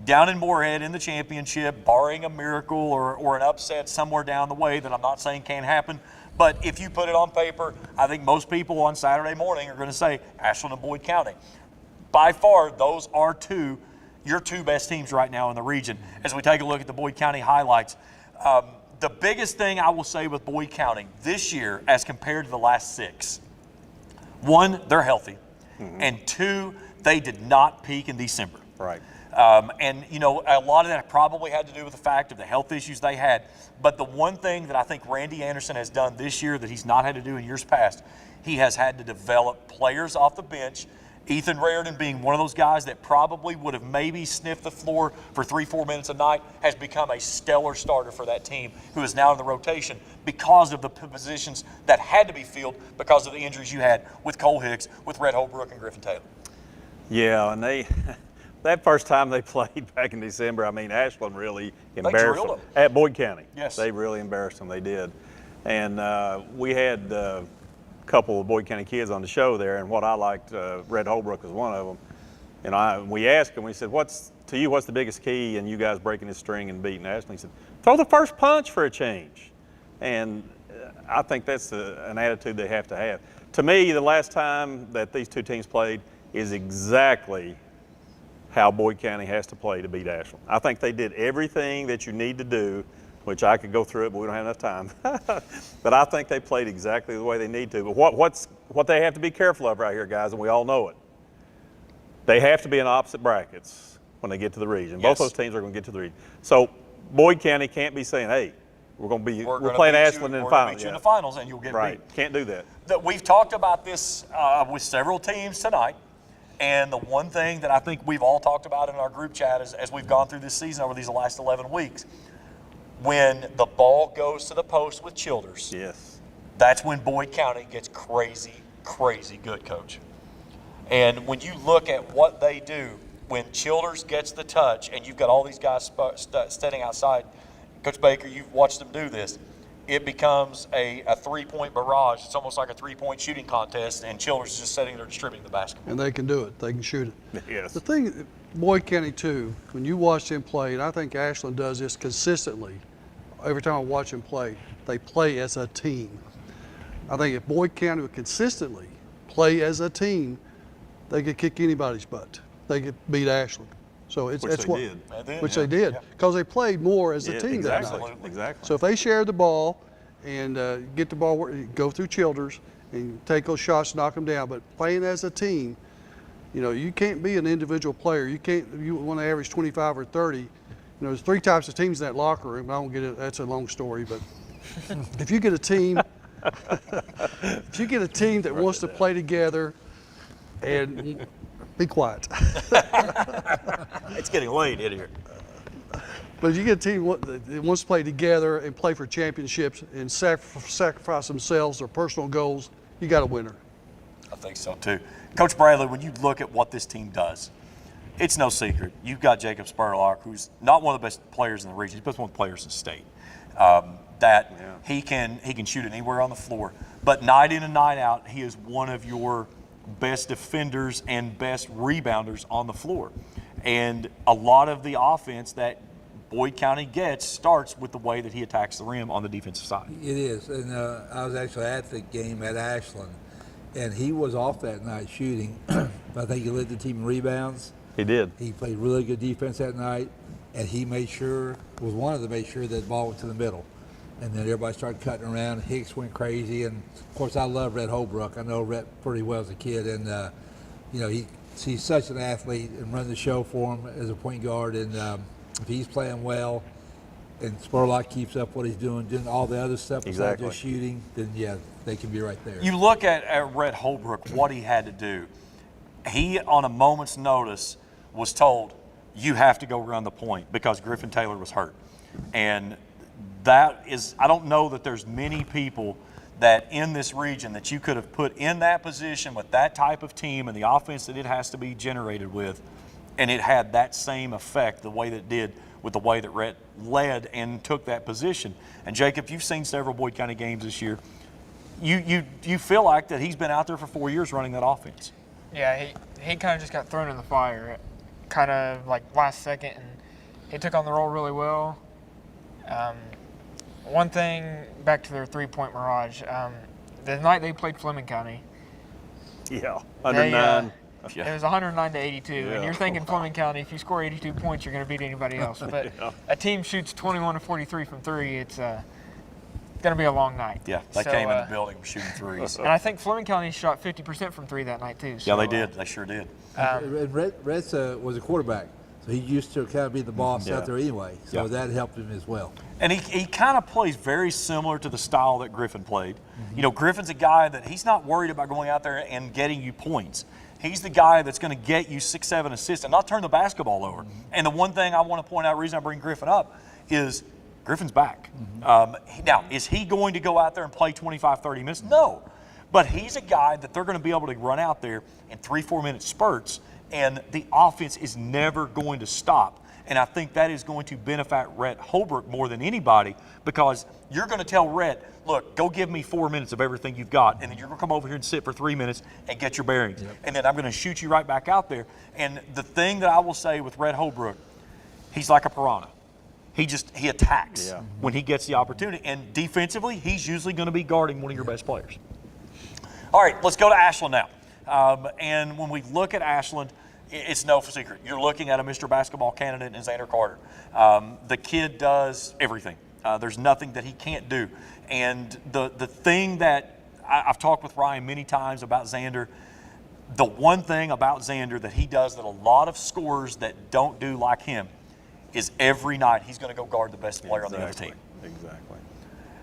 down in Morehead in the championship, barring a miracle or an upset somewhere down the way that I'm not saying can't happen. But if you put it on paper, I think most people on Saturday morning are going to say Ashland and Boyd County. By far, those are your two best teams right now in the region. As we take a look at the Boyd County highlights, the biggest thing I will say with Boyd County this year as compared to the last 6, 1, they're healthy, and 2, they did not peak in December. Right. And, you know, a lot of that probably had to do with the fact of the health issues they had. But the one thing that I think Randy Anderson has done this year that he's not had to do in years past, he has had to develop players off the bench. Ethan Raridan being one of those guys that probably would have maybe sniffed the floor for 3-4 minutes a night has become a stellar starter for that team who is now in the rotation because of the positions that had to be filled because of the injuries you had with Cole Hicks, with Red Holbrook, and Griffin Taylor. Yeah, and that first time they played back in December, I mean, Ashland really embarrassed them. At Boyd County. Yes. They really embarrassed them. They did. And we had a couple of Boyd County kids on the show there, and what I liked, Red Holbrook was one of them. And we asked him, we said, what's the biggest key in you guys breaking this string and beating Ashland? He said, throw the first punch for a change. And I think that's an attitude they have to have. To me, the last time that these two teams played is exactly how Boyd County has to play to beat Ashland. I think they did everything that you need to do, which I could go through it, but we don't have enough time. But I think they played exactly the way they need to. But what they have to be careful of right here, guys, and we all know it, they have to be in opposite brackets when they get to the region. Yes. Both those teams are going to get to the region. So Boyd County can't be saying, hey, we're playing Ashland in the finals. We're going to beat you in the finals, and you'll get right. beat. Can't do that. We've talked about this with several teams tonight. And the one thing that I think we've all talked about in our group chat as we've gone through this season over these last 11 weeks, when the ball goes to the post with Childers, yes, that's when Boyd County gets crazy, crazy good, Coach. And when you look at what they do, when Childers gets the touch and you've got all these guys standing outside, Coach Baker, you've watched them do this, it becomes a 3-point barrage. It's almost like a 3-point shooting contest, and Childers is just sitting there distributing the basketball. And they can do it. They can shoot it. yes. The thing, Boyd County too, when you watch them play, and I think Ashland does this consistently, every time I watch them play, they play as a team. I think if Boyd County would consistently play as a team, they could kick anybody's butt. They could beat Ashland. So Which they did, Yeah. because they played more as a team that exactly, night. Exactly. So if they shared the ball and get the ball, go through Childers and take those shots, knock them down. But playing as a team, you know, you can't be an individual player. You want to average 25 or 30. You know, there's 3 types of teams in that locker room. I don't get it. That's a long story, but if you get a team, that wants to play together, and be quiet. It's getting late in here. But you get a team that wants to play together and play for championships and sacrifice themselves or personal goals, you got a winner. I think so too. Coach Bradley, when you look at what this team does, it's no secret. You've got Jacob Spurlock, who's not one of the best players in the region. He's best one of the players in the state. He can shoot it anywhere on the floor. But night in and night out, he is one of your best defenders and best rebounders on the floor. And a lot of the offense that Boyd County gets starts with the way that he attacks the rim on the defensive side. It is, and I was actually at the game at Ashland, and he was off that night shooting. I think he led the team in rebounds. He did. He played really good defense that night, and he made sure, was one of them, made sure that the ball went to the middle. And then everybody started cutting around. Hicks went crazy, and of course I love Rhett Holbrook. I know Rhett pretty well as a kid, and he's such an athlete and run the show for him as a point guard. And if he's playing well, and Spurlock keeps up what he's doing all the other stuff besides just shooting, then yeah, they can be right there. You look at Rhett Holbrook, what he had to do. He, on a moment's notice, was told, you have to go run the point because Griffin Taylor was hurt. And that is, I don't know that there's many people that in this region that you could have put in that position with that type of team and the offense that it has to be generated with, and it had that same effect the way that it did with the way that Rhett led and took that position. And Jacob, you've seen several Boyd County games this year. You feel like that he's been out there for 4 years running that offense. Yeah, he kind of just got thrown in the fire, kind of like last second, and he took on the role really well. One thing, back to their three-point mirage, the night they played Fleming County. Yeah, 109. It was 109 to 82, and you're thinking Fleming County, if you score 82 points, you're going to beat anybody else. But a team shoots 21 to 43 from three, it's going to be a long night. Yeah, they came in the building shooting threes. And I think Fleming County shot 50% from three that night too. So, yeah, they did. They sure did. Rhett was a quarterback, so he used to kind of be the boss out there anyway. So that helped him as well. And he kind of plays very similar to the style that Griffin played. You know, Griffin's a guy that he's not worried about going out there and getting you points. He's the guy that's going to get you 6-7 assists and not turn the basketball over. And the one thing I want to point out, the reason I bring Griffin up, is Griffin's back. Now, is he going to go out there and play 25, 30 minutes? No. But he's a guy that they're going to be able to run out there in 3-4 minute spurts, and the offense is never going to stop. And I think that is going to benefit Rhett Holbrook more than anybody, because you're going to tell Rhett, look, go give me 4 minutes of everything you've got, and then you're going to come over here and sit for 3 minutes and get your bearings. And then I'm going to shoot you right back out there. And the thing that I will say with Rhett Holbrook, he's like a piranha. He attacks when he gets the opportunity. And defensively, he's usually going to be guarding one of your best players. All right, let's go to Ashland now. And when we look at Ashland, it's no secret. You're looking at a Mr. Basketball candidate in Xander Carter. The kid does everything. There's nothing that he can't do. And the thing that I've talked with Ryan many times about Xander, the one thing about Xander that he does that a lot of scorers that don't do like him is every night he's going to go guard the best player on the other team. Exactly.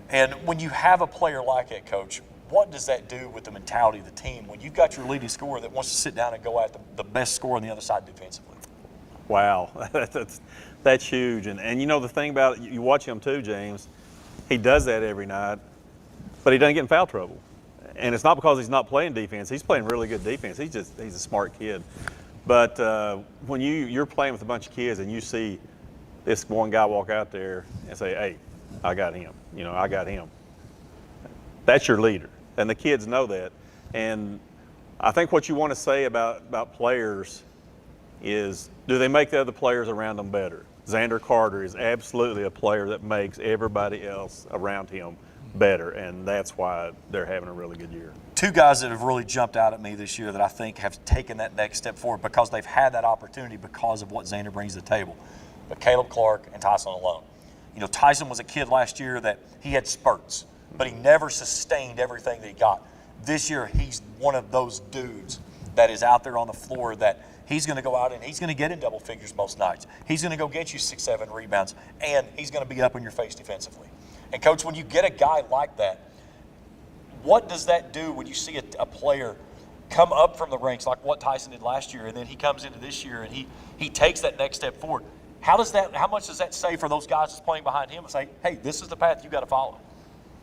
And when you have a player like that, Coach, what does that do with the mentality of the team when you've got your leading scorer that wants to sit down and go at the best scorer on the other side defensively? Wow, that's huge. And you know the thing about it, you watch him too, James, he does that every night, but he doesn't get in foul trouble. And it's not because he's not playing defense. He's playing really good defense. He's a smart kid. But when you're playing with a bunch of kids and you see this one guy walk out there and say, hey, I got him, I got him. That's your leader. And the kids know that. And I think what you want to say about players is, do they make the other players around them better? Xander Carter is absolutely a player that makes everybody else around him better, and that's why they're having a really good year. Two guys that have really jumped out at me this year that I think have taken that next step forward because they've had that opportunity because of what Xander brings to the table. But Caleb Clark and Tyson Alone. You know, Tyson was a kid last year that he had spurts, but he never sustained everything that he got. This year, he's one of those dudes that is out there on the floor that he's going to go out and he's going to get in double figures most nights. He's going to go get you 6-7 rebounds, and he's going to be up in your face defensively. And, Coach, when you get a guy like that, what does that do when you see a player come up from the ranks like what Tyson did last year, and then he comes into this year and he takes that next step forward? How much does that say for those guys that's playing behind him and say, hey, this is the path you got to follow?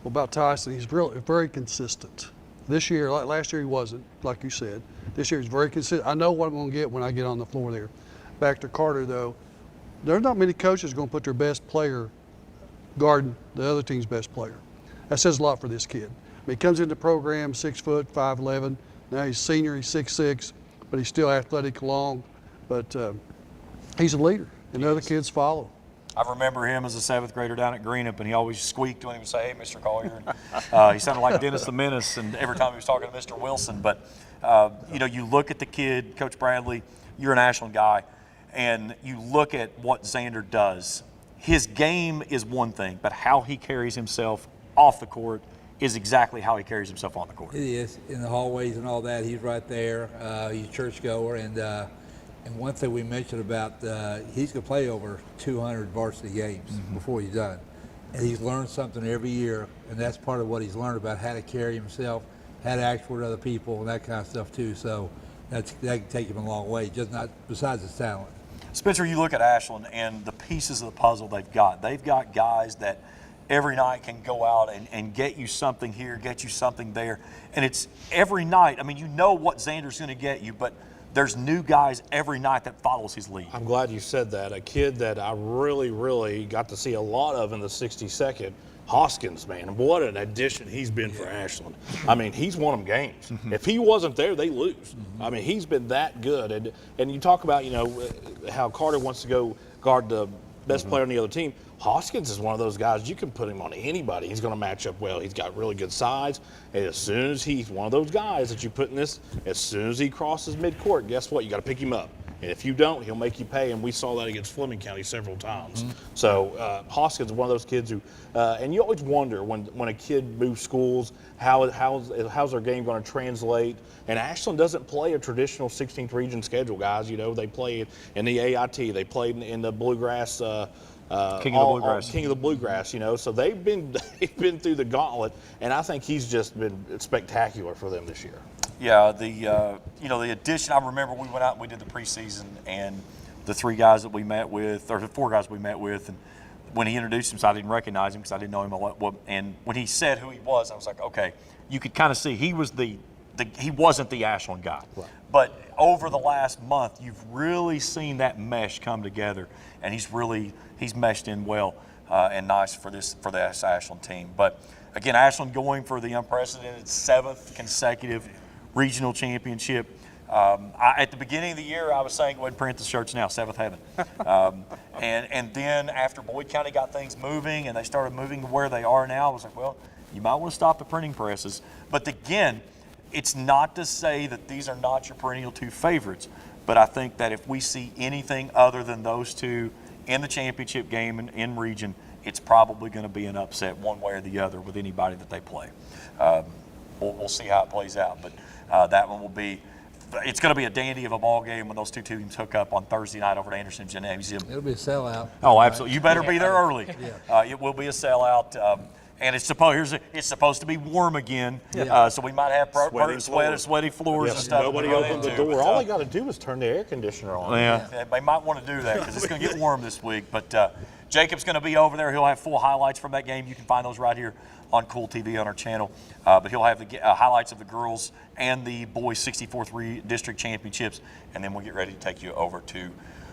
Well, about Tyson, he's really very consistent. This year, like last year, he wasn't, like you said. This year, he's very consistent. I know what I'm going to get when I get on the floor there. Back to Carter, though, there's not many coaches going to put their best player guarding the other team's best player. That says a lot for this kid. I mean, he comes into the program 6 foot, 5'11". Now he's senior, he's 6'6", but he's still athletic, long. But he's a leader, and the other kids follow. I remember him as a 7th grader down at Greenup, and he always squeaked when he would say, hey, Mr. Collier. He sounded like Dennis the Menace and every time he was talking to Mr. Wilson. But, you look at the kid, Coach Bradley, you're an Ashland guy, and you look at what Xander does. His game is one thing, but how he carries himself off the court is exactly how he carries himself on the court. It is. In the hallways and all that, he's right there. He's a churchgoer. And one thing we mentioned about, he's going to play over 200 varsity games before he's done. And he's learned something every year, and that's part of what he's learned about how to carry himself, how to act toward other people, and that kind of stuff too. So that can take him a long way, just not besides his talent. Spencer, you look at Ashland and the pieces of the puzzle they've got. They've got guys that every night can go out and get you something here, get you something there. And it's every night. I mean, you know what Xander's going to get you, but there's new guys every night that follows his lead. I'm glad you said that. A kid that I really, really got to see a lot of in the 62nd, Hoskins, man. What an addition he's been for Ashland. I mean, he's won them games. If he wasn't there, they lose. I mean, he's been that good. And you talk about, how Carter wants to go guard the best player on the other team. Hoskins is one of those guys, you can put him on anybody. He's going to match up well. He's got really good size. And as soon as he's one of those guys that you put in this, as soon as he crosses midcourt, guess what? You got to pick him up. And if you don't, he'll make you pay. And we saw that against Fleming County several times. So Hoskins is one of those kids who, and you always wonder when a kid moves schools, how's their game going to translate? And Ashland doesn't play a traditional 16th region schedule, guys. They play in the AIT. They played in the Bluegrass. King of the Bluegrass, so they've been through the gauntlet, and I think he's just been spectacular for them this year. Yeah, the addition. I remember we went out and we did the preseason, and the 3 guys that we met with, or the 4 guys we met with, and when he introduced himself, I didn't recognize him because I didn't know him a lot. And when he said who he was, I was like, okay, you could kind of see he was he wasn't the Ashland guy. Right. But over the last month, you've really seen that mesh come together, and he's meshed in well and nice for this Ashland team. But again, Ashland going for the unprecedented 7th consecutive regional championship. At the beginning of the year, I was saying, go ahead and print the shirts now, 7th Heaven. And then after Boyd County got things moving and they started moving to where they are now, I was like, well, you might want to stop the printing presses. But again, it's not to say that these are not your perennial 2 favorites, but I think that if we see anything other than those 2 in the championship game in region, it's probably going to be an upset one way or the other with anybody that they play. We'll see how it plays out, but that one will be. It's going to be a dandy of a ball game when those 2 teams hook up on Thursday night over at Anderson Gymnasium. It'll be a sellout. Oh, absolutely! You better be there early. It will be a sellout. And it's supposed to be warm again, so we might have sweaty floors and stuff. Nobody opened the door. All they got to do is turn the air conditioner on. Yeah, they might want to do that because it's going to get warm this week. But Jacob's going to be over there. He'll have full highlights from that game. You can find those right here on Cool TV on our channel. But he'll have the highlights of the girls and the boys 64th District Championships, and then we'll get ready to take you over to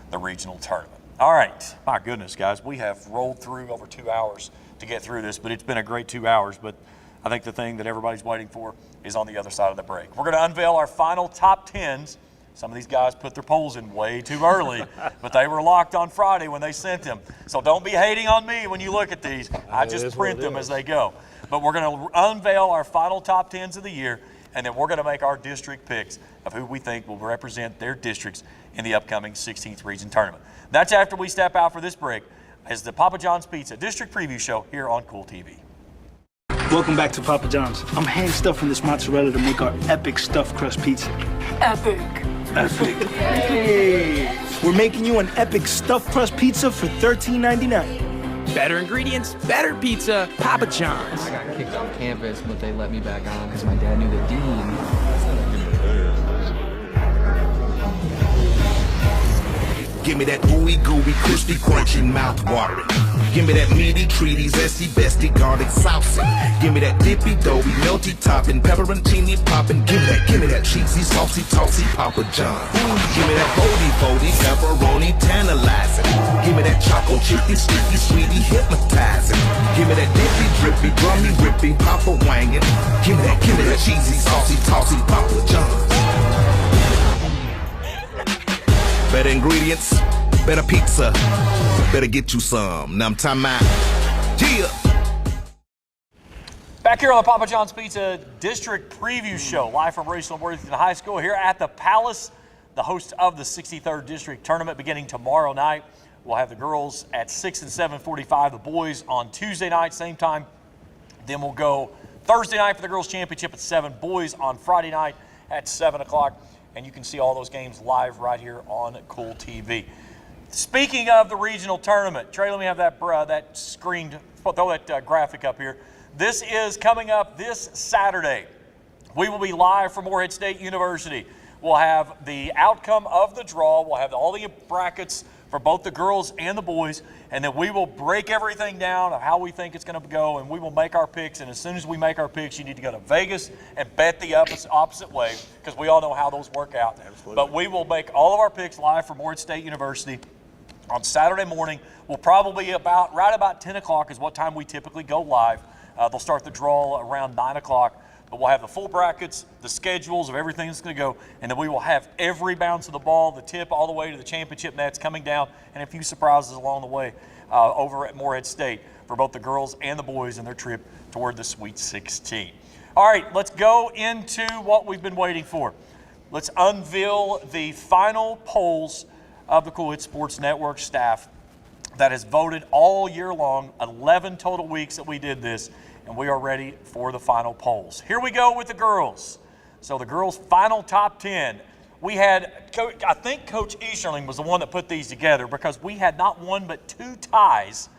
the regional tournament. All right, my goodness, guys, we have rolled through over 2 hours to get through this, but it's been a great 2 hours. But I think the thing that everybody's waiting for is on the other side of the break. We're going to unveil our final top 10s. Some of these guys put their polls in way too early, but they were locked on Friday when they sent them. So don't be hating on me when you look at these. I just print them as they go. But we're going to unveil our final top 10s of the year, and then we're going to make our district picks of who we think will represent their districts in the upcoming 16th Region Tournament. That's after we step out for this break as the Papa John's Pizza District Preview Show here on Cool TV. Welcome back to Papa John's. I'm hand stuffing this mozzarella to make our epic stuffed crust pizza. Epic. Hey! We're making you an epic stuffed crust pizza for $13.99. Better ingredients, better pizza, Papa John's. I got kicked off campus, but they let me back on because my dad knew the dean. Give me that ooey gooey, crispy, crunchy, mouth watering. Give me that meaty, treaty, zesty, bestie, garlic saucy. Give me that dippy, doughy, melty topping, pepperoncini popping. Give me that cheesy, saucy, tossy Papa John. Give me that boldy, foldy, pepperoni, tantalizing. Give me that choco chicky, sticky, sweetie, hypnotizing. Give me that dippy, drippy, drummy, rippy, Papa wangin'. Give me that cheesy, saucy, tossy Papa John. Better ingredients, better pizza, better get you some. Now I'm talking about, yeah. Back here on the Papa John's Pizza District Preview Show, live from Raceland and Worthington High School here at the Palace, the host of the 63rd District Tournament beginning tomorrow night. We'll have the girls at 6 and 7:45, the boys on Tuesday night, same time. Then we'll go Thursday night for the girls' championship at 7, boys on Friday night at 7 o'clock. And you can see all those games live right here on Cool TV. Speaking of the regional tournament, Trey, let me have that screened, throw that graphic up here. This is coming up this Saturday. We will be live from Morehead State University. We'll have the outcome of the draw. We'll have all the brackets for both the girls and the boys, and then we will break everything down of how we think it's going to go, and we will make our picks. And as soon as we make our picks, you need to go to Vegas and bet the opposite way, because we all know how those work out. Absolutely. But we will make all of our picks live from Morehead State University on Saturday morning. We'll probably right about 10 o'clock is what time we typically go live. They'll start the draw around 9 o'clock. But we'll have the full brackets, the schedules of everything that's going to go, and then we will have every bounce of the ball, the tip, all the way to the championship nets coming down, and a few surprises along the way over at Morehead State for both the girls and the boys in their trip toward the Sweet 16. All right, let's go into what we've been waiting for. Let's unveil the final polls of the Kool Hits Sports Network staff that has voted all year long, 11 total weeks that we did this. And we are ready for the final polls. Here we go with the girls. So the girls' final top 10. We had, I think Coach Easterling was the one that put these together, because we had not one but 2 ties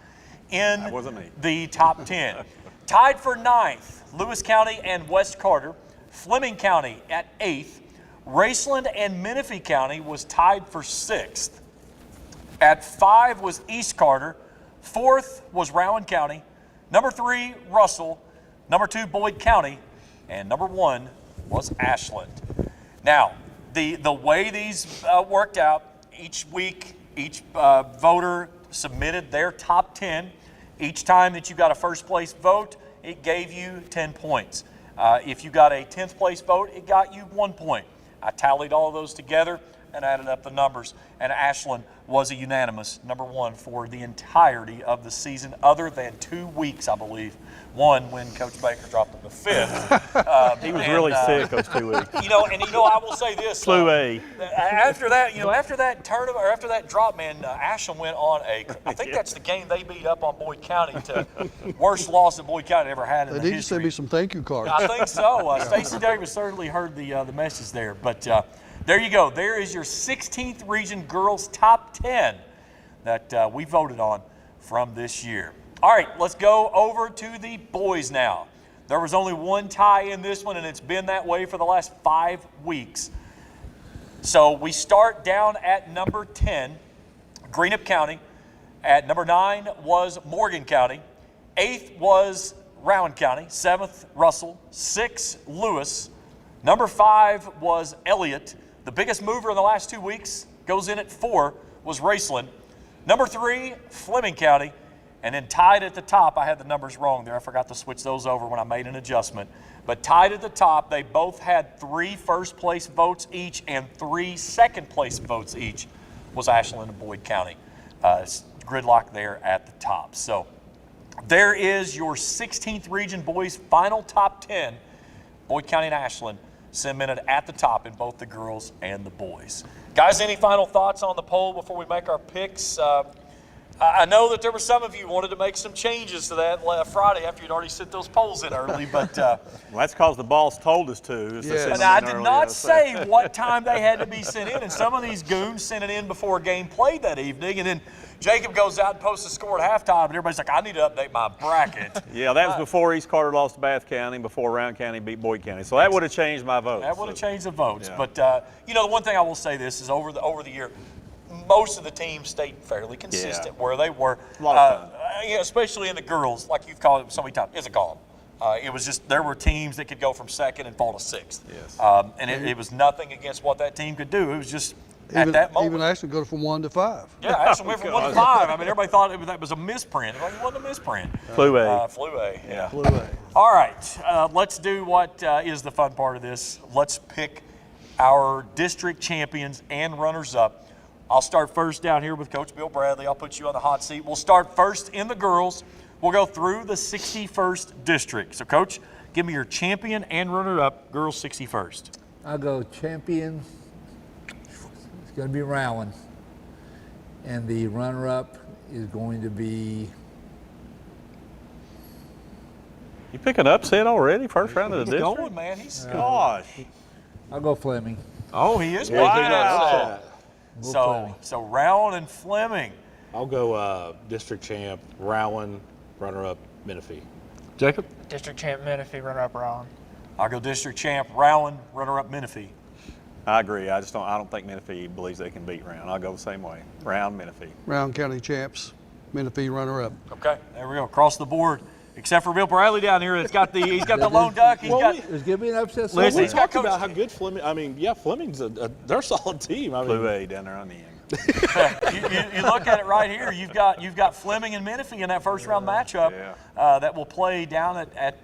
in That wasn't me. the top 10. Tied for 9th, Lewis County and West Carter. Fleming County at 8th. Raceland and Menifee County was tied for 6th. At 5 was East Carter. 4th was Rowan County. Number 3, Russell. Number 2, Boyd County. And number 1 was Ashland. Now, the way these worked out, each week, each voter submitted their top 10. Each time that you got a first place vote, it gave you 10 points. If you got a 10th place vote, it got you 1 point. I tallied all of those together and added up the numbers, and Ashland was a unanimous number 1 for the entirety of the season, other than 2 weeks, I believe. One when Coach Baker dropped him to 5th. He was really sick those 2 weeks. I will say this. Flu A. After that, after that tournament, or after that drop, man, Ashland went on I think that's the game they beat up on Boyd County to worst loss that Boyd County ever had in the They need to history. send me some thank you cards. I think so. Stacey Davis certainly heard the message there. But there you go. There is your 16th region girls top 10 that we voted on from this year. All right, let's go over to the boys now. There was only one tie in this one, and it's been that way for the last 5 weeks. So we start down at number 10, Greenup County. At number 9 was Morgan County. 8th was Rowan County. 7th, Russell. 6th, Lewis. Number 5 was Elliott. The biggest mover in the last 2 weeks, goes in at 4, was Raceland. Number 3, Fleming County. And then tied at the top, I had the numbers wrong there. I forgot to switch those over when I made an adjustment. But tied at the top, they both had 3 first place votes each and 3 second place votes each, was Ashland and Boyd County. Gridlock there at the top. So there is your 16th region boys final top 10. Boyd County and Ashland cemented at the top in both the girls and the boys. Guys, any final thoughts on the poll before we make our picks? I know that there were some of you who wanted to make some changes to that Friday after you'd already sent those polls in early, but Well, that's because the boss told us to. Yes. and I did not say what time they had to be sent in, and some of these goons sent it in before a game played that evening, and then Jacob goes out and posts the score at halftime, and everybody's like, I need to update my bracket. Yeah, that was before East Carter lost to Bath County, before Rowan County beat Boyd County. So that would have changed my vote. That would have changed the votes. Yeah. But, the one thing I will say this is over the year, most of the teams stayed fairly consistent where they were. A lot of fun. Especially in the girls, like you've called it so many times, it's a golem. It was just, there were teams that could go from second and fall to sixth. Yes. And it was nothing against what that team could do. It was just at that moment. Even Ashland go from 1 to 5. Yeah, Ashland went from 1 to 5. I mean, everybody thought that was a misprint. Like, it wasn't a misprint. Flu A. Flu A, yeah. Flu A. All right, let's do what is the fun part of this. Let's pick our district champions and runners-up. I'll start first down here with Coach Bill Bradley. I'll put you on the hot seat. We'll start first in the girls. We'll go through the 61st district. So, Coach, give me your champion and runner-up, girls 61st. I'll go champion. It's going to be Rowan. And the runner-up is going to be... You pick an upset already? First round of the He's district? going, man. He's Gosh. I'll go Fleming. Oh, he is. Wow. So Rowan and Fleming. I'll go district champ, Rowan, runner-up, Menifee. Jacob? District champ Menifee, runner-up Rowan. I'll go district champ, Rowan, runner-up Menifee. I agree. I don't think Menifee believes they can beat Round. I'll go the same way. Round, Menifee. Rowan County champs, Menifee runner-up. Okay, there we go. Across the board. Except for Bill Bradley down here, he's got the lone duck. There's going to be an upset somewhere. Listen, We he's got talked about Coach- how good Fleming. I mean, yeah, Fleming's they're a solid team. I mean, Flu A down there on the end. you look at it right here. You've got Fleming and Menifee in that first round matchup that will play down at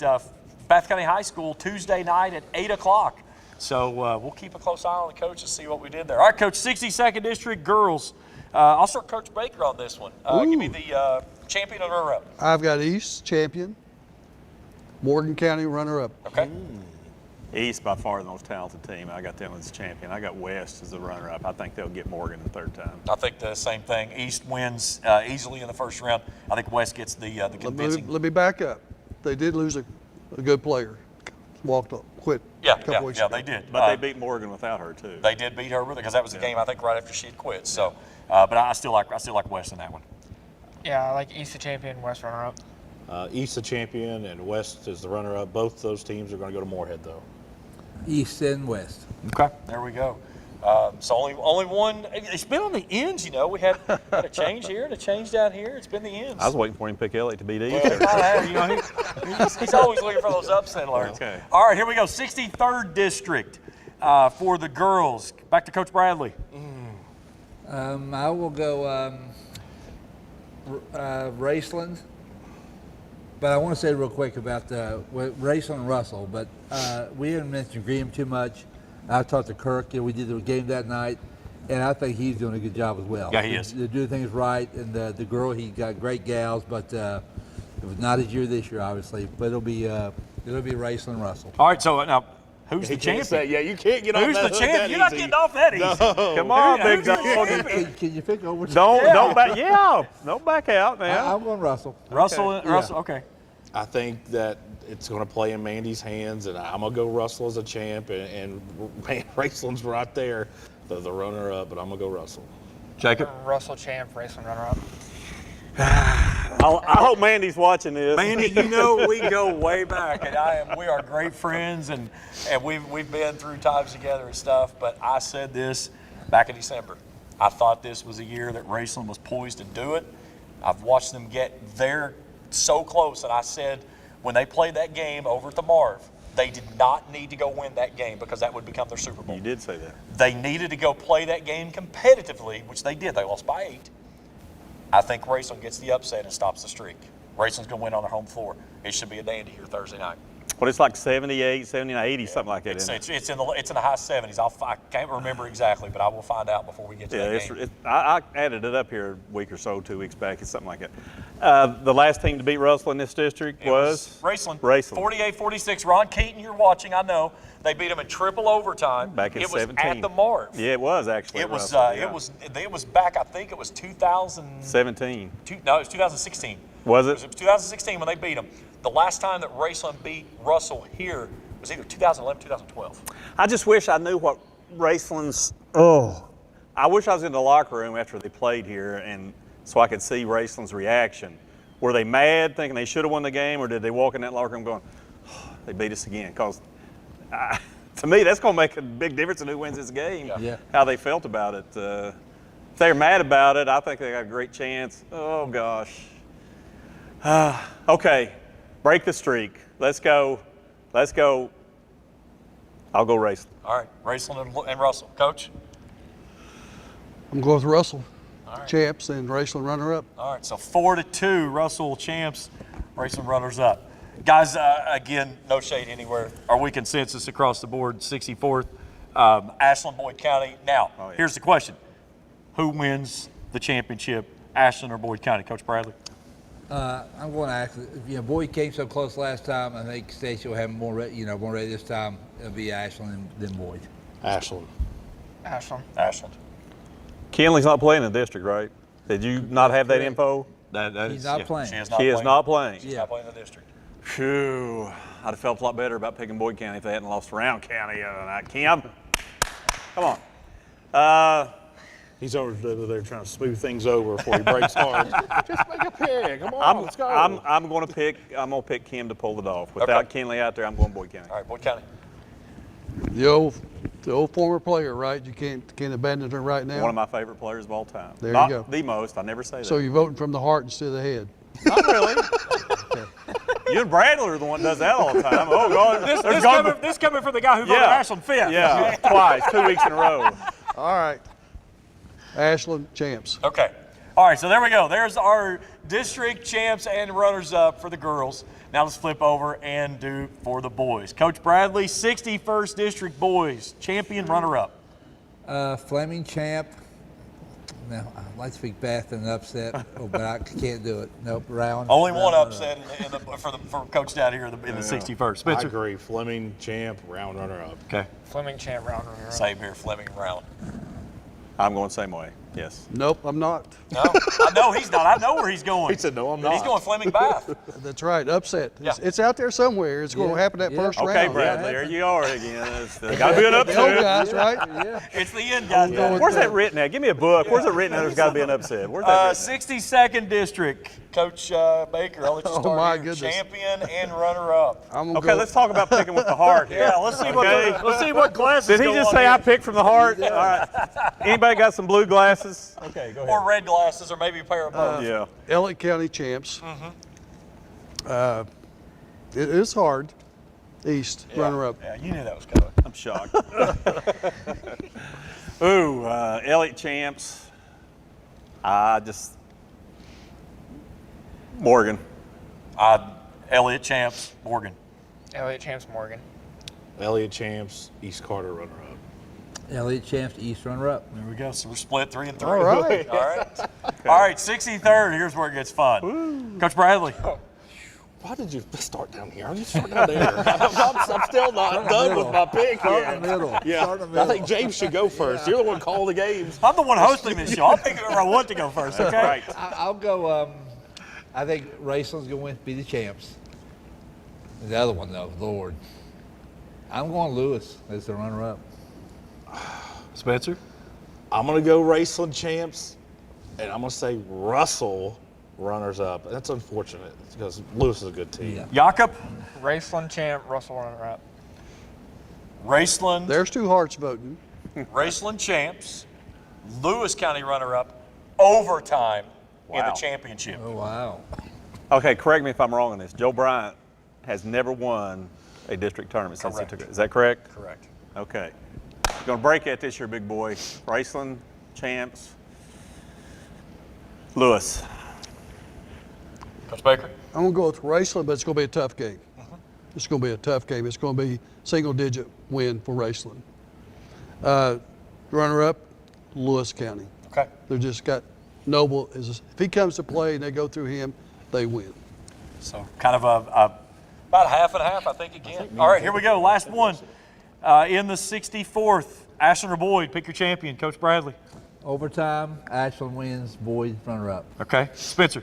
Bath County High School Tuesday night at 8 o'clock. So we'll keep a close eye on the coach and see what we did there. All right, Coach, 62nd District girls. I'll start Coach Baker on this one. Give me the champion and runner-up. I've got East champion, Morgan County runner-up. Okay. East by far the most talented team. I got them as champion. I got West as the runner-up. I think they'll get Morgan the third time. I think the same thing. East wins easily in the first round. I think West gets the convincing. Let me back up. They did lose a good player. Walked up, quit a couple weeks ago. They did. But they beat Morgan without her too. They did beat her with it because that was the game I think right after she had quit. So, but I still like West in that one. Yeah, I like East the champion, West runner-up. East the champion and West is the runner-up. Both those teams are going to go to Morehead, though. East and West. Okay, there we go. So only one. It's been on the ends, you know. We had a change here and a change down here. It's been the ends. I was waiting for him to pick Elliott to beat East. He's always looking for those upset alerts. Okay. All right, here we go. 63rd District for the girls. Back to Coach Bradley. I will go Raceland. But I want to say real quick about Raceland and Russell. But we haven't mentioned Greenup too much. I talked to Kirk. We did the game that night, and I think he's doing a good job as well. Yeah, he is. They're doing things right, and the girl, he got great gals, but it was not his year this year, obviously. But it'll be Raceland and Russell. All right, so now who's the champion? Yeah, you can't get off Who's the that hook champion? that You're not easy. getting off that easy. No. Come on, big Who's the dog. champion? Can you pick over? Don't back. Yeah, don't back out now. I'm going Russell. Russell, okay. I think that it's going to play in Mandy's hands, and I'm going to go Russell as a champ, and man, Raceland's right there, the runner-up, but I'm going to go Russell. Jacob? Russell champ, Raceland runner-up. I hope Mandy's watching this. Mandy, you know we go way back, and we are great friends, and we've been through times together and stuff. But I said this back in December. I thought this was a year that Raceland was poised to do it. I've watched them get there so close, and I said when they played that game over at the Marv, they did not need to go win that game because that would become their Super Bowl. You did say that. They needed to go play that game competitively, which they did. They lost by 8. I think Raceland gets the upset and stops the streak. Raceland's going to win on their home floor. It should be a dandy here Thursday night. What it's like 78, 79, 80, something like that, isn't it? It's in the high 70s. I can't remember exactly, but I will find out before we get to that game. I added it up here a week or so, 2 weeks back. It's something like that. The last team to beat Russell in this district was Raceland. Raceland. 48-46. Ron Keaton, you're watching. I know they beat them in triple overtime. Back in 17. It was at the Marv. Yeah, it was actually. It was. Russell, It was back. I think it was 17. No, it was 2016. Was it? It was 2016 when they beat them. The last time that Raceland beat Russell here was either 2011 or 2012. I just wish I knew what Raceland's. I wish I was in the locker room after they played here, and so I could see Raceland's reaction. Were they mad, thinking they should have won the game, or did they walk in that locker room going, they beat us again? Because to me, that's going to make a big difference in who wins this game. Yeah. How they felt about it. If they're mad about it, I think they got a great chance. Oh, gosh. Okay, break the streak. Let's go. Let's go. I'll go Raceland. All right, Raceland and Russell. Coach? I'm going with Russell. All right. Champs and Raceland runner-up. All right, so 4-2, Russell champs, Raceland runners-up. Guys, again, no shade anywhere. Are we consensus across the board, 64th, Ashland, Boyd County? Now, here's the question. Who wins the championship, Ashland or Boyd County? Coach Bradley? I'm going to ask. Boyd came so close last time. I think Stacy will have more ready this time. It'll be Ashland than Boyd. Ashland. Ashland. Ashland. Kenley's not playing in the district, right? Did you not have that info? He's not playing. She is not playing. She's not playing in the district. Phew. I'd have felt a lot better about picking Boyd County if they hadn't lost to Rowan County. Kim, come on. He's over there trying to smooth things over before he breaks hard. Just make a pick. Come on, let's go. I'm going to pick Kim to pull it off. Without Kenley out there, I'm going Boyd County. All right, Boyd County. The old former player, right? You can't abandon her right now. One of my favorite players of all time. There Not you go. the most. I never say that. So you're voting from the heart instead of the head. Not really. You and Bradley are the one that does that all the time. Oh, God. This coming from the guy who voted Ashland fifth. Yeah, twice, 2 weeks in a row. All right. Ashland champs. Okay. All right, so there we go. There's our district champs and runners-up for the girls. Now let's flip over and do for the boys. Coach Bradley, 61st District boys, champion runner-up. Fleming champ. Now, I'd like to speak Bath in an upset, but I can't do it. Nope, Rowan. Only one upset for Coach down here in the 61st. Spencer? I agree. Fleming, champ, round runner-up. Okay. Fleming champ, round runner-up. Same here, Fleming round. I'm going the same way, yes. Nope, I'm not. No, I know he's not. I know where he's going. He said, no, I'm not. He's going Fleming Bath. That's right, upset. Yeah. It's out there somewhere. It's going to happen that first round. Okay, Bradley, there you are again. There's got to be an upset. The old guys, right? Yeah. It's the end, guys. Where's that written at? Give me a book. Where's it written at? There's got to be an upset. Where's that written 62nd District. Coach Baker, I'll let you start my here. goodness. Champion and runner-up. Okay, let's talk about picking with the heart here. Yeah, let's see what glasses Did he go just on say here. I picked from the heart? All right. Anybody got some blue glasses? Okay, go ahead. Or red glasses, or maybe a pair of both. Yeah. Elliott County champs. It is hard. East, runner-up. Yeah, you knew that was coming. I'm shocked. Ooh, Elliott champs. Morgan. Elliott champs, Morgan. Elliott champs, Morgan. Elliott champs, East Carter runner-up. Elliott champs, East runner-up. There we go. So we're split 3 and 3. All right. All right. All right, 63rd. Here's where it gets fun. Coach Bradley. Why did you start down here? I'm just starting down there. I'm still not done with my pick Start in the middle. Yeah, Start in the middle. I think James should go first. You're the one calling the games. I'm the one hosting this show. I'll pick whoever I want to go first, okay? Right. I'll go. I think Raceland's going to be the champs. The other one, though, Lord. I'm going Lewis as the runner-up. Spencer? I'm going to go Raceland champs, and I'm going to say Russell runners-up. That's unfortunate because Lewis is a good team. Yeah. Jakob? Raceland champ, Russell runner-up. Raceland. There's 2 hearts voting. Raceland champs, Lewis County runner-up, overtime in the Wow. championship. Oh, wow. Okay, correct me if I'm wrong on this. Joe Bryant has never won a district tournament since he Correct. took it. Is that correct? Correct. Okay. You're going to break that this year, big boy. Raceland champs. Lewis. Coach Baker? I'm going to go with Raceland, but it's going to be a tough game. It's going to be a tough game. It's going to be single-digit win for Raceland. Runner-up, Lewis County. Okay. They've just got Noble. If he comes to play and they go through him, they win. So kind of about half and half, I think, again. All right, here we go. Last one. In the 64th, Ashland or Boyd, pick your champion. Coach Bradley. Overtime, Ashland wins, Boyd runner-up. Okay. Spencer.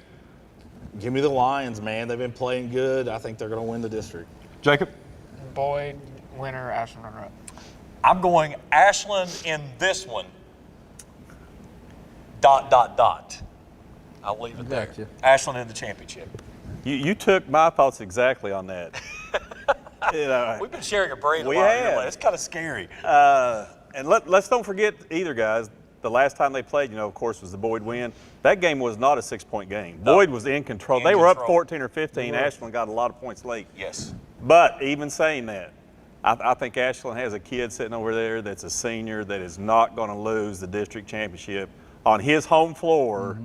Give me the Lions, man. They've been playing good. I think they're going to win the district. Jacob. Boyd, winner, Ashland runner-up. I'm going Ashland in this one. ... I'll leave it there. Gotcha. Ashland in the championship. You took my thoughts exactly on that. We've been sharing a brain a We lot have. here. It's kind of scary. And let's don't forget either, guys. the last time they played, of course, was the Boyd win. That game was not a 6-point game. No. Boyd was in control. They were up 14 or 15. Ashland got a lot of points late. Yes. But even saying that, I think Ashland has a kid sitting over there that's a senior that is not going to lose the district championship on his home floor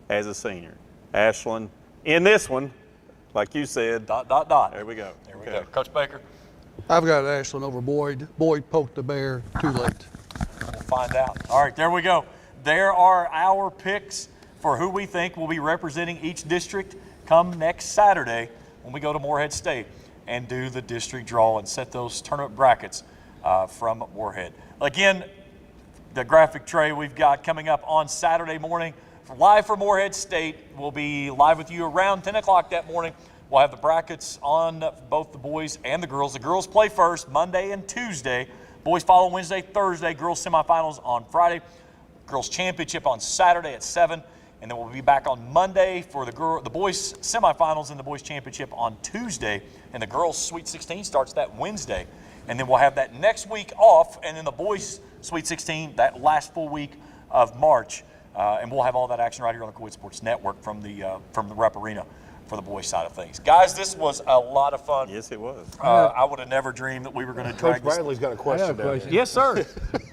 as a senior. Ashland, in this one, like you said. ... There we go. There we go. Coach Baker? I've got Ashland over Boyd. Boyd poked the bear too late. We'll find out. All right, there we go. There are our picks for who we think will be representing each district come next Saturday when we go to Morehead State and do the district draw and set those tournament brackets from Morehead. Again, the graphic tray we've got coming up on Saturday morning, live from Morehead State. We'll be live with you around 10 o'clock that morning. We'll have the brackets on both the boys and the girls. The girls play first Monday and Tuesday. Boys follow Wednesday, Thursday. Girls semifinals on Friday. Girls championship on Saturday at 7. And then we'll be back on Monday for the boys semifinals and the boys championship on Tuesday. And the girls Sweet 16 starts that Wednesday. And then we'll have that next week off. And then the boys Sweet 16 that last full week of March. And we'll have all that action right here on the Kool Hits Sports Network from the Rep Arena for the boys side of things. Guys, this was a lot of fun. Yes, it was. I would have never dreamed that we were going to drag Coach Bradley's got a question. Yes, sir.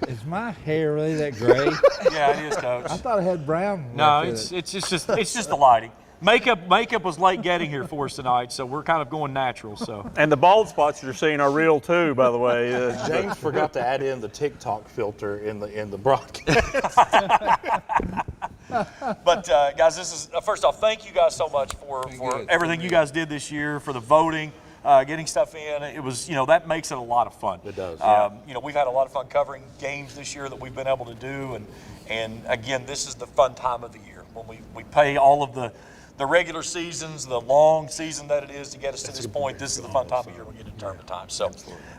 Is my hair really that gray? Yeah, it is, Coach. I thought I had brown. No, it's just the lighting. Makeup was late getting here for us tonight, so we're kind of going natural. So. And the bald spots you're seeing are real too, by the way. James forgot to add in the TikTok filter in the broadcast. But guys, this is first off, thank you guys so much for everything you guys did this year, for the voting, getting stuff in. It was, that makes it a lot of fun. It does. We've had a lot of fun covering games this year that we've been able to do, and again, this is the fun time of the year when we pay all of the regular seasons, the long season that it is to get us to this point. This is the fun time of year we get to tournament time. So,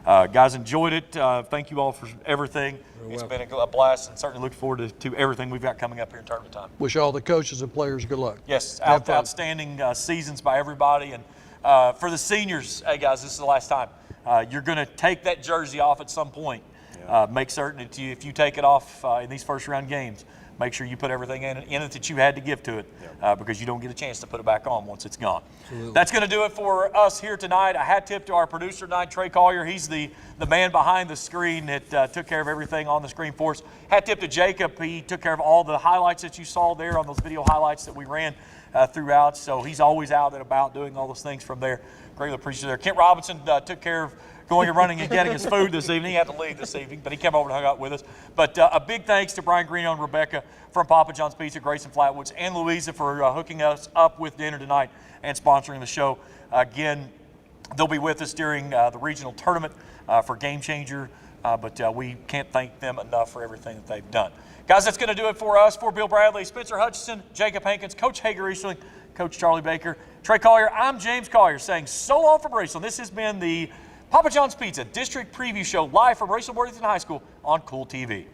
guys, enjoyed it. Thank you all for everything. It's been a blast, and certainly look forward to everything we've got coming up here in tournament time. Wish all the coaches and players good luck. Yes, outstanding seasons by everybody. And for the seniors, hey, guys, this is the last time. You're going to take that jersey off at some point. Make certain that if you take it off in these first-round games, make sure you put everything in it that you had to give to it because you don't get a chance to put it back on once it's gone. Absolutely. That's going to do it for us here tonight. A hat tip to our producer tonight, Trey Collier. He's the man behind the screen that took care of everything on the screen for us. Hat tip to Jacob. He took care of all the highlights that you saw there on those video highlights that we ran throughout. So he's always out and about doing all those things from there. Greatly appreciate it. Kent Robinson took care of going and running and getting his food this evening. He had to leave this evening, but he came over and hung out with us. But a big thanks to Brian Greenup and Rebecca from Papa John's Pizza, Grayson Flatwoods, and Louisa for hooking us up with dinner tonight and sponsoring the show. Again, they'll be with us during the regional tournament for Game Changer, but we can't thank them enough for everything that they've done. Guys, that's going to do it for us. For Bill Bradley, Spencer Hutchison, Jacob Hankins, Coach Hager Eastling, Coach Charlie Baker, Trey Collier, I'm James Collier saying so long from Raceland. This has been the Papa John's Pizza District Preview Show live from Raceland and High School on Kool TV.